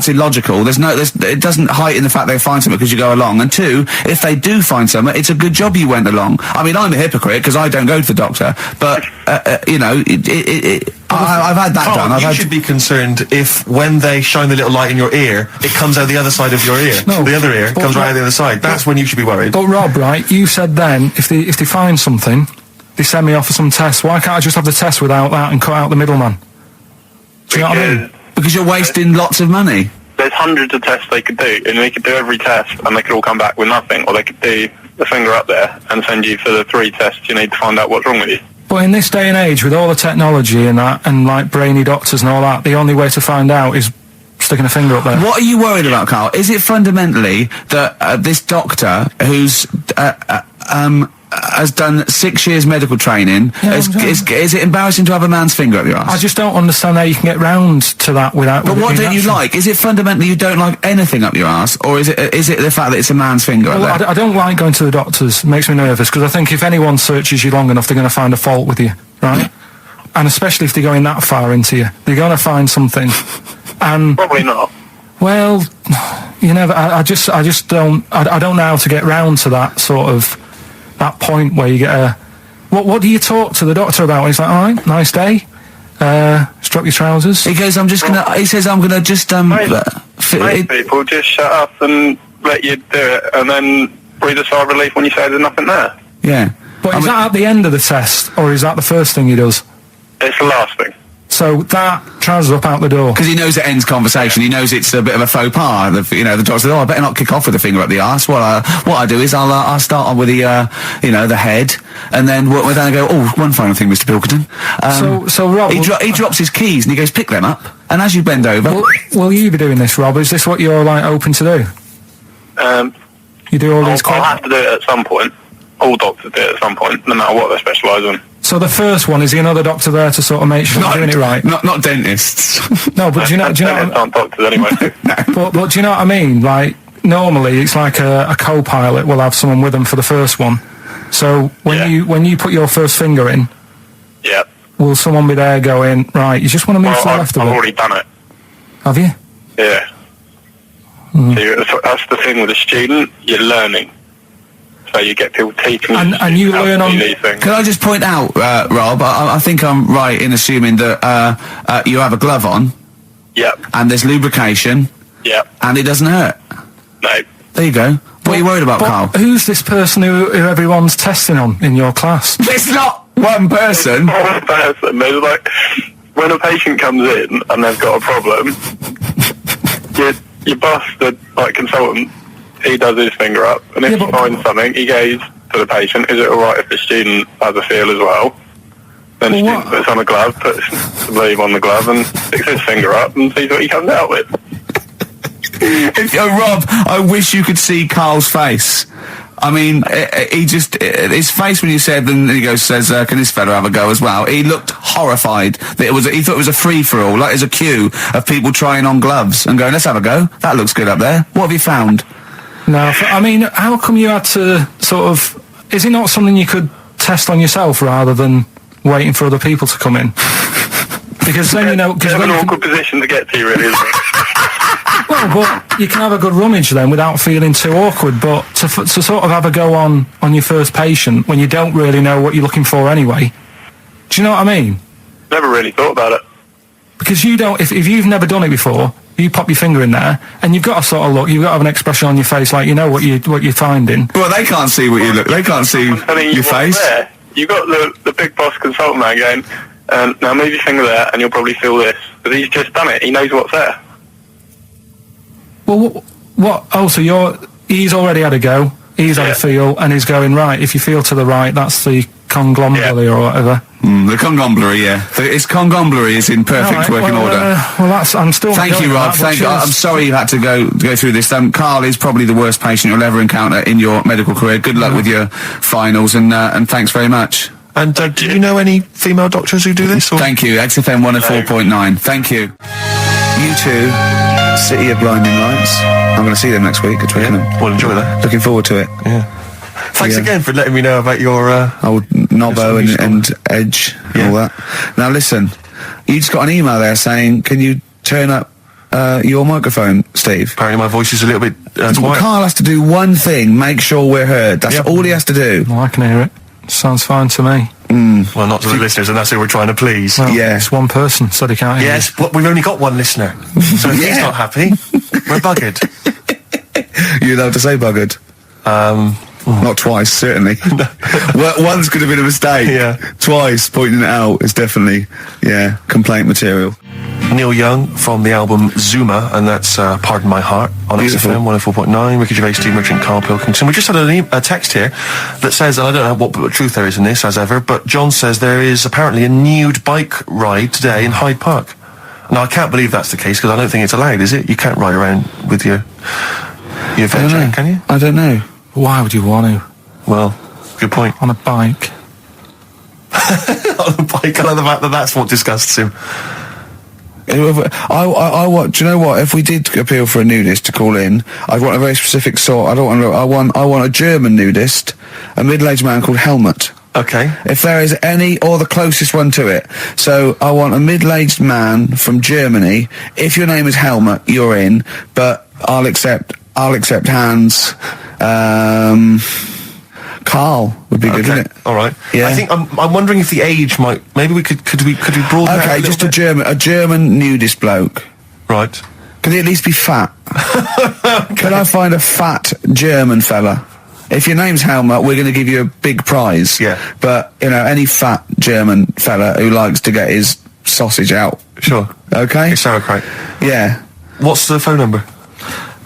illogical. It doesn't heighten the fact they find something because you go along. And two, if they do find something, it's a good job you went along. I mean, I'm a hypocrite because I don't go to the doctor, but I've had that done. You should be concerned if when they shine the little light in your ear, it comes out the other side of your ear. No, the other ear comes right out the other side. That's when you should be worried. But Rob, right, you said then, if they find something, they send me off for some tests. Why can't I just have the test without that and cut out the middleman? Do you know what I mean? Because you're wasting lots of money. There's hundreds of tests they could do, and they could do every test, and they could all come back with nothing, or they could do the finger up there and send you for the 3 tests you need to find out what's wrong with you. But in this day and age, with all the technology and that, and like brainy doctors and all that, the only way to find out is sticking a finger up there. What are you worried about, Carl? Is it fundamentally that this doctor who's has done 6 years medical training, is it embarrassing to have a man's finger up your ass? I just don't understand how you can get round to that without... But what don't you like? Is it fundamentally you don't like anything up your ass, or is it the fact that it's a man's finger up there? I don't like going to the doctors. It makes me nervous, because I think if anyone searches you long enough, they're going to find a fault with you, right? And especially if they're going that far into you. They're going to find something. And probably not. Well, you never... I just don't... I don't know how to get round to that sort of... that point where you get a... What do you talk to the doctor about? He's like, all right, nice day. Strap your trousers. He goes, he says, I'm gonna just, Most people just shut up and let you do it, and then breathe a sigh of relief when you say there's nothing there. Yeah. But is that at the end of the test, or is that the first thing he does? It's the last thing. So that trousers up out the door. Because he knows it ends conversation. He knows it's a bit of a faux pas. The doctor says, I better not kick off with the finger up the arse. What I do is I'll start on with the, the head, and then then I go, one final thing, Mr. Pilkington. So Rob... He drops his keys, and he goes, pick them up, and as you bend over... Will you be doing this, Rob? Is this what you're, open to do? You do all these... I'll have to do it at some point. All doctors do it at some point, no matter what they specialise in. So the first one, is the another doctor there to sort of make sure you're doing it right? Not dentists. No, but do you know... aren't doctors anyway. But do you know what I mean? Like, normally it's like a co-pilot will have someone with them for the first one. So when you put your first finger in, Yeah. will someone be there going, right, you just want to move to the left I've of it? already done it. Have you? Yeah. So that's the thing with a student, you're learning. So you get people teaching And you learn on... these things. Can I just point out, Rob, I think I'm right in assuming that you have a glove on, Yep. and there's lubrication, Yep. and it doesn't hurt. No. There you go. What are you worried about, But Carl? who's this person who everyone's testing on in your class? It's not one person. One person. There's like, when a patient comes in and they've got a problem, your boss, the consultant, he does his finger up, and if he finds something, he goes to the patient, is it alright if the student has a feel as well? Then the student puts on a glove, puts the bleed on the glove, and sticks his finger up and sees what he comes out with. Rob, I wish you could see Carl's face. I mean, his face when you said, and he says, can this fella have a go as well? He looked horrified. That he thought it was a free-for-all, like there's a queue of people trying on gloves and going, let's have a go. That looks good up there. What have you found? No, I mean, how come you had to sort of... Is it not something you could test on yourself rather than waiting for other people to come in? Because then, you know... It's an awkward position to get to, really, isn't it? Well, but you can have a good rummage then without feeling too awkward, but to sort of have a go on your first patient when you don't really know what you're looking for anyway, do you know what I mean? Never really thought about it. Because you don't, if you've never done it before, you pop your finger in there, and you've got to sort of look, you've got to have an expression on your face like you know what you're finding. Well, they can't see what you look, they can't see your face. There. You got the big boss consultant man going, now move your finger there and you'll probably feel this. But he's just done it, he knows what's there. Well, what? Oh, so he's already had a go, he's had a feel, and he's going, right, if you feel to the right, that's the conglomerate or whatever. The conglomerate, yeah. Its conglomerate is in perfect working order. Well, that's, I'm still... Thank you, Rob. Thank you. I'm sorry you had to go through this. Carl is probably the worst patient you'll ever encounter in your medical career. Good luck with your finals, and thanks very much. And do you know any female doctors who do this? Or? Thank you. XFM 104.9. Thank you. U2, City of Blinding Lights. I'm going to see them next week at Twickenham. Well, enjoy that. Looking forward to it. Yeah. Thanks again for letting me know about your... old Nobbo and Edge and all that. Now listen, you just got an email there saying, can you turn up your microphone, Steve? Apparently my voice is a little bit quiet. Carl has to do one thing, make sure we're heard. That's all he has to do. Well, I can hear it. Sounds fine to me. Well, not to the listeners, and that's who we're trying to please. Well, it's one person, so they can't hear Yes, but we've only got one listener. So if he's not happy, we're buggered. You're allowed to say buggered? Not twice, certainly. Once could have been a mistake. Yeah. Twice, pointing it out is definitely, complaint material. Neil Young from the album Zuma, and that's Pardon My Heart on XFM 104.9. Ricky Gervais, Steve Merchant, Karl Pilkington. We just had a text here that says, and I don't know what truth there is in this, as ever, but John says there is apparently a nude bike ride today in Hyde Park. Now, I can't believe that's the case, because I don't think it's allowed, is it? You can't ride around with your veg, can you? I don't know. Why would you want to? Well, good point. On a bike. On a bike, I love the fact that that's what disgusts him. I want. Do you know what? If we did appeal for a nudist to call in, I'd want a very specific sort. I want a German nudist, a middle-aged man called Helmut. Okay. If there is any, or the closest one to it. So I want a middle-aged man from Germany. If your name is Helmut, you're in. But I'll accept hands. Carl would be good, wouldn't it? All right. Yeah. I think I'm wondering if the age might. Maybe we could we broaden that. Okay, just a German nudist bloke. Right. Can he at least be fat? Can I find a fat German fella? If your name's Helmut, we're going to give you a big prize. Yeah. But any fat German fella who likes to get his sausage out. Sure. Okay. It's sauerkraut. Yeah. What's the phone number?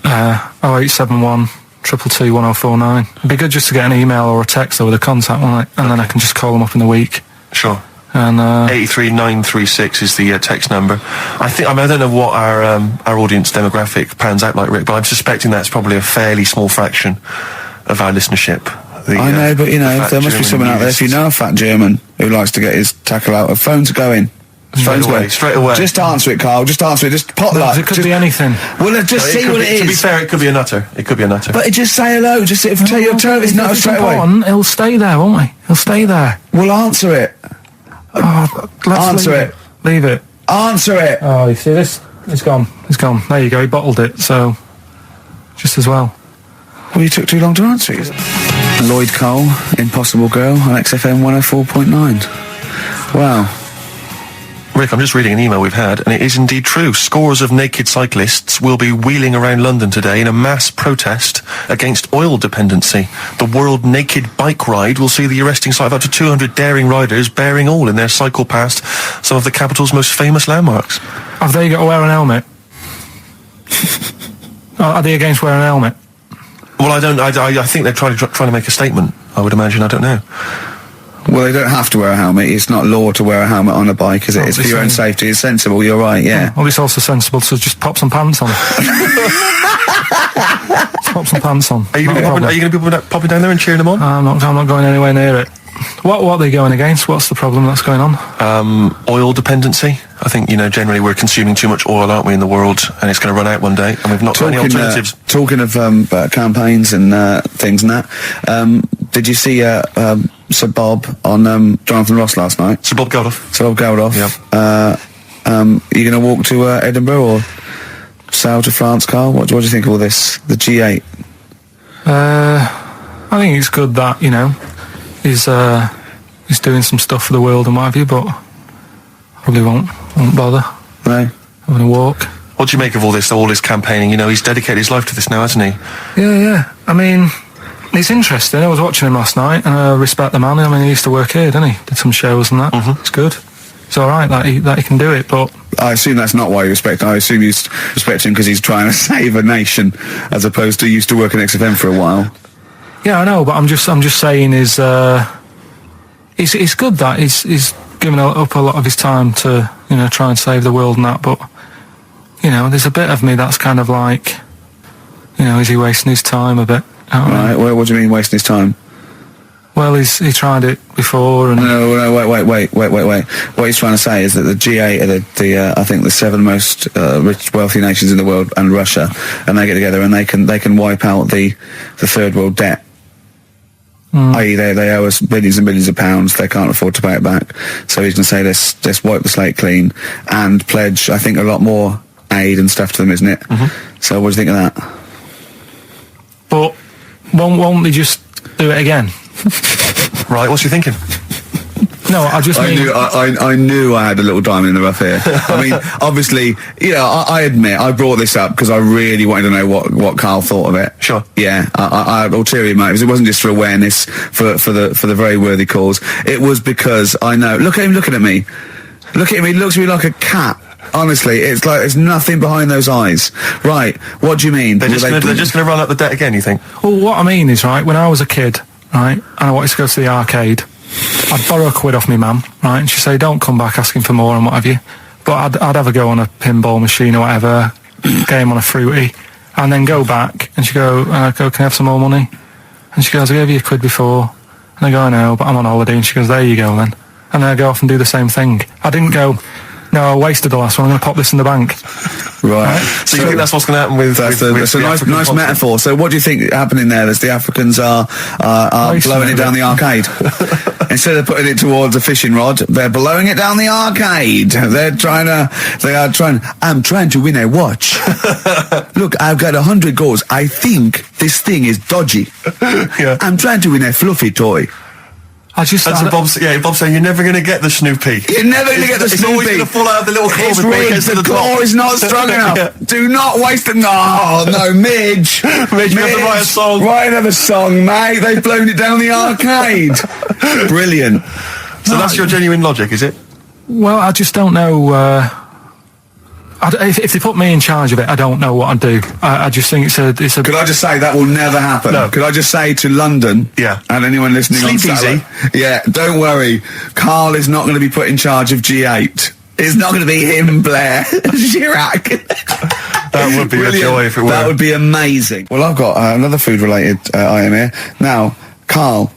0871 222 1049. It'd be good just to get an email or a text with a contact on it, and then I can just call them up in the week. Sure. And 83936 is the text number. I don't know what our audience demographic pans out like, Rick, but I'm suspecting that's probably a fairly small fraction of our listenership. I know, but there must be someone out there. If you know a fat German who likes to get his tackle out, phones are going. Straight away. Just answer it, Carl. Just answer it. Just potluck. It could be anything. Well, just see what it is. To be fair, it could be a nutter. It could be a nutter. But just say hello. Just tell your turn. It's not straight away. He'll stay there, won't he? He'll stay there. Well, answer it. Answer it. Leave it. Answer it. Oh, you see this? It's gone. It's gone. There you go. He bottled it. So, just as well. Well, you took too long to answer it. Lloyd Cole, Impossible Girl on XFM 104.9. Wow. Rick, I'm just reading an email we've had, and it is indeed true. Scores of naked cyclists will be wheeling around London today in a mass protest against oil dependency. The World Naked Bike Ride will see the arresting sight of up to 200 daring riders bearing all in their cycle past some of the capital's most famous landmarks. Have they got to wear an helmet? Are they against wearing a helmet? Well, I think they're trying to make a statement, I would imagine. I don't know. Well, they don't have to wear a helmet. It's not law to wear a helmet on a bike, is it? It's for your own safety. It's sensible. You're right, yeah. Well, it's also sensible to just pop some pants on. Just pop some pants on. Are you going to be popping down there and cheering them on? I'm not going anywhere near it. What are they going against? What's the problem that's going on? Oil dependency. I think, generally we're consuming too much oil, aren't we, in the world, and it's going to run out one day, and we've not got any alternatives. Talking of campaigns and things and that, did you see Sir Bob on Jonathan Ross last night? Sir Bob Geldof. Sir Bob Geldof. Yep. Are you going to walk to Edinburgh or sail to France, Carl? What do you think of all this? The G8? I think it's good that, he's doing some stuff for the world and what have you, but probably won't bother. No. Having a walk. What do you make of all this campaigning? He's dedicated his life to this now, hasn't he? Yeah. I mean, it's interesting. I was watching him last night, and I respect the man. I mean, he used to work here, didn't he? Did some shows and that. Mm-hmm. It's good. It's all right that he can do it, but I assume that's not why you respect him. I assume you respect him because he's trying to save a nation, as opposed to used to work in XFM for a while. Yeah, I know, but I'm just saying it's good that he's given up a lot of his time to try and save the world and that. But there's a bit of me that's kind of like, is he wasting his time a bit? Right. Well, what do you mean wasting his time? Well, he tried it before, and no, wait. What he's trying to say is that the G8 are I think the 7 most rich, wealthy nations in the world, and Russia, and they get together and they can wipe out the third world debt. I.e., they owe us billions and billions of pounds. They can't afford to pay it back. So he's going to say, let's wipe the slate clean and pledge, I think, a lot more aid and stuff to them, isn't it? Mm-hmm. So what do you think of that? But won't they just do it again? Right, what's you thinking? No, I knew I had a little diamond in the rough here. I mean, obviously, I admit I brought this up because I really wanted to know what Carl thought of it. Sure. Yeah, I had ulterior motives. It wasn't just for awareness, for the very worthy cause. It was because I know. Look at him looking at me. Look at him. He looks at me like a cat. Honestly, it's like there's nothing behind those eyes. Right? What do you mean? They're just going to run up the debt again, you think? Well, what I mean is, right, when I was a kid, right, and I wanted to go to the arcade, I'd borrow £1 off my mum, right, and she'd say, don't come back asking for more and what have you. But I'd have a go on a pinball machine or whatever, game on a fruity, and then go back, and she'd go, can I have some more money? And she goes, I gave you £1 before. And I go, I know, but I'm on holiday. And she goes, there you go then. And then I go off and do the same thing. I didn't go, no, I wasted the last one, I'm going to pop this in the bank. Right. So you think that's what's going to happen with... That's a nice metaphor. So what do you think happening there? As the Africans are blowing it down the arcade. Instead of putting it towards a fishing rod, they're blowing it down the arcade. I'm trying to win a watch. Look, I've got 100 goals. I think this thing is dodgy. Yeah. I'm trying to win a fluffy toy. Bob's saying you're never going to get the Snoopy. You're never going to get the Snoopy. It's always going to fall out of the little claw. It's rigged. The claw is not strong enough. Yeah. Do not waste it. No, Midge. Midge, you have to write a song. Write another song, mate. They've blown it down the arcade. Brilliant. So that's your genuine logic, is it? Well, I just don't know... if they put me in charge of it, I don't know what I'd do. I just think it's a... Could I just say that will never happen? No. Could I just say to London, and anyone listening on Saturday, don't worry, Carl is not going to be put in charge of G8. It's not going to be him, Blair Chirac. That would be a joy if it were. That would be amazing. Well, I've got another food-related item here. Now, Carl,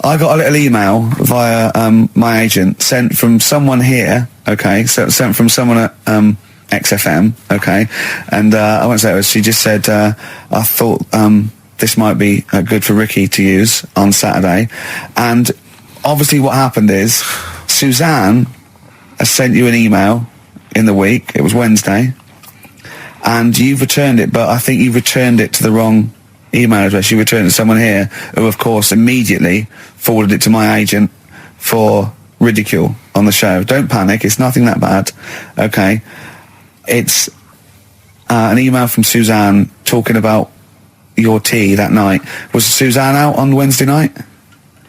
I got a little email via my agent sent from someone here, okay, so sent from someone at XFM, okay, and I won't say it was, she just said, I thought this might be good for Ricky to use on Saturday, and obviously what happened is Suzanne has sent you an email in the week, it was Wednesday, and you've returned it, but I think you've returned it to the wrong email address. You returned it to someone here who, of course, immediately forwarded it to my agent for ridicule on the show. Don't panic, it's nothing that bad, okay? It's an email from Suzanne talking about your tea that night. Was Suzanne out on Wednesday night?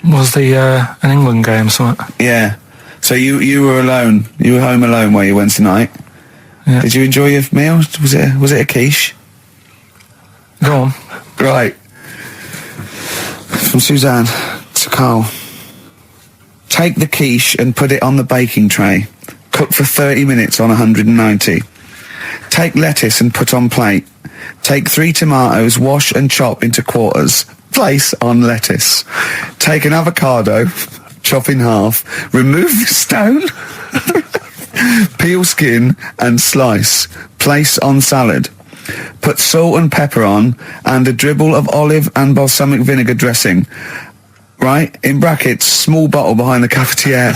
Was the an England game, something? Yeah. So you were alone. You were home alone, were you, Wednesday night? Yeah. Did you enjoy your meal? Was it a quiche? Go on. Right. From Suzanne to Carl. Take the quiche and put it on the baking tray. Cook for 30 minutes on 190. Take lettuce and put on plate. Take 3 tomatoes, wash and chop into quarters. Place on lettuce. Take an avocado, chop in half. Remove the stone. Peel skin and slice. Place on salad. Put salt and pepper on and a dribble of olive and balsamic vinegar dressing. Right? In brackets, small bottle behind the cafetiere.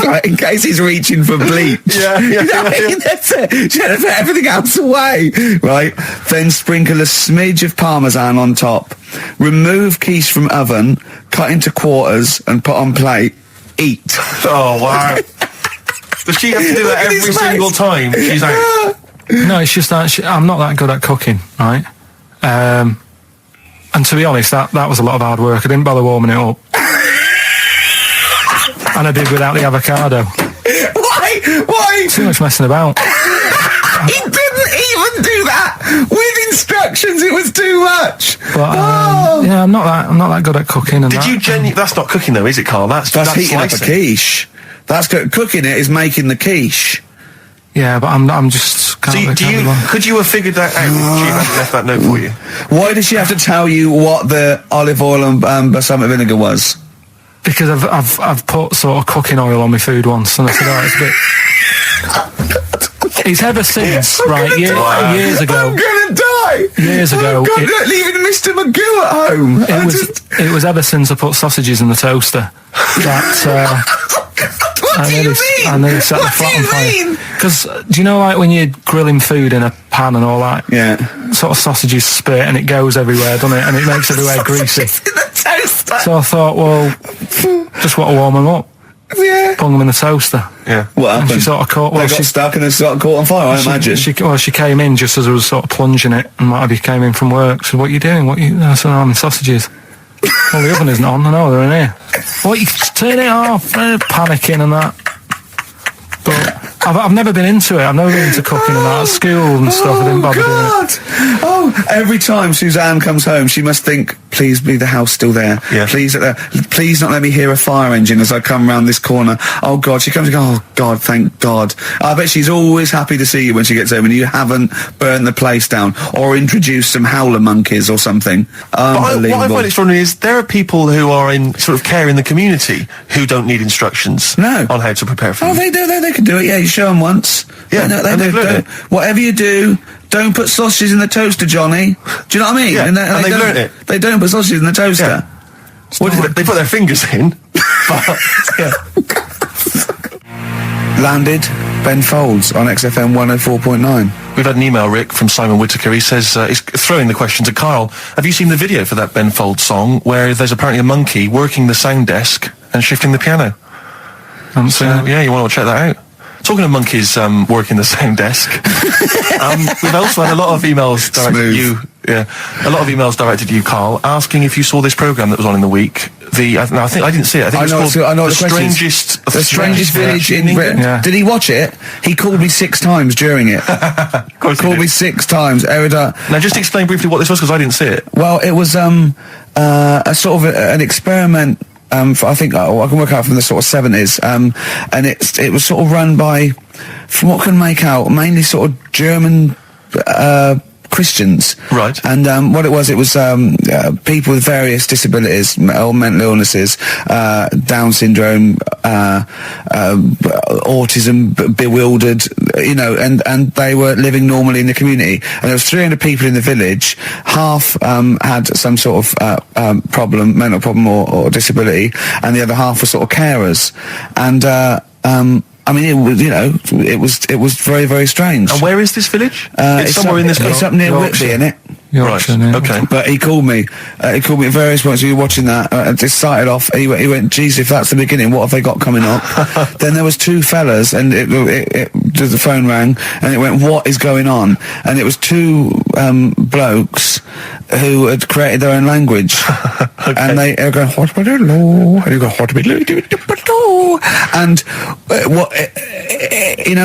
Right, in case he's reaching for bleach. Yeah. That's it. Should have put everything else away. Right? Then sprinkle a smidge of parmesan on top. Remove quiche from oven, cut into quarters and put on plate. Eat. Oh, wow. Does she have to do that every single time she's out? No, it's just that I'm not that good at cooking, right? And to be honest, that was a lot of hard work. I didn't bother warming it up. And I did without the avocado. Why? Too much messing about. He didn't even do that with instructions. It was too much. But yeah, I'm not that good at cooking. And Did you genuinely? That's not cooking though, is it, Carl? That's heating up a slicing. quiche. That's cooking it is making the quiche. Yeah, but I'm just. Could you have figured that out? If she had left that note for you. Why did she have to tell you what the olive oil and balsamic vinegar was? Because I've put sort of cooking oil on my food once, and I said, oh, it's a bit. It's ever since, right? Years ago. I'm gonna die. Years ago, leaving Mr. Magoo at home. It was ever since I put sausages in the toaster that. What do you mean? I nearly set the flat on fire. Because do you know, like when you're grilling food in a pan and all that? Yeah. Sort of sausages spit and it goes everywhere, doesn't it? And it makes everywhere greasy. In the toaster. So I thought, well, just want to warm them up. Yeah. Bung them in the toaster. Yeah. What happened? And she sort of caught. Well, they got stuck and they sort of caught on fire. I imagine. She came in just as I was sort of plunging it, and what have you came in from work. So what are you doing? I said, I'm in sausages. Well, the oven isn't on. I know they're in here. What, you turn it off? Panicking and that. But I've never been into it. I've never been into cooking and that. At school and stuff, I didn't bother doing it. Oh, every time Suzanne comes home, she must think, please be the house still there. Yeah. Please not let me hear a fire engine as I come round this corner. Oh, God. She comes and goes, oh, God, thank God. I bet she's always happy to see you when she gets home and you haven't burnt the place down or introduced some howler monkeys or something. Unbelievable. What I find extraordinary is there are people who are in sort of care in the community who don't need instructions on how to prepare food. Oh, they do. They can do it. Yeah, you show them once. Yeah, they they've learned it. Whatever you do, don't put sausages in the toaster, Johnny. Do you know what I mean? Yeah, and they've learned it. They don't put sausages in the toaster. Yeah. What did they put their fingers in? But, yeah. Landed Ben Folds on XFM 104.9. We've had an email, Rick, from Simon Whittaker. He says, he's throwing the question to Carl. Have you seen the video for that Ben Folds song where there's apparently a monkey working the sound desk and shifting the piano? So, yeah, you want to check that out. Talking of monkeys working the sound desk, we've also had a lot of emails directed to you. Yeah, a lot of emails directed to you, Carl, asking if you saw this programme that was on in the week. I think I didn't see it. I think it was called The Strangest Village in Britain. Yeah. Did he watch it? He called me 6 times during it. Of course called me 6 times. Now, just explain briefly what this was, because I didn't see it. Well, it was a sort of an experiment. I think I can work out from the sort of 70s, and it was sort of run by, from what I can make out, mainly sort of German Christians. Right. And what it was people with various disabilities or mental illnesses, Down syndrome, autism, bewildered, and they were living normally in the community. And there was 300 people in the village. Half had some sort of problem, mental problem or disability, and the other half were sort of carers. And I mean, it was very, very strange. And where is this village? It's somewhere in this. It's up near Whitby, isn't it? Yorkshire, Right. Okay. But he called me. At various points. We were watching that. And just started off. He went, "Geez, if that's the beginning, what have they got coming up?" Then there was two fellas, and the phone rang, and it went, "What is going on?" And it was two blokes who had created their own language, and they were going, "What about it, law?" And you go, "What about it, and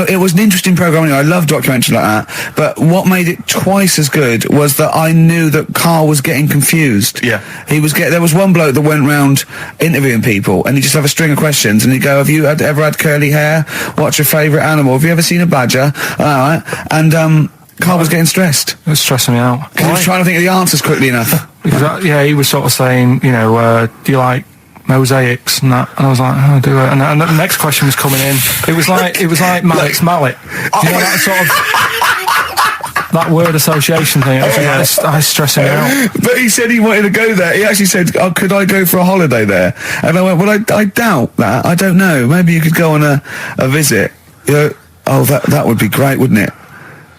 it was an interesting program. I love documentaries like that. But what made it twice as good was that I knew that Karl was getting confused. Yeah. There was one bloke that went round interviewing people, and he'd just have a string of questions, and he'd go, "Have you ever had curly hair? What's your favourite animal? Have you ever seen a badger?" All right. And Karl was getting stressed. It was stressing me out. Because he was trying to think of the answers quickly enough. He was sort of saying, do you like mosaics and that? And I was like, "Oh, do it." And the next question was coming in. It was like Mallet's mallet. Do you know that sort of that word association thing? I was stressing me out. But he said he wanted to go there. He actually said, "Could I go for a holiday there?" And I went, "Well, I doubt that. I don't know. Maybe you could go on a visit." That would be great, wouldn't it?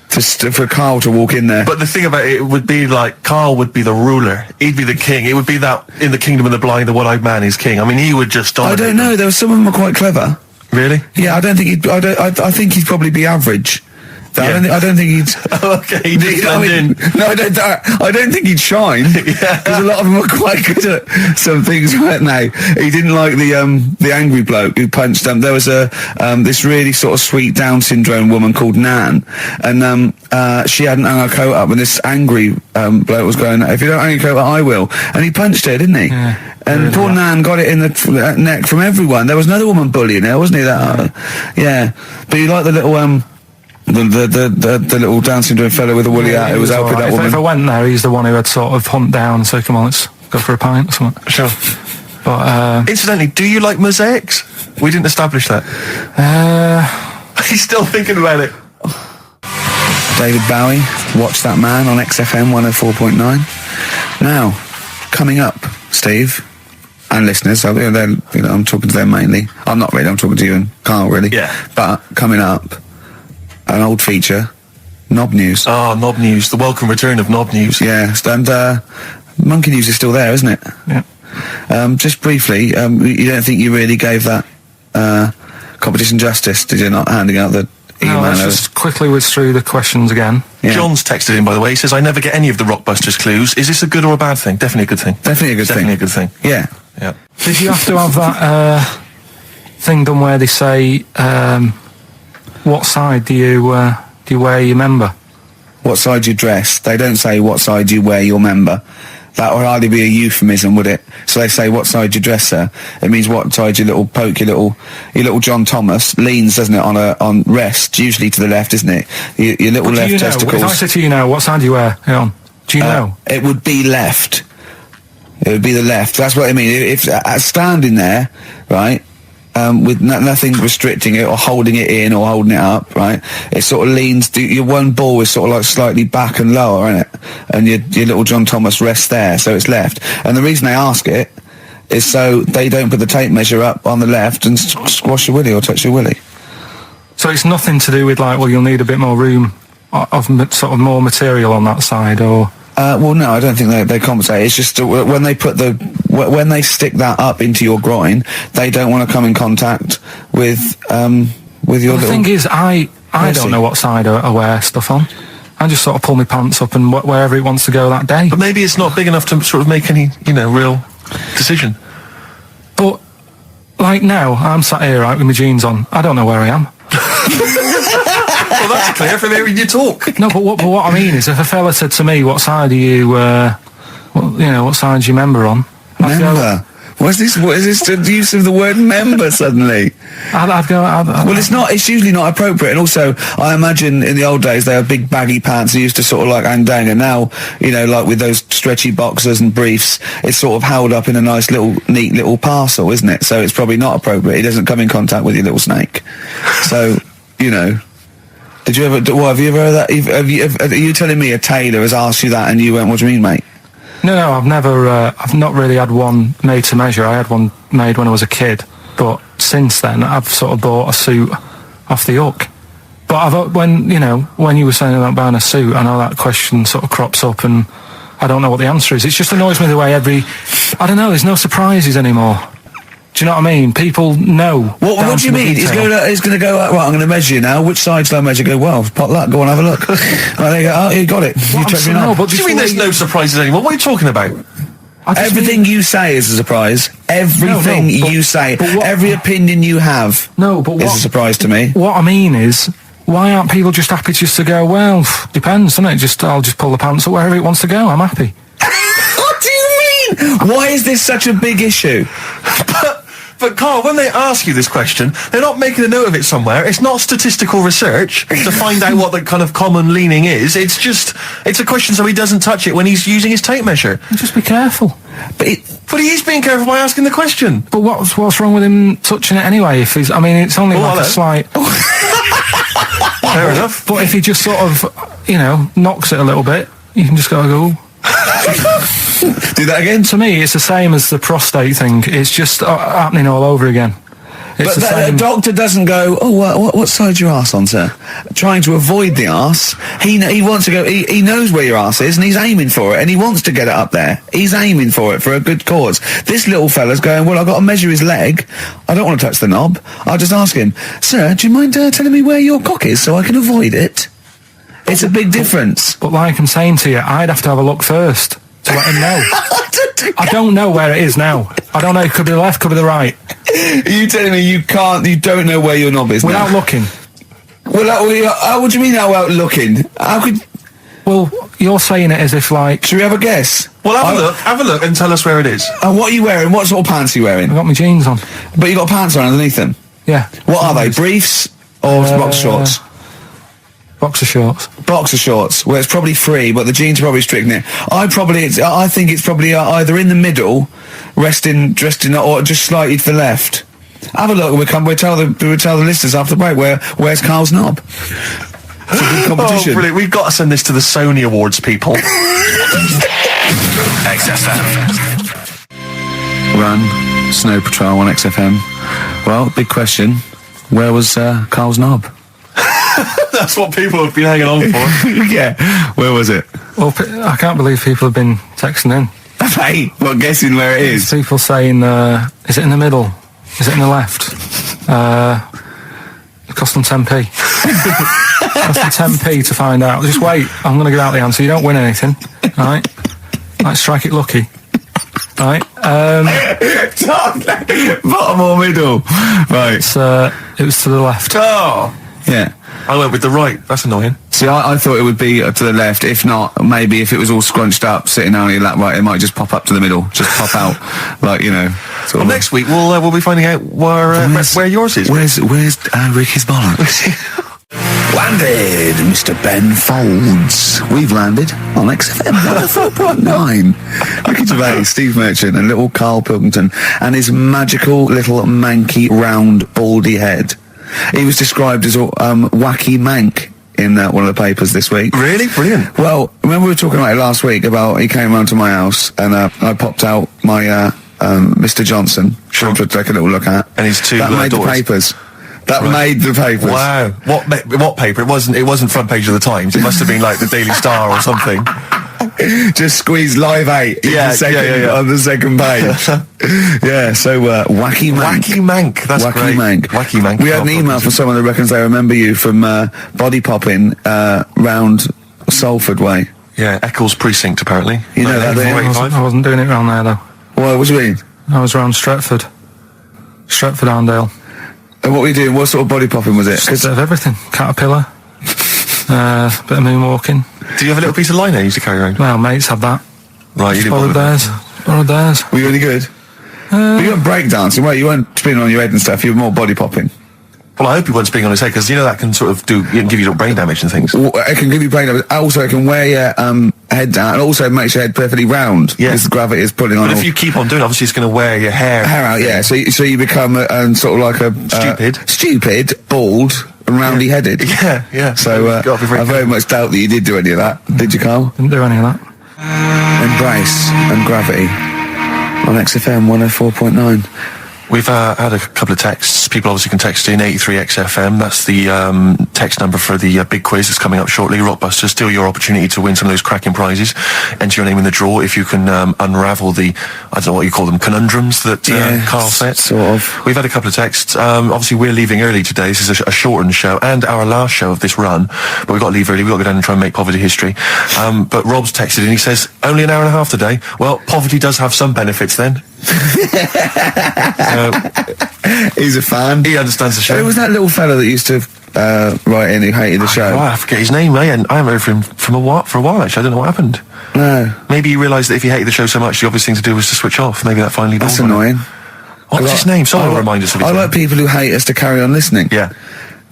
For Karl to walk in there. But the thing about it would be like Karl would be the ruler. He'd be the king. It would be that in the kingdom of the blind, the one-eyed man is king. I mean, he would just dominate. I don't know. There were some of them were quite clever. Really? Yeah, I don't think I think he'd probably be average. I don't think he'd. Okay, he'd just blend in. No, I don't think he'd shine. Because a lot of them were quite good at some things right now. He didn't like the angry bloke who punched them. There was this really sort of sweet Down syndrome woman called Nan, and she hadn't hung her coat up, and this angry bloke was going, "If you don't hang your coat up, I will." And he punched her, didn't he? Yeah. And poor Nan got it in the neck from everyone. There was another woman bullying her, wasn't he? Yeah. But he liked the little the little Down syndrome fellow with the woolly hat who was helping that woman. If I went there, he's the one who had sort of hunt down and say, "Come on, let's go for a pint" or something. Sure. But incidentally, do you like mosaics? We didn't establish that. He's still thinking about it. David Bowie, Watch That Man on XFM 104.9. Now, coming up, Steve, and listeners, I'm talking to them mainly. I'm not really, I'm talking to you and Karl, really. Yeah. But coming up, an old feature, Knob News. Oh, Knob News, the welcome return of Knob News. Yeah, and Monkey News is still there, isn't it? Yeah. Just briefly, you don't think you really gave that competition justice, did you, not handing out the email? No, let's just quickly whiz through the questions again. Yeah. John's texted in, by the way. He says, "I never get any of the Rockbusters clues. Is this a good or a bad thing?" Definitely a good thing. Definitely a good thing. Definitely a good thing. Yeah. Yeah. Did you have to have that thing done where they say, what side do you wear your member? What side you dress? They don't say what side you wear your member. That would hardly be a euphemism, would it? So they say what side you dress, sir. It means what side your little poke, your little John Thomas leans, doesn't it, on rest, usually to the left, isn't it? Your little left testicles. If I say to you now, what side do you wear it on? Do you know? It would be left. It would be the left. That's what I mean. If standing there, right, with nothing restricting it or holding it in or holding it up, right, it sort of leans. Your one ball is sort of like slightly back and lower, isn't it? And your little John Thomas rests there, so it's left. And the reason they ask it is so they don't put the tape measure up on the left and squash your willy or touch your willy. So it's nothing to do with like, well, you'll need a bit more room of sort of more material on that side, or. Well, no, I don't think they compensate. It's just when they put when they stick that up into your groin, they don't want to come in contact with your little. The thing is, I don't know what side I wear stuff on. I just sort of pull my pants up and wherever it wants to go that day. But maybe it's not big enough to sort of make any, real decision. But like now, I'm sat here right with my jeans on. I don't know where I am. Well, that's clear from hearing you talk. No, but what I mean is, if a fella said to me, "What side are you? What side's your member on?" Member? What is this the use of the word member suddenly? Well, it's not. It's usually not appropriate. And also, I imagine in the old days they had big baggy pants and used to sort of like hang down. And now, you know, like with those stretchy boxers and briefs, it's sort of held up in a nice little, neat little parcel, isn't it? So it's probably not appropriate. It doesn't come in contact with your little snake. So, you know. Did you ever? Have you ever heard that? Are you telling me a tailor has asked you that and you went, "What do you mean, mate?" No, I've never. I've not really had one made to measure. I had one made when I was a kid, but since then I've sort of bought a suit off the hook. But when you were saying about buying a suit, I know that question sort of crops up, and I don't know what the answer is. It just annoys me the way I don't know. There's no surprises anymore. Do you know what I mean? People know. What do you mean? He's going to go, right, I'm going to measure you now. Which side shall I measure? Go, well, pot luck, go on, have a look. Right, there you go. Oh, you got it. You checked me out. What do you mean there's no surprises anymore? What are you talking about? Everything you say is a surprise. Everything you say. Every opinion you have is a surprise to me. What I mean is, why aren't people just happy just to go, well, depends, doesn't it? I'll just pull the pants up wherever it wants to go. I'm happy. What do you mean? Why is this such a big issue? But Carl, when they ask you this question, they're not making a note of it somewhere. It's not statistical research to find out what the kind of common leaning is. It's a question so he doesn't touch it when he's using his tape measure. Just be careful. But he is being careful by asking the question. But what's wrong with him touching it anyway? It's only like a slight. Fair enough. But if he just sort of, knocks it a little bit, you can just go. Do that again? To me, it's the same as the prostate thing. It's just happening all over again. But the doctor doesn't go, what side's your arse on, sir? Trying to avoid the arse. He wants to go, he knows where your arse is and he's aiming for it and he wants to get it up there. He's aiming for it for a good cause. This little fella's going, well, I've got to measure his leg. I don't want to touch the knob. I'll just ask him, sir, do you mind telling me where your cock is so I can avoid it? It's a big difference. But like I'm saying to you, I'd have to have a look first to let him know. I don't know where it is now. I don't know. It could be the left, could be the right. Are you telling me you don't know where your knob is without looking? Well, what do you mean without looking? How could... Well, you're saying it as if like... Should we have a guess? Well, have a look and tell us where it is. And what are you wearing? What sort of pants are you wearing? I've got my jeans on. But you got pants on underneath them? Yeah. What are they? Briefs or boxer shorts? Boxer shorts. Boxer shorts. Well, it's probably free, but the jeans are probably strict in it. I think it's probably either in the middle, dressed in, or just slightly to the left. Have a look. We'll tell the listeners after the break where's Carl's knob. It's a good competition. Oh, brilliant! We've got to send this to the Sony Awards people. XFM. Run Snow Patrol on XFM. Well, big question. Where was Carl's knob? That's what people have been hanging on for. Yeah. Where was it? Well, I can't believe people have been texting in. Hey, well, guessing where it is. People saying, is it in the middle? Is it in the left? It cost them 10p. It cost them 10p to find out. Just wait, I'm going to give out the answer. You don't win anything, right? Like, strike it lucky. Right? Bottom or middle? Right. It was to the left. Oh! Yeah. I went with the right. That's annoying. See, I thought it would be to the left. If not, maybe if it was all scrunched up, sitting down on your lap right, it might just pop up to the middle. Just pop out, like, sort of. Next week, we'll be finding out where yours is. Where's Ricky's bollocks? Landed, Mr. Ben Folds. We've landed on XFM 104.9. Ricky Gervais, Steve Merchant, and little Karl Pilkington, and his magical little manky round baldy head. He was described as wacky mank in one of the papers this week. Really? Brilliant. Well, remember we were talking about it last week about he came round to my house and I popped out my Mr. Johnson, sure, to take a little look at. And his two that made daughters. The papers. That made the papers. Wow. What paper? It wasn't front page of the Times. It must have been like the Daily Star or something. Just squeeze Live 8 on the second page. Yeah, so wacky mank. Wacky mank, that's wacky great. Mank. Wacky mank. We had an email from someone that reckons they remember you from body popping round Salford way. Yeah, Eccles Precinct apparently. You know that there? I wasn't doing it round there though. What do you mean? I was round Stretford Arndale. And what were you doing? What sort of body popping was it? A bit of everything. Caterpillar. Bit of moonwalking. Do you have a little piece of liner you used to carry around? Well, mates have that. Right, you didn't borrowed theirs. Were you any good? But you weren't breakdancing, well, you weren't spinning on your head and stuff, you were more body popping. Well, I hope he wasn't spinning on his head, because you know that can sort of give you little brain damage and things. Well, it can give you brain damage. Also, it can wear your head down, and also makes your head perfectly round. Yeah. Because the gravity is pulling on. But if you keep on doing it, obviously it's going to wear your hair out, yeah. So you become sort of like a stupid, bald, and roundy headed. Yeah. So I very much doubt that you did do any of that. Did you, Carl? Didn't do any of that. Embrace and Gravity on XFM 104.9. We've had a couple of texts. People obviously can text in 83XFM. That's the text number for the big quiz that's coming up shortly. Rockbusters, still your opportunity to win some of those cracking prizes. Enter your name in the draw if you can unravel the, I don't know what you call them, conundrums that Carl set. Sort of. We've had a couple of texts. Obviously, we're leaving early today. This is a shortened show and our last show of this run. But we've got to leave early. We've got to go down and try and make poverty history. But Rob's texted and he says, only an hour and a half today. Well, poverty does have some benefits then. He's a fan. He understands the show. Who was that little fella that used to write in who hated the show? I forget his name. I haven't heard from him for a while actually. I don't know what happened. No. Maybe he realised that if he hated the show so much, the obvious thing to do was to switch off. Maybe that finally dawned That's on him. annoying. What's his name? Someone will remind us of his name. I like people who hate us to carry on listening. Yeah.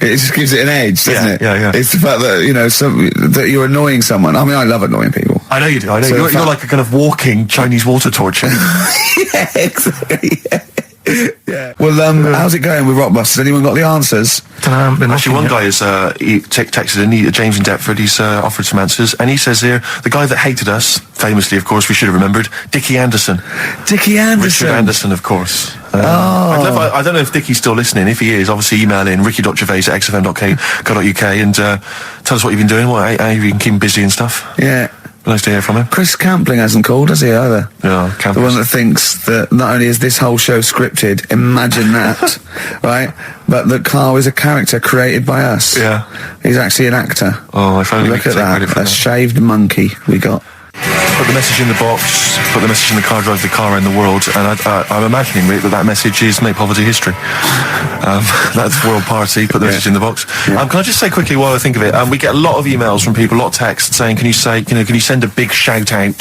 It just gives it an edge, doesn't it? Yeah. It's the fact that, that you're annoying someone. I mean, I love annoying people. I know you do. I know. So you're like a kind of walking Chinese water torture. Yeah, exactly. Yeah. Well, how's it going with Rockbusters? Anyone got the answers? Actually, one guy has texted in, James in Deptford, he's offered some answers, and he says here, the guy that hated us, famously, of course, we should have remembered, Dickie Anderson. Dickie Anderson? Richard Anderson, of course. I don't know if Dickie's still listening. If he is, obviously email in ricky.gervais@xfm.co.uk and tell us what you've been doing, how you've been keeping busy and stuff. Yeah. Nice to hear from him. Chris Campling hasn't called, has he, either? No, The one that thinks that not only is this whole show scripted, imagine that, right? But that Carl is a character created by us. Yeah. He's actually an actor. Oh, if only we Look could at take credit that. for A that. shaved monkey we got. Put the message in the box, put the message in the car, drive the car around the world, and I'm imagining, Rick, that message is make poverty history. That's World Party, put the message in the box. Yeah. Can I just say quickly while I think of it, we get a lot of emails from people, a lot of texts saying, can you send a big shout out,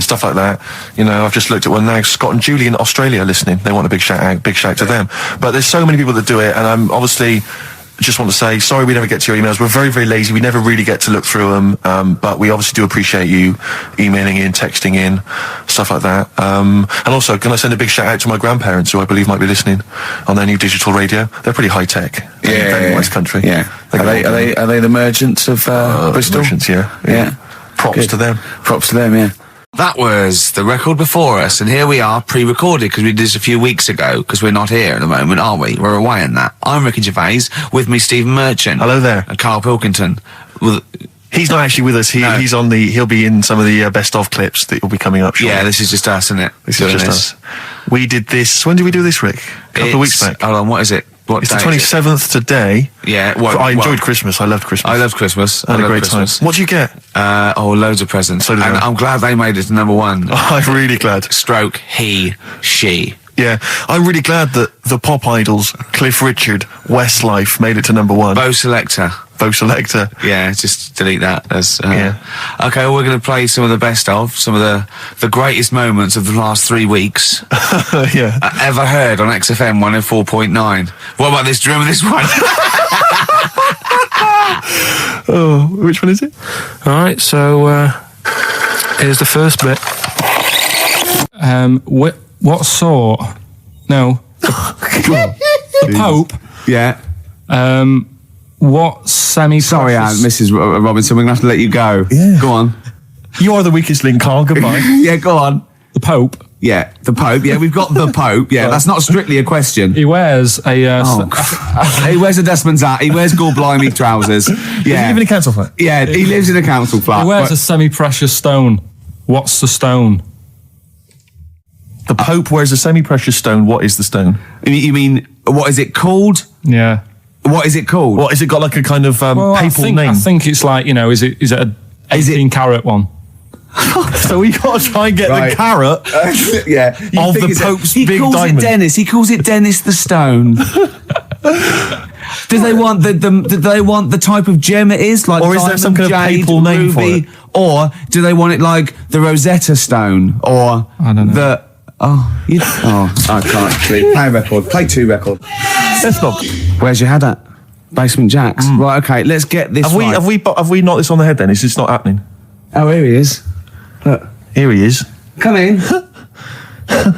stuff like that. I've just looked at one now, Scott and Julie in Australia listening, they want a big shout out, big shout to them. But there's so many people that do it, and I'm obviously just want to say, sorry we never get to your emails. We're very, very lazy. We never really get to look through them. But we obviously do appreciate you emailing in, texting in, stuff like that. And also, can I send a big shout out to my grandparents, who I believe might be listening on their new digital radio? They're pretty high tech. Very nice country. Yeah. Are they the merchants of Bristol? Merchants, yeah. Props to them. Props to them, yeah. That was the record before us, and here we are, pre-recorded, because we did this a few weeks ago, because we're not here at the moment, are we? We're away in that. I'm Ricky Gervais, with me Stephen Merchant. Hello there. And Karl Pilkington. Well, he's not actually with us. He'll be in some of the best of clips that will be coming up shortly. Yeah, this is just us, isn't it? This is just us. We did this, when did we do this, Rick? A couple of weeks back. Hold on, what is it? It's the 27th today. Yeah. I enjoyed Christmas. I loved Christmas. I love Christmas. I had a great time. What did you get? Loads of presents. So did and I. I'm glad they made it to number one. I'm really glad. Stroke, he, she. Yeah, I'm really glad that the pop idols, Cliff Richard, Westlife, made it to number one. Bo Selector. Yeah, just delete that. Okay, well, we're going to play some of the best of, some of the greatest moments of the last 3 weeks. Yeah. Ever heard on XFM 104.9. What about this? Do you remember this one? Oh, which one is it? All right, so here's the first bit. What sort? No. The Pope. Yeah. What semi-precious... Sorry, Mrs. Robinson, we're going to have to let you go. Yeah. Go on. You are the weakest link, Carl. Goodbye. Yeah, go on. The Pope. Yeah, the Pope. Yeah, we've got the Pope. Yeah, that's not strictly a question. He wears a... He wears a Desmond's hat. He wears Gorblimey trousers. Yeah. Does he live in a council flat? Yeah, he lives in a council flat. He wears a semi-precious stone. What's the stone? The Pope wears a semi-precious stone. What is the stone? You mean, what is it called? Yeah. What is it called? What, is it got like a kind of papal name? I think it's like, is it a 18-carat one? So we got to try and get the carrot yeah, of the Pope's big diamond. He calls it Dennis. He calls it Dennis the Stone. Do they want do they want the type of gem it is, like or is there some kind of papal name for it? Or do they want it like the Rosetta Stone, or I don't know. I can't actually. Play a record. Play 2 record. Let's not. Where's your head at? Basement Jacks. Right, okay, let's get this right. Have we knocked this on the head then? Is this not happening? Oh, here he is. Look. Here he is. Come in. How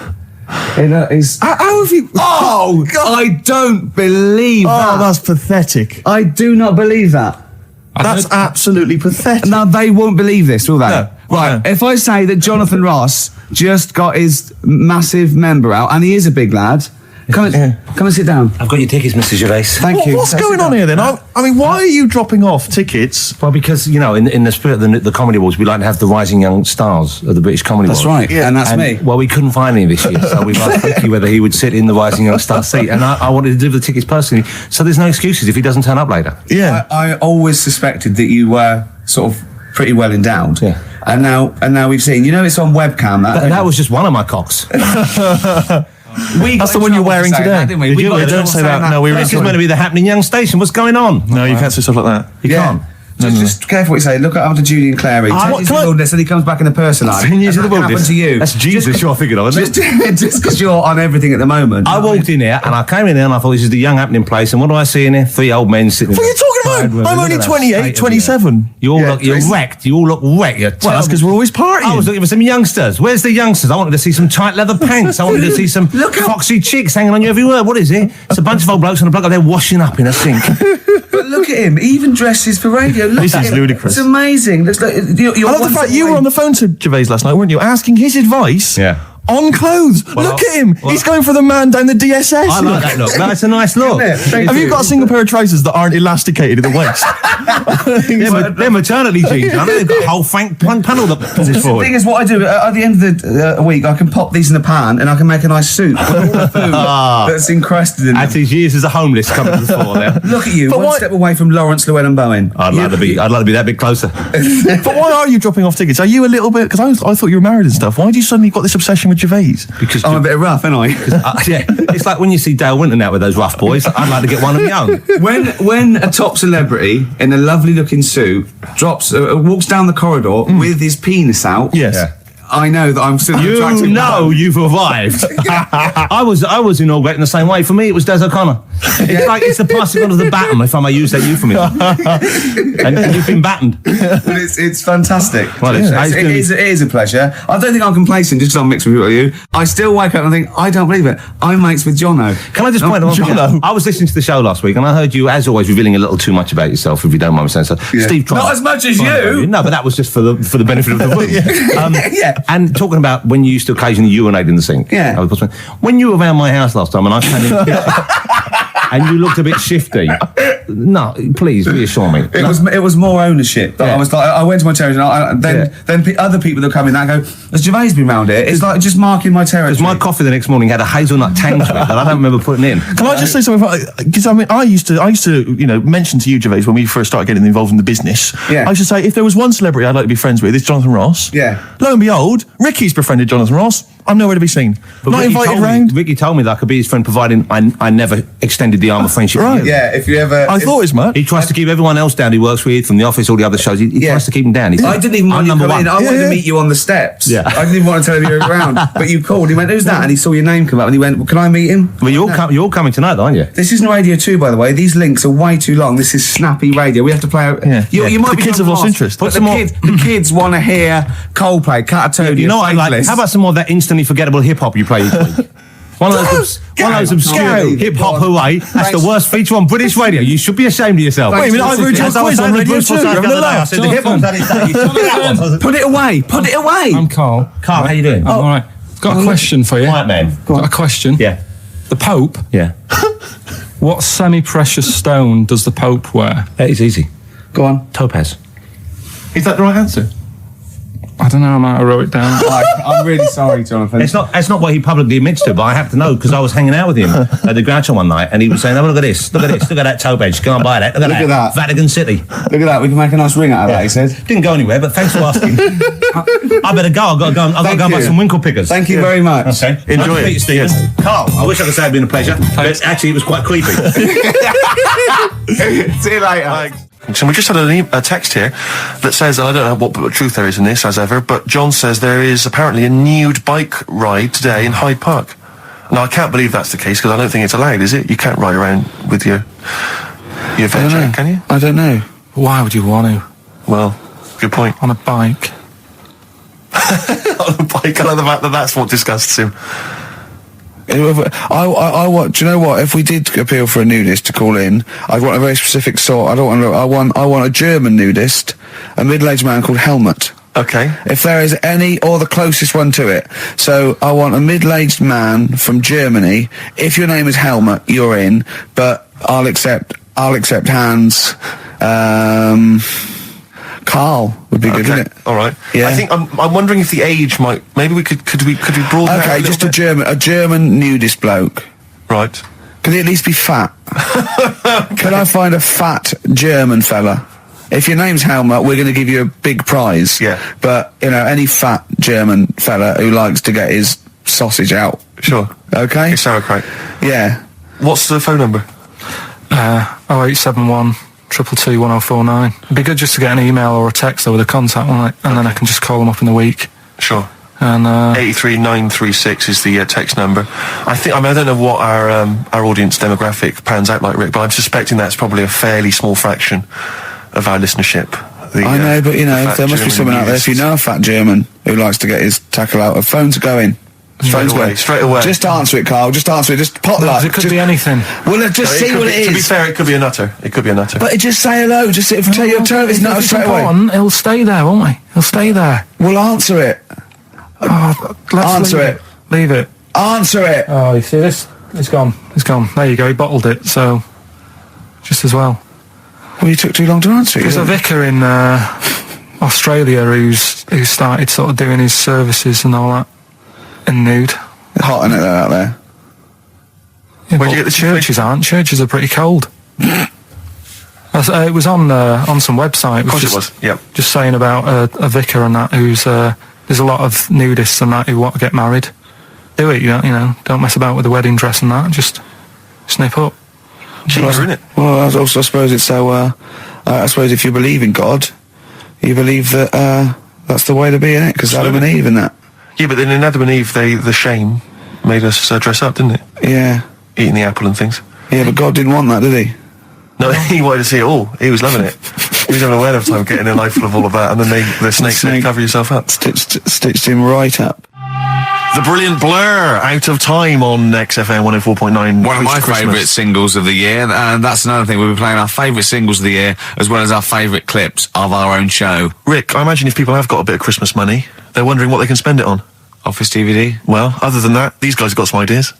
have you... Oh, God. I don't believe that. Oh, that's pathetic. I do not believe that. That's absolutely pathetic. Now, they won't believe this, will they? No. Right, No. if I say that Jonathan Ross just got his massive member out, and he is a big lad, come and sit down. I've got your tickets, Mr. Gervais. Thank you. What's going on here then? I mean, why are you dropping off tickets? Well, because, you know, in the spirit of the Comedy Awards, we like to have the rising young stars of the British Comedy Awards. That's right, and that's me. Well, we couldn't find any this year, so we've asked Ricky whether he would sit in the rising young star seat, and I wanted to deliver the tickets personally, so there's no excuses if he doesn't turn up later. Yeah. I always suspected that you were sort of pretty well endowed. Yeah. And now we've seen. You know, it's on webcam. That was just one of my cocks. That's the one you're wearing today. Didn't we? Don't say that. No, This is meant to be the happening young station. What's going on? No, you can't say stuff like that. You can't. Just careful what you say. Look after Julian Clary. 10 years in the wilderness, and he comes back in the personalised. 10 years in the What wilderness. happened to you? That's Jesus you're thinking of, isn't it? Just because you're on everything at the moment. I walked in here and I came in there and I thought this is the young happening place, and what do I see in here? 3 old men sitting. What are you talking about? I'm only 28, 27. You all look, you're wrecked. You all look wrecked. Well, that's because we're always partying. I was looking for some youngsters. Where's the youngsters? I wanted to see some tight leather pants. I wanted to see some foxy chicks hanging on you every word. What is it? It's a bunch of old blokes on a bloke up there washing up in a sink. But look at him. He even dresses for radio. Look This at is him. ludicrous. It's amazing. Looks like you're I love the fact you were on the phone to Gervais last night, weren't you? Asking his advice. Yeah. On clothes. Look at him. He's going for the man down the DSS. I like that look. That's a nice look. Have you got a single pair of trousers that aren't elasticated at the waist? They're maternity jeans. I know they've got a whole panel that pulls The forward. thing is, what I do at the end of the week, I can pop these in the pan and I can make a nice soup with all the food that's encrusted in them. At his years as a homeless coming to the fore there. Look at you, But one why- step away from Lawrence Llewellyn Bowen. I'd like to be that bit closer. But why are you dropping off tickets? Are you a little bit... Because I thought you were married and stuff. Why do you suddenly got this obsession with Gervais? Because I'm a bit rough, ain't I? yeah, it's like when you see Dale Winton out with those rough boys. I'd like to get one of my own. When a top celebrity in a lovely looking suit walks down the corridor with his penis out, Yes. Yeah. I know that I'm still You attractive. know you've arrived. I was inaugurated in the same way. For me, it was Des O'Connor. It's like it's the passing on of the baton, if I may use that euphemism. and you've been battened. But it's fantastic. Well, it is a pleasure. I don't think I'm complacent just because I'm mixed with you. I still wake up and think, I don't believe it. I'm mates with Jono. Can I just point out one thing? I was listening to the show last week and I heard you, as always, revealing a little too much about yourself, if you don't mind me saying so. Yeah. Steve tried. Not as much as you. No, but that was just for the benefit of the room. Yeah. And talking about when you used to occasionally urinate in the sink. Yeah. When you were around my house last time and I came in and you looked a bit shifty. No, please reassure me. It was more ownership. Yeah. I was like, I went to my territory, and then other people that come in that go, has Gervais been round here? It's like just marking my territory. Because my coffee the next morning had a hazelnut tang to it that I don't remember putting in. Can I just say something? Because I mean, I used to, mention to you, Gervais, when we first started getting involved in the business. Yeah. I used to say, if there was one celebrity I'd like to be friends with, it's Jonathan Ross. Yeah. Lo and behold, Ricky's befriended Jonathan Ross. I'm nowhere to be seen. Not invited round. Ricky told me that I could be his friend, providing I never extended the arm of friendship. Right. Yeah, if you ever... I thought it was mad. He tries to keep everyone else down he works with, from the office, all the other shows. He tries to keep them down. I didn't even want you to come in. I wanted to meet you on the steps. Yeah. I didn't even want to tell him you were around. But you called. He went, who's that? And he saw your name come up and he went, well, can I meet him? Well, you're all coming tonight, aren't you? This isn't Radio 2, by the way. These links are way too long. This is snappy radio. We have to play... You might The be kids have lost lost, interest. But the kids want to hear Coldplay, Catatonia, You know what I like? Faithless. How about some more of that instantly forgettable hip-hop you play each week? One of those obscure hip-hop hooey. That's the worst feature on British radio. You should be ashamed of yourself. Wait a minute, I wrote your quiz on Radio 2. I said the hip-hop's had its day. Put it away. Put it away. I'm Carl. Carl, how you doing? I'm all right. Got a question for you. Right, man. Got a question. Yeah. The Pope. Yeah. What semi-precious stone does the Pope wear? That is easy. Go on. Topaz. Is that the right answer? I don't know. I might have wrote it down. I'm really sorry, Jonathan. It's not what he publicly admits to, but I have to know because I was hanging out with him at the Groucho one night and he was saying, oh, look at this, look at that toe bench, go and buy that, look at that. Vatican City. Look at that, we can make a nice ring out of that, he said. Didn't go anywhere, but thanks for asking. I better go, I've got to go and buy some winkle pickers. Thank you very much. Okay. Enjoy Nice to meet it. you, Stephen. Carl, I wish I could say it'd been a pleasure, but actually it was quite creepy. See you later. So we just had a text here that says, I don't know what truth there is in this, as ever, but John says there is apparently a nude bike ride today in Hyde Park. Now, I can't believe that's the case, because I don't think it's allowed, is it? You can't ride around with your veg, can you? I don't know. Why would you want to? Well, good point. On a bike. On a bike, I like the fact that that's what disgusts him. I want. Do you know what? If we did appeal for a nudist to call in, I'd want a very specific sort. I want a German nudist, a middle-aged man called Helmut. Okay. If there is any, or the closest one to it. So I want a middle-aged man from Germany. If your name is Helmut, you're in. But I'll accept Hans. Karl would be good, wouldn't it? All right. Yeah. I think I'm wondering if the age might. Maybe we could we broaden. Okay, just a German nudist bloke. Right. Could he at least be fat? Could I find a fat German fella? If your name's Helmut, we're going to give you a big prize. Yeah. But any fat German fella who likes to get his sausage out. Sure. Okay. It's sauerkraut. Yeah. What's the phone number? 0871 222 1049. It'd be good just to get an email or a text with a contact, wouldn't it? And then I can just call them up in the week. Sure. And 83936 is the text number. I don't know what our audience demographic pans out like, Rick, but I'm suspecting that's probably a fairly small fraction of our listenership. I know, but there must be someone out there. If you know a fat German who likes to get his tackle out, phone's going. Straight away. Just answer it, Carl. Just answer it. Just potluck. it could be anything. Well, just see what it is. To be fair, it could be a nutter. But just say hello. Just tell your turn. It's not straight away. He'll stay there, won't he? He'll stay there. Well, answer it. Answer it. Leave it. Answer it. Oh, you see this? It's gone. It's gone. There you go. He bottled it. So, just as well. Well, you took too long to answer it. There's a vicar in Australia who started sort of doing his services and all that in nude. Hot, isn't it, out there? Yeah, where do you get the churches aren't. Churches are pretty cold. It was on some website. Of course it was. Yep. Just saying about a vicar and that who's there's a lot of nudists and that who want to get married. Do it, don't mess about with the wedding dress and that. Just snip up. Isn't it? Well, I suppose it's so. I suppose if you believe in God, you believe that that's the way to be, innit? Because Adam and Eve and that. Yeah, but then in Adam and Eve, the shame made us dress up, didn't it? Yeah. Eating the apple and things. Yeah, but God didn't want that, did he? No, he wanted to see it all. He was loving it. He was having a whale of time getting a life full of all of that, and then the snake said, cover yourself up. Stitched him right up. The brilliant Blur, Out of Time on XFM 104.9. One of my favourite singles of the year, and that's another thing. We'll be playing our favourite singles of the year, as well as our favourite clips of our own show. Rick, I imagine if people have got a bit of Christmas money, they're wondering what they can spend it on. Office DVD? Well, other than that, these guys have got some ideas.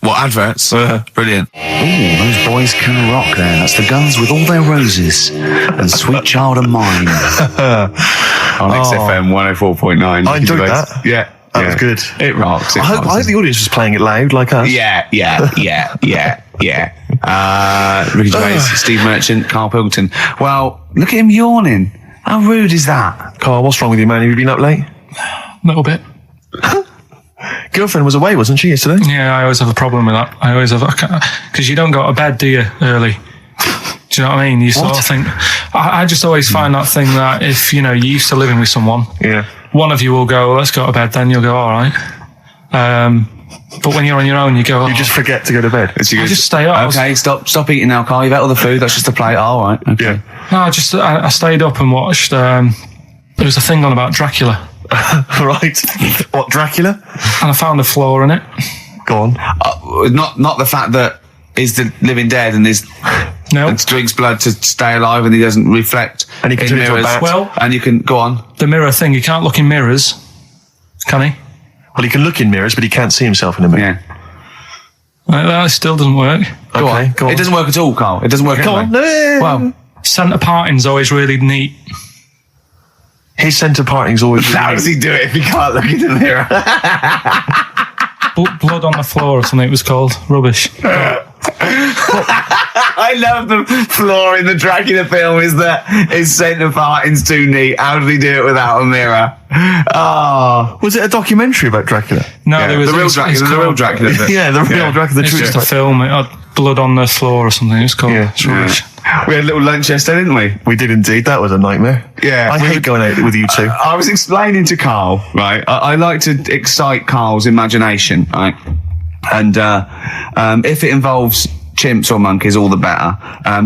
What, adverts? Brilliant. Ooh, those boys can rock there. That's the Guns with All Their Roses and Sweet Child of Mine. On XFM 104.9. I enjoyed that. Yeah. That was good. It rocks. I hope the audience was playing it loud like us. Yeah. Ricky Gervais, Steve Merchant, Karl Pilkington. Well, look at him yawning. How rude is that? Carl, what's wrong with you, man? Have you been up late? A little bit. Girlfriend was away, wasn't she, yesterday? Yeah, I always have a problem with that. I always have, because you don't go to bed, do you, early? Do you know what I mean? You sort of think, I just always find that thing that if, you're used to living with someone, one of you will go, let's go to bed, then you'll go, all right. But when you're on your own, you go, you just forget to go to bed. I just stay up. Okay, stop eating now, Carl. You've ate all the food, that's just a plate. All right, okay. Yeah. No, I stayed up and watched, there was a thing on about Dracula. Right. What, Dracula? And I found a flaw in it. Go on. Not the fact that he's the living dead and and drinks blood to stay alive and he doesn't reflect. And he can turn into a bat. Well, and you can go on. The mirror thing, you can't look in mirrors, can he? Well, he can look in mirrors, but he can't see himself in a mirror. Yeah. That still doesn't work. Go on. It doesn't work at all, Carl. It doesn't work Go anyway. on. Well, centre parting's always really neat. His centre parting's always really how does he do it if he can't look in the mirror? Blood on the floor or something it was called. Rubbish. I love the flaw in the Dracula film is that his centre parting's too neat. How did he do it without a mirror? Oh. Was it a documentary about Dracula? No, yeah, there was the real Dracula. Yeah, the real Dracula. It's just a film. It had blood on the floor or something. It's called. Yeah. It's rubbish. We had a little lunch yesterday, didn't we? We did indeed. That was a nightmare. Yeah. I hate going out with you two. I was explaining to Carl, right? I like to excite Carl's imagination, right? And if it involves chimps or monkeys, all the better.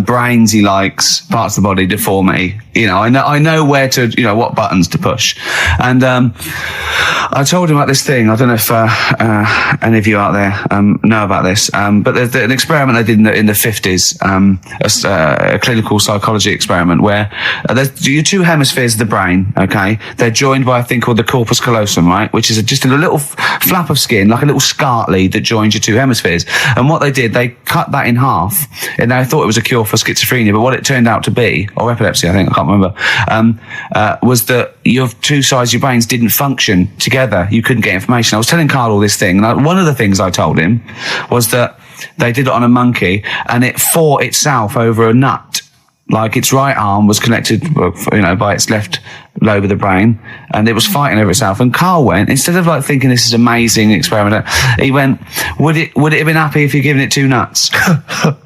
Brains he likes, parts of the body, deformity. You know, I know where to, you know, what buttons to push. And I told him about this thing. I don't know if any of you out there know about this, but there's an experiment they did in the 50s, a clinical psychology experiment where there's your two hemispheres of the brain, okay? They're joined by a thing called the corpus callosum, right? Which is just a little flap of skin, like a little scarlet lead that joins your two hemispheres. And what they did, they cut that in half, and they thought it was a cure for schizophrenia, but what it turned out to be, or epilepsy, I think, I can't remember, was that your two sides of your brains didn't function together. You couldn't get information. I was telling Carl all this thing, and one of the things I told him was that they did it on a monkey, and it fought itself over a nut. Like its right arm was connected, you know, by its left lobe of the brain, and it was fighting over itself. And Carl went, instead of like thinking this is amazing experiment, he went, would it have been happy if you'd given it two nuts?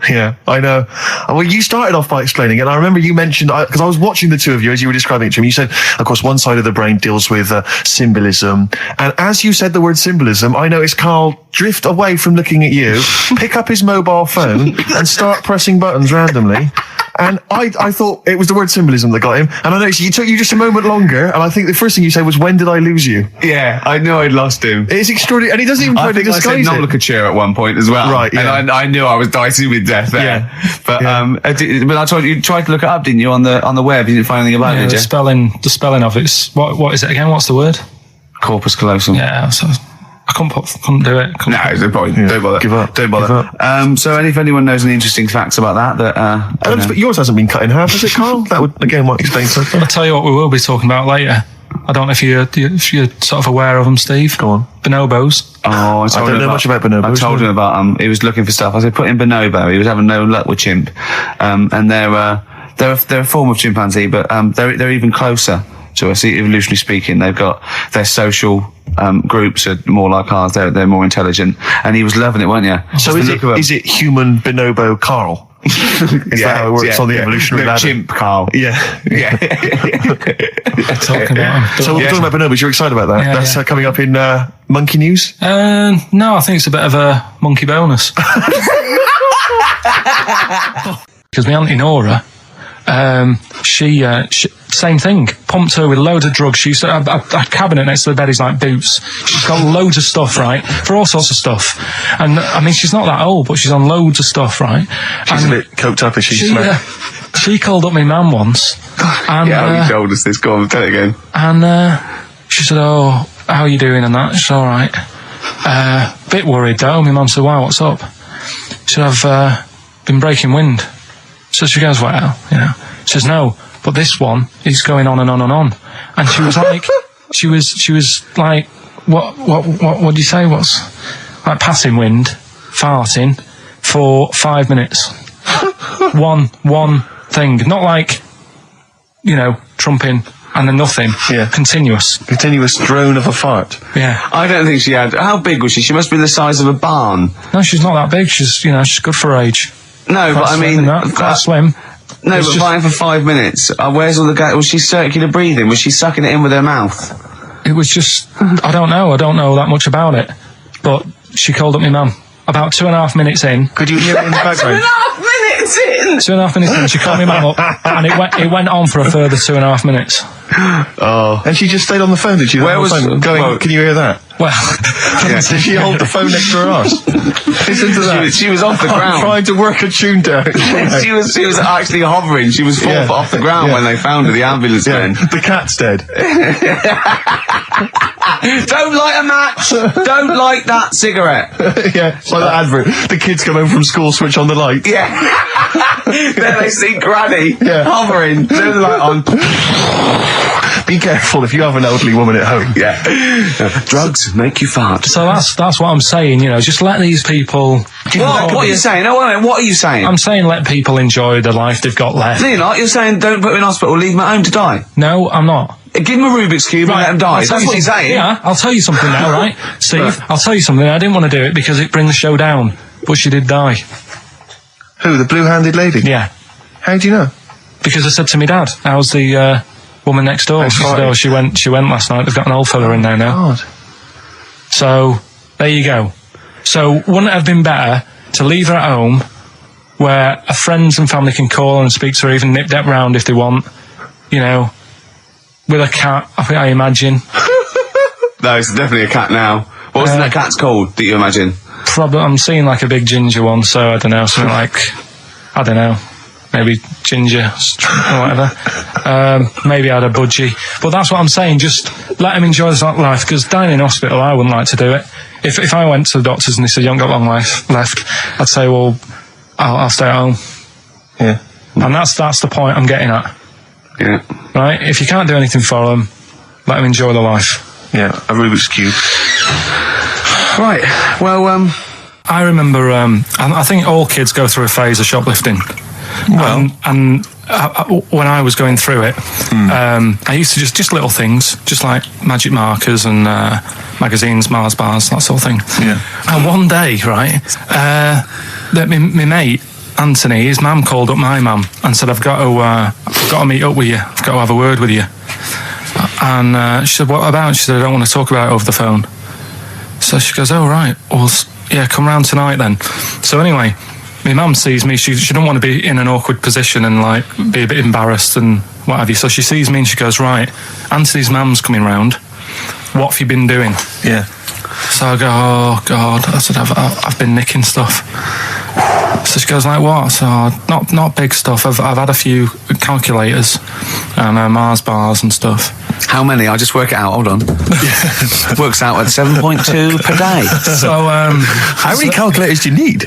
Yeah, I know. Well, you started off by explaining it, and I remember you mentioned, because I was watching the two of you as you were describing it to me, you said, of course, one side of the brain deals with symbolism, and as you said the word symbolism, I noticed Carl drift away from looking at you, pick up his mobile phone, and start pressing buttons randomly. And I thought it was the word symbolism that got him. And I noticed it took you just a moment longer. And I think the first thing you said was, when did I lose you? Yeah, I knew I'd lost him. It's extraordinary. And he doesn't even try to disguise it. I think I said nomenclature at one point as well. Right, yeah. And I knew I was dicing with death there. Yeah. But, but I told you tried to look it up, didn't you, on the web? You didn't find anything about it, did you? The spelling of it's, what is it again? What's the word? Corpus callosum. Yeah, so I couldn't do it. No, there's no point. Yeah. Don't bother. Give up. Don't bother. So if anyone knows any interesting facts about that, yours hasn't been cut in half, has it, Carl? That would, again, might explain something. I'll tell you what we will be talking about later. I don't know if you're sort of aware of them, Steve. Go on. Bonobos. Oh, I don't know much about bonobos. I told him about he was looking for stuff. I said, put in bonobo. He was having no luck with chimp. And they're a form of chimpanzee, but they're even closer to us, evolutionarily speaking. They've got their social groups are more like ours. They're more intelligent, and he was loving it, weren't you? So is it human bonobo Carl? Is that how it works on the evolutionary ladder? Chimp Carl. Yeah. Talking about him. So we're talking about bonobos. You're excited about that? Yeah, That's coming up in monkey news. No, I think it's a bit of a monkey bonus. Because my auntie Nora, she same thing, pumped her with loads of drugs. She used to have a cabinet next to the bed is like boots. She's got loads of stuff, right, for all sorts of stuff. And I mean, she's not that old, but she's on loads of stuff, right? She's a bit coked up, is she? She called up my mum once. And, yeah, you told us this. Go on, tell it again. And she said, "Oh, how are you doing?" And that. She's all right. Bit worried though. My mum said, "Why? What's up?" She said, "I've been breaking wind." So she goes, "Well, you know." She says, "No, but this one is going on and on and on." And she was like, she was like, what do you say? What's like passing wind, farting for 5 minutes. one thing, not like, you know, trumping and then nothing. Yeah. Continuous drone of a fart. Yeah. I don't think she had. How big was she? She must be the size of a barn. No, she's not that big. She's good for her age. No, but I mean, quite slim. No, but fighting for 5 minutes. Where's all the gas? Was she circular breathing? Was she sucking it in with her mouth? It was just, I don't know that much about it. But she called up my mum. About 2.5 minutes in. Could you hear it in the background? 2.5 minutes in! 2.5 minutes in, she called my mum up, and it went on for a further 2.5 minutes. Oh. And she just stayed on the phone, did she? Where was... can you hear that? Well... Did she hold the phone next to her arse? Listen to that. She was off the ground. I'm trying to work a tune down. she was actually hovering. She was 4 foot off the ground when they found her, the ambulance men. The cat's dead. Don't light a match! Don't light that cigarette! Yeah, it's like that advert. The kids come home from school, switch on the light. Yeah. Then they see Granny hovering, turn the light on. Be careful if you have an elderly woman at home. Yeah. Drugs make you fart. So that's what I'm saying, you know, just let these people... What are you saying? No, what are you saying? I'm saying let people enjoy the life they've got left. No, you're not. You're saying don't put them in hospital, leave them at home to die. No, I'm not. Give them a Rubik's Cube and let them die. That's what you're saying. Yeah, I'll tell you something now, right? Steve, I'll tell you something. I didn't want to do it because it brings the show down, but she did die. Who, the blue-handed lady? Yeah. How do you know? Because I said to my dad, how's the woman next door? She said, oh, she went last night. They've got an old fella in there now. God. So, there you go. So, wouldn't it have been better to leave her at home where her friends and family can call and speak to her, even nip-dap round if they want, you know, with a cat, I imagine. No, it's definitely a cat now. What was that cat's called that you imagine? Probably, I'm seeing like a big ginger one, so I don't know, something like, I don't know, maybe ginger or whatever. Maybe I had a budgie. But that's what I'm saying, just let him enjoy his life, because dying in hospital, I wouldn't like to do it. If I went to the doctors and they said, you haven't got long life left, I'd say, well, I'll stay at home. Yeah. And that's the point I'm getting at. Yeah. Right? If you can't do anything for them, let them enjoy their life. Yeah, a Rubik's Cube. Right, well, I remember, I think all kids go through a phase of shoplifting. Well. And when I was going through it, I used to just little things, just like magic markers and magazines, Mars bars, that sort of thing. Yeah. And one day, right, my mate, Anthony, his mum called up my mum and said, I've got to meet up with you. I've got to have a word with you. And she said, what about? She said, I don't want to talk about it over the phone. So she goes, oh, right. Well, yeah, come round tonight then. So anyway, my mum sees me. She don't want to be in an awkward position and, like, be a bit embarrassed and what have you. So she sees me and she goes, right, Anthony's mum's coming round. What have you been doing? Yeah. So I go, oh, God. I said, I've been nicking stuff. So she goes, like what? So, not big stuff. I've had a few calculators and Mars bars and stuff. how many? I'll just work it out. Hold on. Works out at 7.2 per day. So, how many calculators do you need?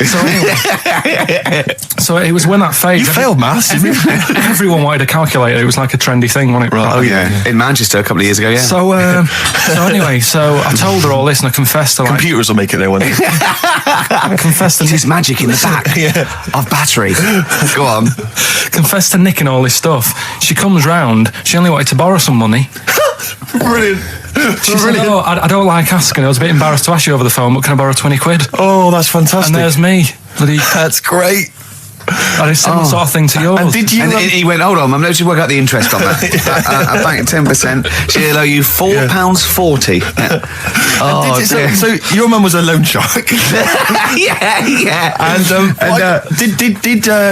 So it was when that phase. You failed maths. Everyone wanted a calculator. It was like a trendy thing, wasn't it? Right. Oh yeah. In Manchester a couple of years ago. Yeah. So anyway, so I told her all this, and I confessed to computers will make it there one day. I confessed to there's magic in the back of battery. Go on. Confessed to nicking all this stuff. She comes round. She only wanted to borrow some money. Brilliant. She said, "Oh, I don't like asking. I was a bit embarrassed to ask you over the phone, but can I borrow 20 quid?" Oh, that's fantastic. And there's me. That's great. And it's similar sort of thing to yours. And did you? And he went, hold on, I'm going to work out the interest on that. I banked 10%. She'll owe you £4.40. Yeah. Oh, so your mum was a loan shark. yeah. And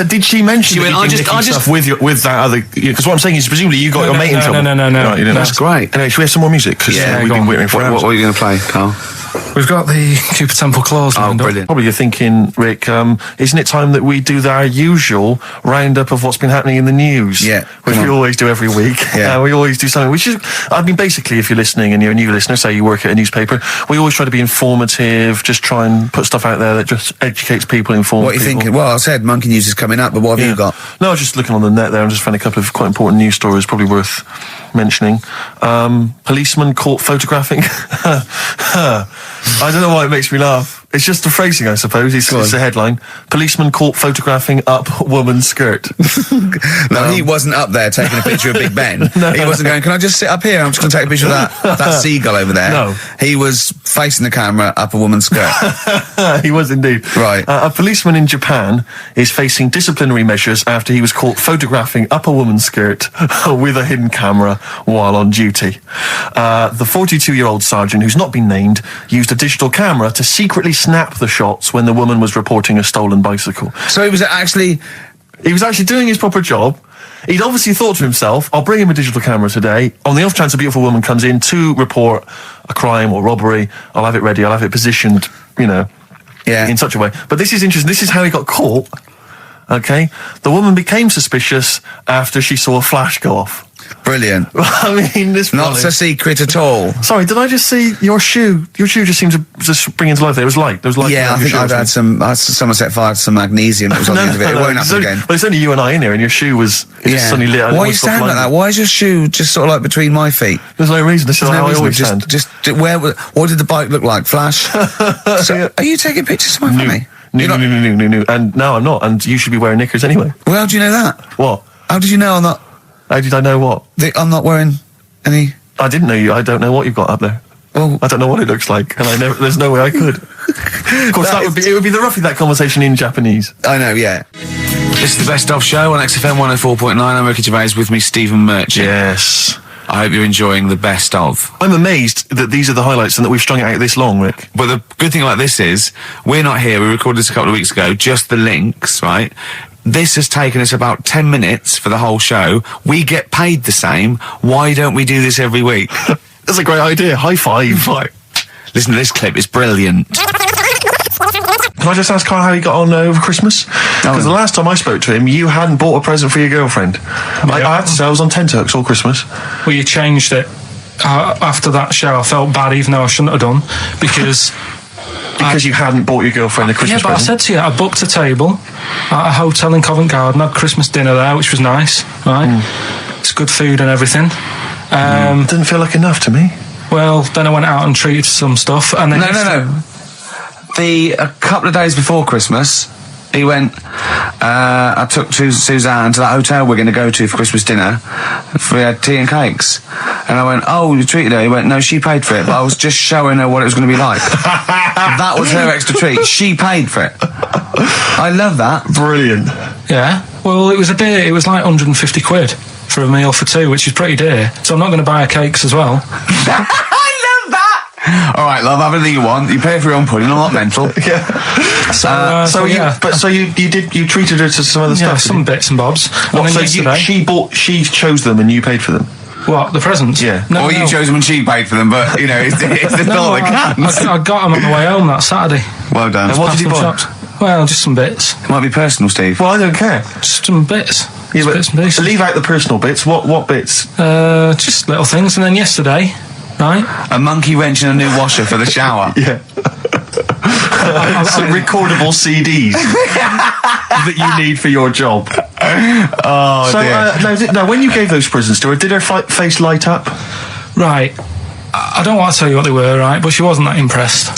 did she mention? She went, I just with that other, because what I'm saying is presumably you got your mate in trouble. No. Right, that's great. Anyway, should we have some more music? Because we've been waiting for hours. What are you going to play, Carl? We've got the Cooper Temple Clause. Oh, brilliant. Probably you're thinking, Rick, isn't it time that we do our usual roundup of what's been happening in the news? Yeah. Which we always do every week. Yeah. We always do something, which is, I mean, basically, if you're listening and you're a new listener, say you work at a newspaper, we always try to be informative, just try and put stuff out there that just educates people, informs What are you people. thinking? Well, I said Monkey News is coming up, but what have you got? No, I was just looking on the net there and just found a couple of quite important news stories, probably worth mentioning. Policeman caught photographing. I don't know why it makes me laugh. It's just the phrasing, I suppose. It's the headline. Policeman caught photographing up woman's skirt. No, he wasn't up there taking a picture of Big Ben. He wasn't going, can I just sit up here? I'm just going to take a picture of that seagull over there. No. He was facing the camera up a woman's skirt. He was indeed. Right. A policeman in Japan is facing disciplinary measures after he was caught photographing up a woman's skirt with a hidden camera while on duty. The 42-year-old sergeant, who's not been named, used a digital camera to secretly snap the shots when the woman was reporting a stolen bicycle. So he was actually doing his proper job. He'd obviously thought to himself, I'll bring him a digital camera today. On the off chance a beautiful woman comes in to report a crime or robbery, I'll have it ready, I'll have it positioned, in such a way. But this is interesting. This is how he got caught. Okay? The woman became suspicious after she saw a flash go off. Brilliant. I mean, this not so secret at all. Sorry, did I just see your shoe? Your shoe just seemed to just spring into life. There was light. Yeah, I think I've had someone set fire to some magnesium that was on the end of it. It won't happen again. But it's only you and I in here, and your shoe was just suddenly lit. Why are you standing like that? Why is your shoe just sort of like between my feet? There's no reason. This is how I always stand. What did the bike look like? Flash? So, are you taking pictures of my family? No. And no, I'm not. And you should be wearing knickers anyway. Well, how do you know that? What? How did you know I'm not? How did I know what? I'm not wearing any... I didn't know you. I don't know what you've got up there. Well, I don't know what it looks like, and there's no way I could. Of course, it would be roughly that conversation in Japanese. I know, yeah. This is the Best Of Show on XFM 104.9. I'm Ricky Gervais, with me Stephen Merchant. Yes. I hope you're enjoying the Best Of. I'm amazed that these are the highlights and that we've strung it out this long, Rick. But the good thing about this is, we're not here, we recorded this a couple of weeks ago, just the links, right? This has taken us about 10 minutes for the whole show. We get paid the same. Why don't we do this every week? That's a great idea. High five. Listen to this clip, it's brilliant. Can I just ask Karl how he got on over Christmas? Because the last time I spoke to him, you hadn't bought a present for your girlfriend. I have to say, I was on tenterhooks all Christmas. Well, you changed it. After that show, I felt bad, even though I shouldn't have done, because... Because you hadn't bought your girlfriend a Christmas present? Yeah, but I said to you, I booked a table at a hotel in Covent Garden, had Christmas dinner there, which was nice, right? It's good food and everything. Didn't feel like enough to me. Well, then I went out and treated some stuff, and then... No. A couple of days before Christmas, he went, I took Suzanne to that hotel we're going to go to for Christmas dinner. We had tea and cakes. And I went, oh, you treated her? He went, no, she paid for it, but I was just showing her what it was going to be like. That was her extra treat. She paid for it. I love that. Brilliant. Yeah. Well, it was a dear. It was like 150 quid for a meal for two, which is pretty dear. So I'm not going to buy her cakes as well. All right, love, have anything you want. You pay for your own pudding. I'm not mental. Yeah. You treated her to some other stuff. Some bits and bobs. What, so she chose them and you paid for them? What, the presents? Yeah. No, you chose them and she paid for them, but you know, it's the thought that counts. I got them on the way home that Saturday. Well done. And what did you buy? Well, just some bits. It might be personal, Steve. Well, I don't care. Just some bits. Yeah, but bits and pieces. Leave out the personal bits. What bits? Just little things. And then yesterday, right? A monkey wrench and a new washer for the shower. Yeah. Some recordable CDs that you need for your job. Oh, dear. Now, when you gave those presents to her, did her face light up? Right. I don't want to tell you what they were, right? But she wasn't that impressed.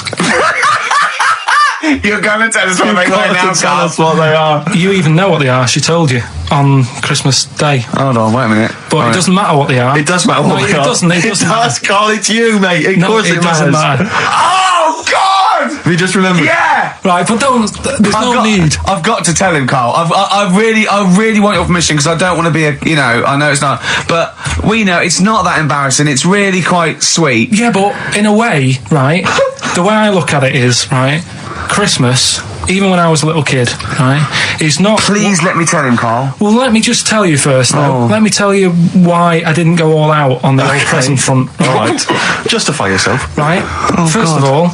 You're going to tell us what they were now, tell us what they are. You even know what they are. She told you on Christmas Day. Hold on, wait a minute. But it doesn't matter what they are. It does matter what they are. It doesn't does, Karl. It's you, mate. Of course it doesn't matter. Oh, God! Have you just remembered? Yeah! Right, but there's no need. I've got to tell him, Karl. I really want your permission, because I don't want to be I know it's not, but we know it's not that embarrassing. It's really quite sweet. Yeah, but in a way, right, the way I look at it is, right, Christmas, even when I was a little kid, right, is not... Please let me tell him, Karl. Well, let me just tell you first, though. Let me tell you why I didn't go all out on the old present front. All right. Justify yourself. Right. First of all,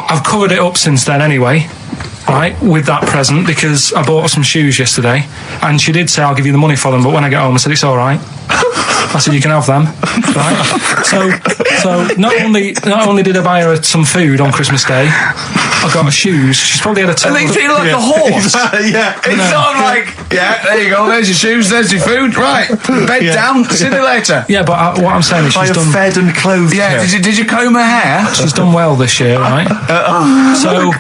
I've covered it up since then anyway, right, with that present, because I bought her some shoes yesterday, and she did say, I'll give you the money for them, but when I get home, I said, it's all right. I said, you can have them, right? So not only did I buy her some food on Christmas Day, I got her shoes. She's probably had a total... And they feel like a horse. Yeah. It's not like, there you go, there's your shoes, there's your food, right, bed down, see you later. Yeah, but what I'm saying is she's done... fed and clothed. Yeah, did you comb her hair? She's done well this year, right? So...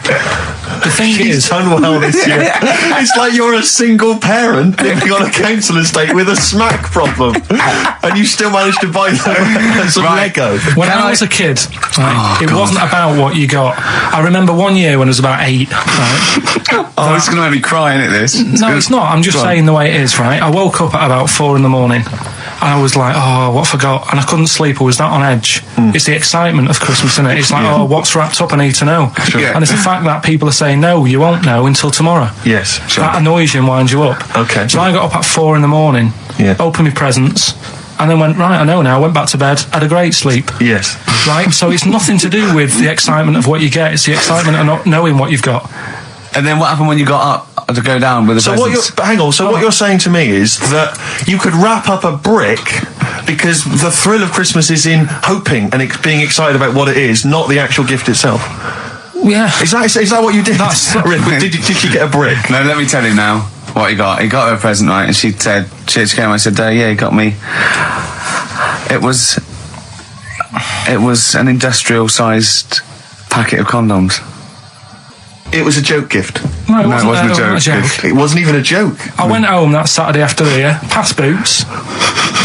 The thing She's done well this year. It's like you're a single parent living on a council estate with a smack problem, and you still managed to buy them some Lego. When I was a kid, it wasn't about what you got. I remember one year when I was about 8. Right? Oh, it's going to make me cry, isn't it, this? No, it's not. I'm just saying the way it is, right? I woke up at about 4 a.m. and I was like, oh, what have I got? And I couldn't sleep. I was that on edge. It's the excitement of Christmas, isn't it? It's like, oh, what's wrapped up? I need to know. Sure. And it's the fact that people are saying, no, you won't know until tomorrow. Yes, sure. That annoys you and winds you up. Okay. So I got up at 4 a.m, opened my presents, and then went, right, I know now, went back to bed, had a great sleep. Yes. Right? So it's nothing to do with the excitement of what you get. It's the excitement of not knowing what you've got. And then what happened when you got up to go down with the presents? What you're saying to me is that you could wrap up a brick because the thrill of Christmas is in hoping and being excited about what it is, not the actual gift itself. Yeah. Is that what you did? Did she get a brick? No, let me tell you now what he got. He got her a present, right? And she said, she came and said, yeah, he got me. It was an industrial-sized packet of condoms. It was a joke gift. No, it wasn't a joke. It wasn't even a joke. I went home that Saturday after here, past Boots,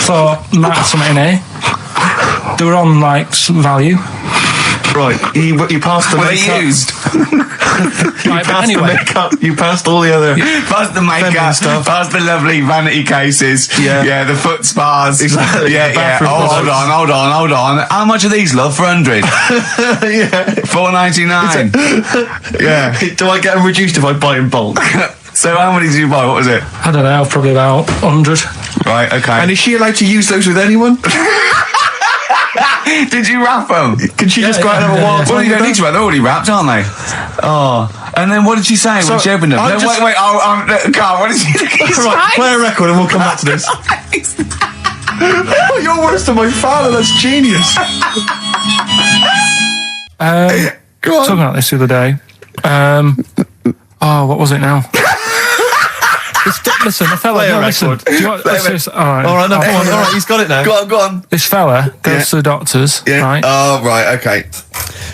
thought, might have something in here. They were on, like, some value. Right, you passed the Were they makeup. used? Right, but Passed the anyway, makeup. You passed all the other. Past the feminine makeup, stuff. past the lovely vanity cases. Yeah. the foot spas. Exactly. Yeah, The yeah. bathroom Oh, products. hold on. How much are these, love? For 100? Yeah. $4.99. Yeah. Do I get them reduced if I buy in bulk? So how many did you buy? What was it? I don't know, probably about 100. Right, okay. And is she allowed to use those with anyone? Did you wrap them? Can she just go out and have a wild Well, time you don't with need to wrap. They're already wrapped, aren't they? Oh. And then what did she say when she opened them? I No, just- wait. Carl, what did she say? Right, play a record and we'll come back to this. Oh, you're worse than my father. That's genius. Go on. Talking about this the other day. What was it now? Listen, the fella. Play a No, listen. record. Do you want, let's just, all right. All right, no, I'll go on, play all it. right, he's got it now. Go on. This fella goes to the doctors, right? Oh, right, okay.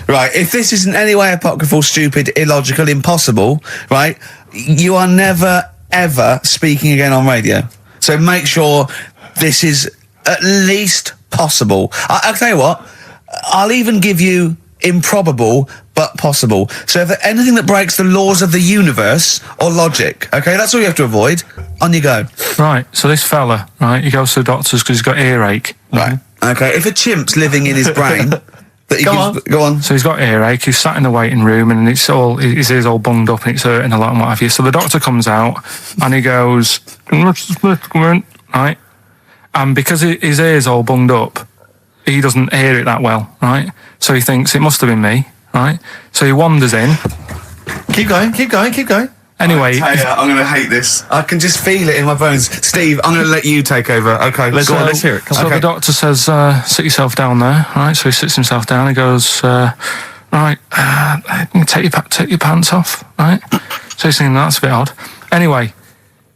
Right, if this is in any way apocryphal, stupid, illogical, impossible, right, you are never, ever speaking again on radio. So make sure this is at least possible. I'll tell you what, I'll even give you improbable but possible. So if anything that breaks the laws of the universe or logic, okay, that's all you have to avoid. On you go. Right, so this fella, right, he goes to the doctors because he's got earache. Right. Okay, if a chimp's living in his brain... that he Go Go on. So he's got earache, he's sat in the waiting room and his ear's all bunged up and it's hurting a lot and what have you. So the doctor comes out and he goes, right? And because his ear's all bunged up, he doesn't hear it that well, right? So he thinks it must have been me, right? So he wanders in. Keep going. Anyway, I'm going to hate this. I can just feel it in my bones. Steve, I'm going to let you take over. Okay, Let's go on. let's hear it. Come so on. the doctor says, sit yourself down there, right? So he sits himself down. He goes, right, take your pants off, right? So he's thinking that's a bit odd. Anyway,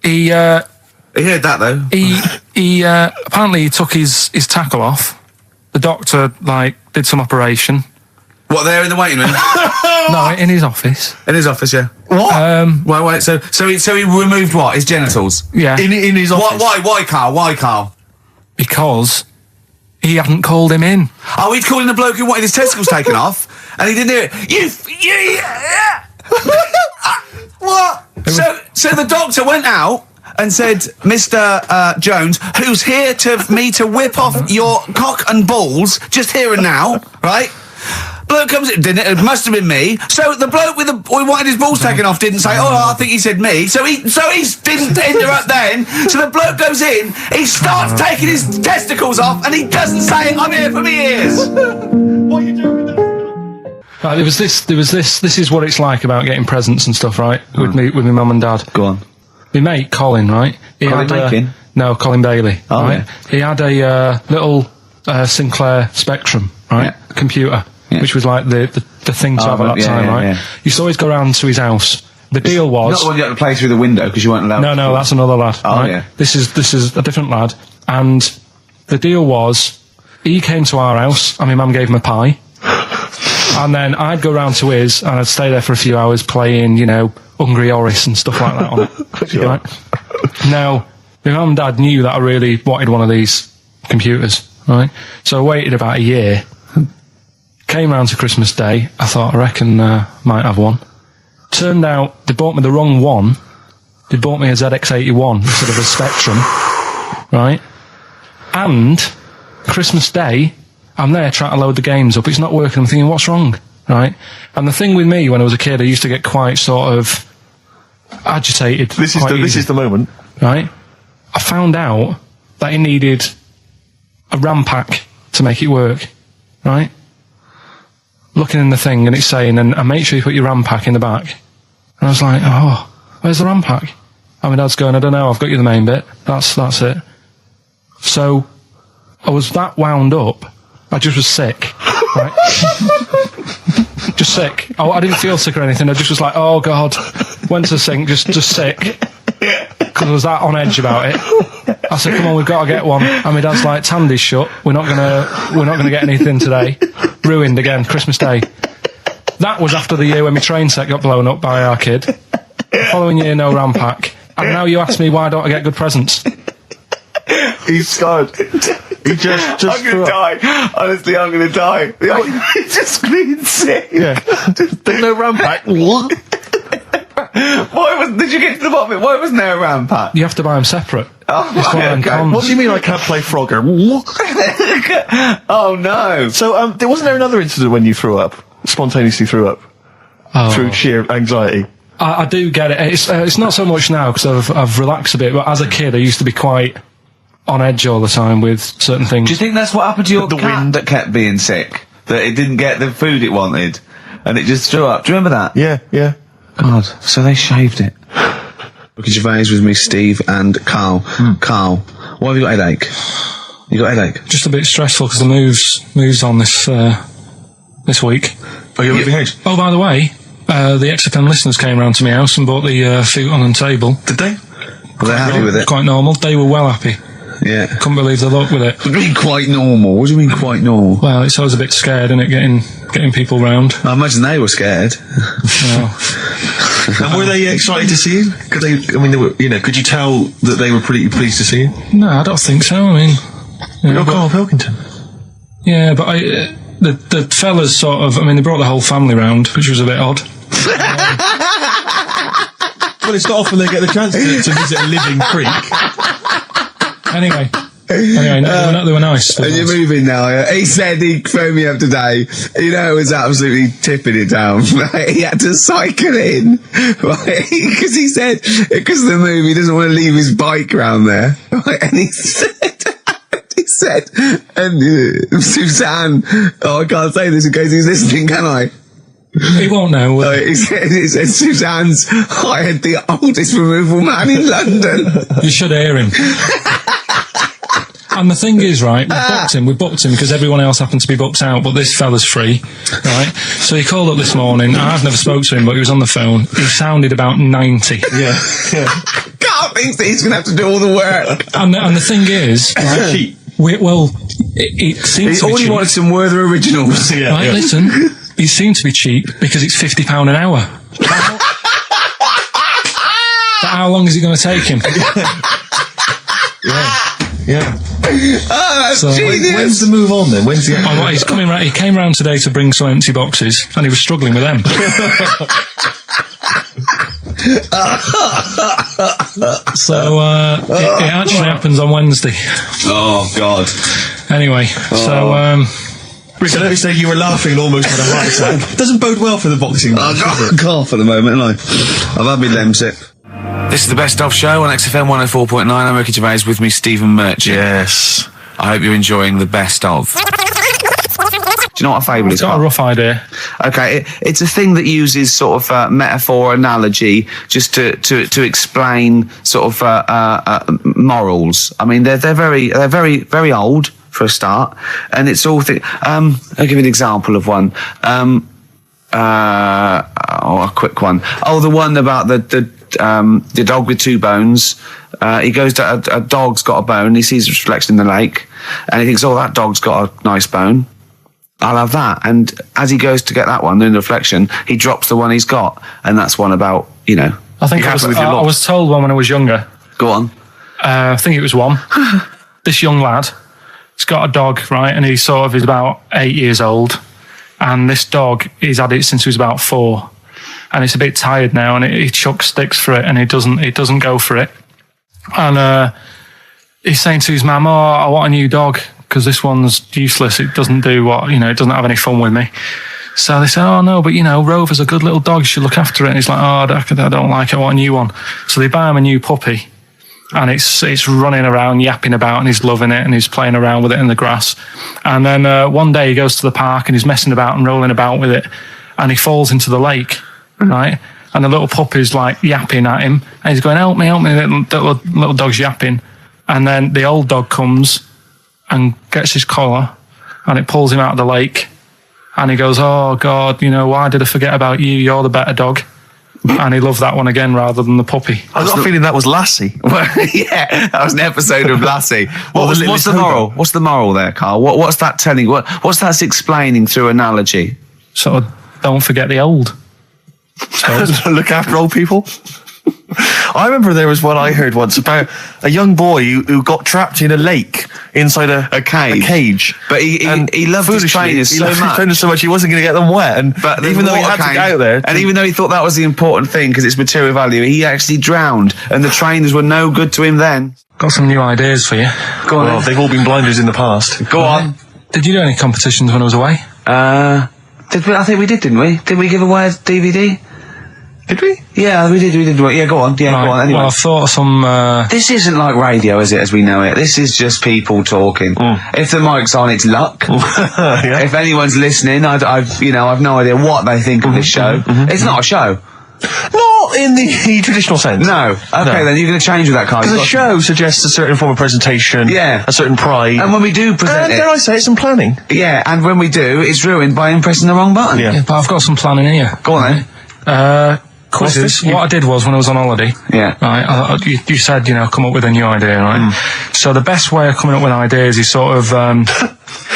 he heard that though. he apparently he took his tackle off. The doctor did some operation. What, there in the waiting room? No, in his office. In his office, yeah. What? Wait. So he removed what? His genitals. Yeah, In his office. Why, Carl? Why, Carl? because he hadn't called him in. Oh, he'd called in the bloke who wanted his testicles taken off, and he didn't hear it. What? So the doctor went out and said, Mr. Jones, who's here to whip off your cock and balls, just here and now, right? Bloke comes in, didn't it? It must have been me. So the bloke who wanted his balls taken off didn't say, I think he said me. So he didn't interrupt then. So the bloke goes in, he starts taking his testicles off, and he doesn't say, I'm here for me ears. What are you doing with that? Right, there was this. This is what it's like about getting presents and stuff, right? With my mum and dad. Go on. My mate Colin, right? Colin Mackin? No, Colin Bailey. Oh, right? yeah. He had a little Sinclair Spectrum, right? Yeah. Computer, Yeah. which was like the thing to have at that yeah, time, yeah, right? yeah. You used to always go round to his house. The deal was Not the one you had to play through the window because you weren't allowed. no, that's another lad. Oh, right? yeah. This is a different lad, and the deal was he came to our house and my mum gave him a pie. And then I'd go round to his, and I'd stay there for a few hours playing, Hungry Horace and stuff like that on it. Right? Now, my mum and dad knew that I really wanted one of these computers, right? So I waited about a year. Came round to Christmas Day. I thought, I reckon might have one. Turned out they bought me the wrong one. They bought me a ZX81 instead of a Spectrum, right? And Christmas Day, I'm there trying to load the games up. It's not working. I'm thinking, what's wrong? Right? And the thing with me, when I was a kid, I used to get quite sort of agitated. This is the moment. Right? I found out that it needed a RAM pack to make it work. Right? Looking in the thing and it's saying, and make sure you put your RAM pack in the back. And I was like, oh, where's the RAM pack? And my dad's going, I don't know, I've got you the main bit. That's it. So I was that wound up. I just was sick, right? Just sick. I didn't feel sick or anything. I just was like, oh God. Went to the sink, just sick. Because I was that on edge about it. I said, come on, we've got to get one. And my dad's like, Tandy's shut. We're not gonna get anything today. Ruined again, Christmas Day. That was after the year when my train set got blown up by our kid. Following year, no RAM pack. And now you ask me why don't I get good presents? He's scarred. He just I'm gonna die. Honestly, I'm gonna die. He's just being sick. Yeah. There's no ram pack. What? Did you get to the bottom of it? Why wasn't there a ram pack? You have to buy them separate. Oh, What do you mean I can't play Frogger? Oh no. So, wasn't there another incident when you threw up? Spontaneously threw up? Through sheer anxiety? I do get it. It's not so much now because I've relaxed a bit, but as a kid I used to be quite on edge all the time with certain things. Do you think that's what happened to your cat that kept being sick? That it didn't get the food it wanted and it just threw up? Do you remember that? Yeah. God, so they shaved it. Ricky Gervais with me, Steve and Karl. Karl, why have you got a headache? You got a headache? Just a bit stressful because the moves on this week. Oh, you're leaving house? Oh, by the way, the XFM listeners came round to my house and bought the futon and table. Did they? Were they happy with it? Quite normal. They were well happy. Yeah. Couldn't believe the luck with it. What do you mean quite normal? What do you mean quite normal? Well, it's always a bit scared, isn't it, getting people round. I imagine they were scared. And were they excited to see you? Could could you tell that they were pretty pleased to see you? No, I don't think so. I mean... You're Karl Pilkington. Yeah, but the fellas sort of... I mean, they brought the whole family round, which was a bit odd. Well, it's not often they get the chance to visit a living creek. Anyway, they were nice. And you're moving now, yeah? He said he phoned me up today. You know, it was absolutely tipping it down. Right? He had to cycle in, right? Because he said, because of the move, he doesn't want to leave his bike round there. Right? And he said, and Suzanne, I can't say this in case he's listening, can I? He won't know. He said Suzanne's hired the oldest removal man in London. You should hear him. And the thing is, right, we booked him because everyone else happened to be booked out, but this fella's free, right? So he called up this morning. I've never spoke to him, but he was on the phone. He sounded about 90. Yeah. Carl thinks that he's going to have to do all the work. And the thing is, right, it seems to be already cheap. wanted some Werther originals. Right, listen, it seems to be cheap because it's £50 an hour. But how long is it going to take him? Yeah. Oh, that's genius. When's the move on then? When's the... He's coming round. He came round today to bring some empty boxes, and he was struggling with them. So it actually happens on Wednesday. Oh God. Anyway, so Rick, I noticed that you were laughing and almost had a heart attack. Doesn't bode well for the boxing match, does it? Cough at the moment, haven't I? I've had my Lemsip. This is the Best Of Show on XFM 104.9. I'm Ricky Gervais, with me Stephen Merchant. Yes. I hope you're enjoying the Best Of. Do you know what a fable is? I've got a rough idea. Okay, it's a thing that uses sort of metaphor, analogy, just to explain sort of morals. I mean, they're very very old for a start, and it's all I'll give you an example of one. A quick one. Oh, the one about the dog with two bones. He goes to a dog's got a bone. He sees a reflection in the lake, and he thinks, "Oh, that dog's got a nice bone. I'll have that." And as he goes to get that one in the reflection, he drops the one he's got, and that's one about I think I was told one when I was younger. Go on. I think it was one. This young lad, he's got a dog, right, and he's about 8 years old, and this dog, he's had it since he was about 4. And it's a bit tired now, and he chucks sticks for it, and it doesn't go for it. And he's saying to his mum, "Oh, I want a new dog because this one's useless. It doesn't do it doesn't have any fun with me." So they say, "Oh no, but Rover's a good little dog. You should look after it." And he's like, "Oh, I don't like it. I want a new one." So they buy him a new puppy, and it's running around, yapping about, and he's loving it, and he's playing around with it in the grass. And then one day he goes to the park and he's messing about and rolling about with it, and he falls into the lake. Right, and the little puppy's like yapping at him, and he's going, "Help me, help me!" Little dog's yapping, and then the old dog comes and gets his collar, and it pulls him out of the lake, and he goes, "Oh God, why did I forget about you? You're the better dog." And he loved that one again rather than the puppy. I got a feeling that was Lassie. Yeah, that was an episode of Lassie. What's the moral? What's the moral there, Karl? What's that telling? What's that explaining through analogy? Sort of, don't forget the old. Look after old people. I remember there was one I heard once about a young boy who got trapped in a lake inside a cage. But he loved his trainers so much. His trainers so much he wasn't going to get them wet. But even though he had to get out there, and even though he thought that was the important thing because it's material value, he actually drowned, and the trainers were no good to him then. Got some new ideas for you. Go on. Well, they've all been blinders in the past. Go on. Did you do any competitions when I was away? Did we? I think we did, didn't we? Did we give away a DVD? Did we? Yeah, we did. Yeah, go on. Yeah, right. Go on. Anyway. Well, I thought some... This isn't like radio, is it, as we know it? This is just people talking. If the mic's on, it's luck. Yeah. If anyone's listening, I've no idea what they think of this show. It's not a show. Not in the traditional sense. No. Okay, then you're going to change with that, Carl. Because a show suggests a certain form of presentation. Yeah. A certain pride. And when we do present dare I say it, some planning. Yeah, and when we do, it's ruined by him pressing the wrong button. Yeah, but I've got some planning here. Go on then. Quizzes. What I did was, when I was on holiday, right, you said, come up with a new idea, right? So the best way of coming up with ideas is sort of...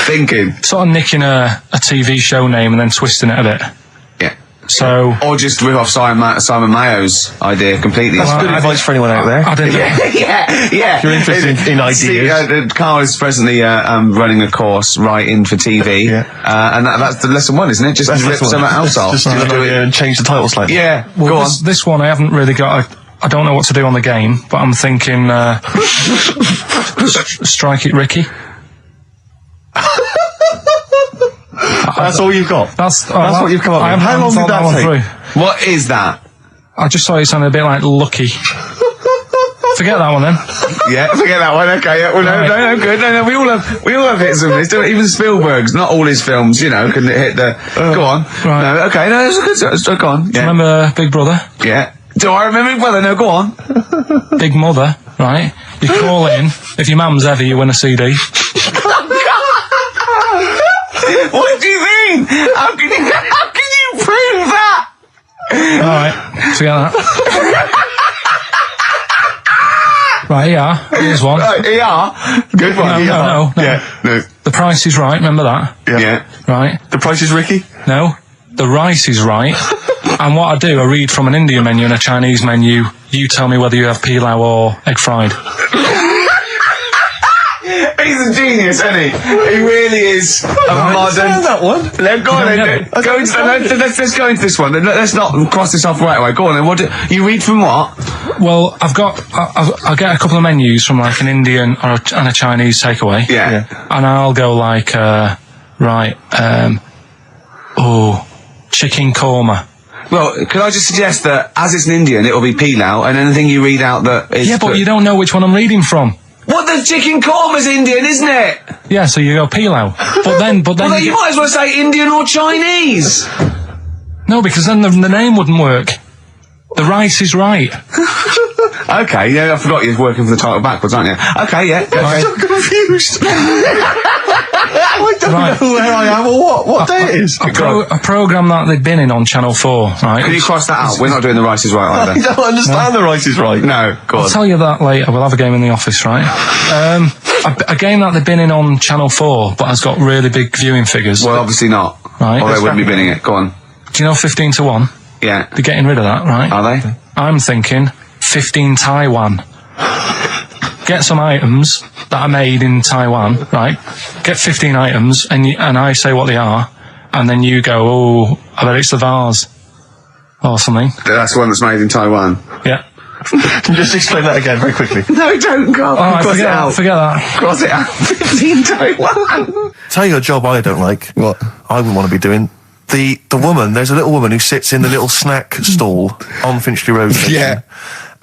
thinking. Sort of nicking a TV show name and then twisting it a bit. Yeah. So... Or just rip off Simon Mayo's idea completely. That's good advice for anyone out there. I didn't Yeah. If you're interested in ideas. Carl is presently running a course writing for TV. And that's the lesson one, isn't it? Just rip something else off. Just do it and change the title slightly. Yeah. Well, go on. This one I haven't really got... I don't know what to do on the game, but I'm thinking... Strike It Ricky. That's all you've got? That's what you've come up with. How long did that take? What is that? I just thought it sounded a bit like Lucky. Forget that one then. Yeah, forget that one. Okay, yeah. Well, no, good. No, we all have hits of this. Even Spielberg's, not all his films, can hit the. Go on. Right. No, okay, no, it's good. Go on. Do you remember Big Brother? Yeah. Do I remember Big Brother? No, go on. Big Mother, right? You call in. If your mum's heavy, you win a CD. What do you mean? How can you prove that? All right, forget that. Right, here's one. Good one. No. Yeah, no. The Price is Right, remember that? Yeah. Right. The Price is Ricky? No. The Rice is Right. And what I do, I read from an Indian menu and a Chinese menu. You tell me whether you have pilau or egg fried. He's a genius, isn't he? He really is a modern... that one. Go on then. Let's go into this one. Let's not cross this off right away. Go on then. What you read from what? Well, I'll get a couple of menus from like an Indian and a Chinese takeaway. Yeah. And I'll go like, chicken korma. Well, could I just suggest that as it's an Indian, it'll be pilau, and anything you read out that is... Yeah, but you don't know which one I'm reading from. What, the chicken korma's Indian, isn't it? Yeah, so you go pilau. But then well, you might as well say Indian or Chinese. No, because then the name wouldn't work. The Rice is Right. Okay, yeah, I forgot you're working for the title backwards, aren't you? Okay, yeah. I'm so confused. I don't know where I am or what day it is. A programme that they've been in on Channel 4, right? Can you cross that out? We're not doing The Rice is Right either. I don't understand The Rice is Right. No, go on. I'll tell you that later. We'll have a game in the office, right? A game that they've been in on Channel 4, but has got really big viewing figures. Well, obviously not. Right. Or they wouldn't be binning it. Go on. Do you know 15 to 1? Yeah. They're getting rid of that, right? Are they? I'm thinking 15 Taiwan. Get some items that are made in Taiwan, right? Get 15 items, and I say what they are, and then you go, I bet it's the vase. Or something. That's the one that's made in Taiwan. Yeah. Can you just explain that again very quickly? No, don't go. Forget that. Cross it out. 15 Taiwan. Tell you a job I don't like. What? I wouldn't want to be doing. The woman, there's a little woman who sits in the little snack stall on Finchley Road station. Yeah.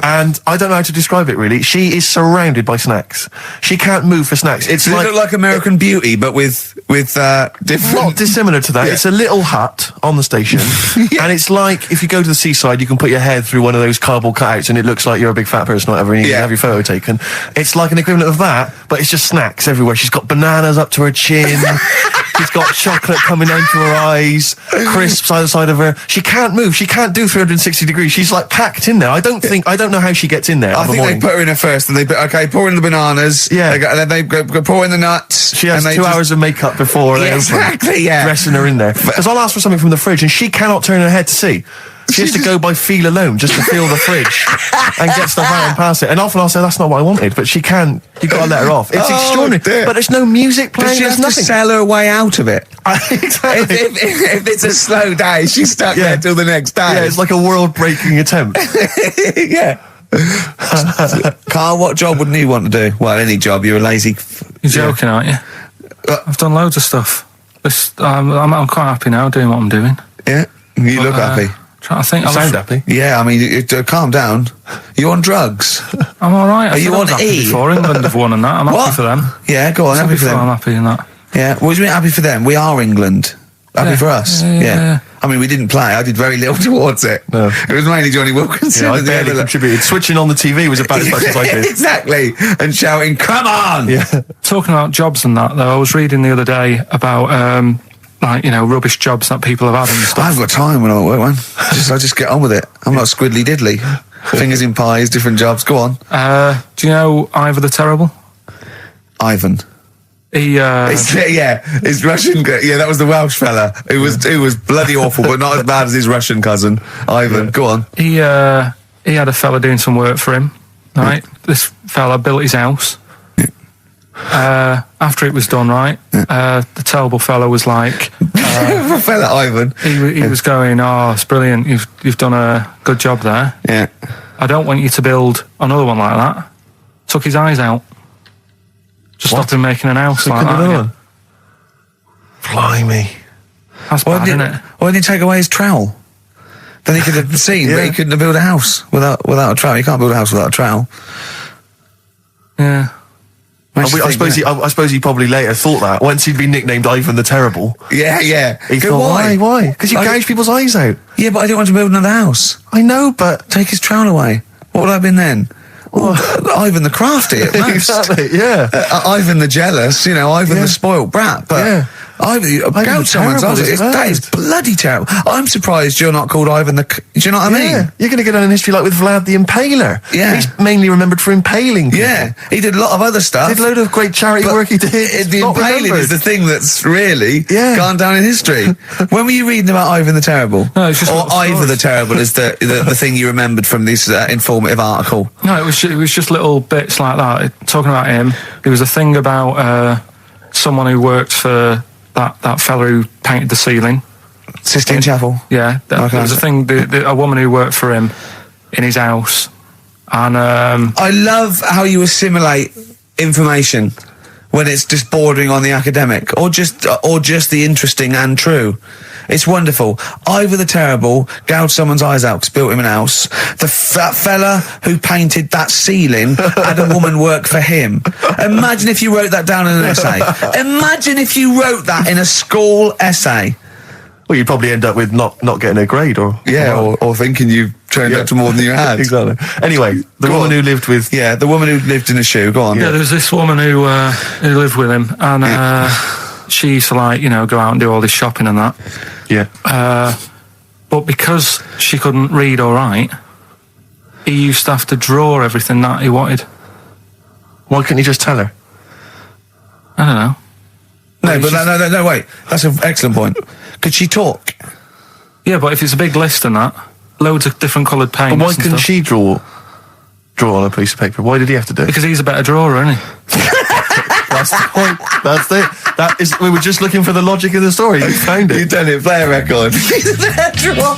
And I don't know how to describe it really. She is surrounded by snacks. She can't move for snacks. Does it look like American Beauty, but with different... Not dissimilar to that. Yeah. It's a little hut on the station. Yeah. And it's like, if you go to the seaside, you can put your head through one of those cardboard cutouts and it looks like you're a big fat person or whatever, and you can have your photo taken. It's like an equivalent of that, but it's just snacks everywhere. She's got bananas up to her chin. She's got chocolate coming down to her eyes, crisps either side of her. She can't move. She can't do 360 degrees. She's like packed in there. I don't know how she gets in there. I think they put her in there first, and pour in the bananas. Yeah. And then they go pour in the nuts. She has 2 hours of makeup before they open, exactly, yeah. dressing her in there. Because I'll ask for something from the fridge, and she cannot turn her head to see. She has to go by feel alone, just to feel the fridge and get stuff out and pass it. And often I'll say, that's not what I wanted, but she can't. You've got to let her off. It's extraordinary. Dear. But there's no music playing. Does she have there's to nothing. sell her way out of it? Exactly. If it's a slow day, she's stuck there till the next day. Yeah, it's like a world-breaking attempt. Yeah. Carl, what job wouldn't you want to do? Well, any job. You're a lazy... You're joking, aren't you? I've done loads of stuff. I'm quite happy now doing what I'm doing. Yeah? You look happy. Trying to think. You sound happy. Yeah, I mean, calm down. You're on drugs. I'm all right. Are you on E? Before England have won and that. I'm happy for them. Yeah, go on. Happy for them. I'm happy in that. Yeah. What do you mean happy for them? We are England. Happy for us. Yeah. I mean, we didn't play. I did very little towards it. No. It was mainly Johnny Wilkinson. Yeah, I barely contributed. Switching on the TV was about as much as I did. Exactly. And shouting, come on! Yeah. Talking about jobs and that, though, I was reading the other day about, rubbish jobs that people have had and stuff. I haven't got time when I'm at work, man. I just get on with it. I'm not squiddly diddly. Fingers in pies, different jobs. Go on. Do you know Ivor the Terrible? Ivan. His Russian. Yeah, that was the Welsh fella. It was bloody awful, but not as bad as his Russian cousin, Ivan. Yeah. Go on. He had a fella doing some work for him. Right, this fella built his house. After it was done, right, the terrible fella was like, fella Ivan. He was going, "Oh, it's brilliant. You've done a good job there. Yeah. I don't want you to build another one like that." Took his eyes out. Just stopped him making an house like that. Yeah. Blimey. That's bad, isn't it? Why didn't he take away his trowel? Then he could have seen, but he couldn't have built a house without a trowel. You can't build a house without a trowel. Yeah. I suppose he probably later thought that once he'd been nicknamed Ivan the Terrible. Yeah. He thought, why? Because you gouge people's eyes out. Yeah, but I didn't want to build another house. I know, but take his trowel away. What would I have been then? Ivan the crafty at most. Exactly, yeah. Ivan the jealous, Ivan the spoilt brat. But Ivan someone's eyes. That is bloody terrible. I'm surprised you're not called Ivan the... Do you know what I mean? You're going to get on in history like with Vlad the Impaler. Yeah. He's mainly remembered for impaling people. Yeah. He did a lot of other stuff. Did a load of great charity work he did. The impaling is the thing that's really gone down in history. When were you reading about Ivan the Terrible? No, it's just... Or Ivor the Terrible is the thing you remembered from this informative article? No, it was just little bits like that. Talking about him, there was a thing about someone who worked for that fella who painted the ceiling. Sistine Chapel? Yeah. There was a thing, a woman who worked for him in his house. And I love how you assimilate information when it's just bordering on the academic or just the interesting and true. It's wonderful. Ivor the Terrible gouged someone's eyes out because built him an house. That fella who painted that ceiling had a woman work for him. Imagine if you wrote that down in an essay. Imagine if you wrote that in a school essay. Well, you'd probably end up with not getting a grade or thinking you turned up to more than you had. Exactly. Anyway, the woman who lived with... Yeah, the woman who lived in a shoe. Go on. Yeah, there was this woman who lived with him and she used to go out and do all this shopping and that. Yeah. But because she couldn't read or write, he used to have to draw everything that he wanted. Why couldn't he just tell her? I don't know. No, wait. That's an excellent point. Could she talk? Yeah, but if it's a big list and that, loads of different coloured paints. But why couldn't she draw on a piece of paper? Why did he have to do it? Because he's a better drawer, isn't he? That's the point. That's it. We were just looking for the logic of the story. You found it. You've done it. Play a record. He's a better drawer.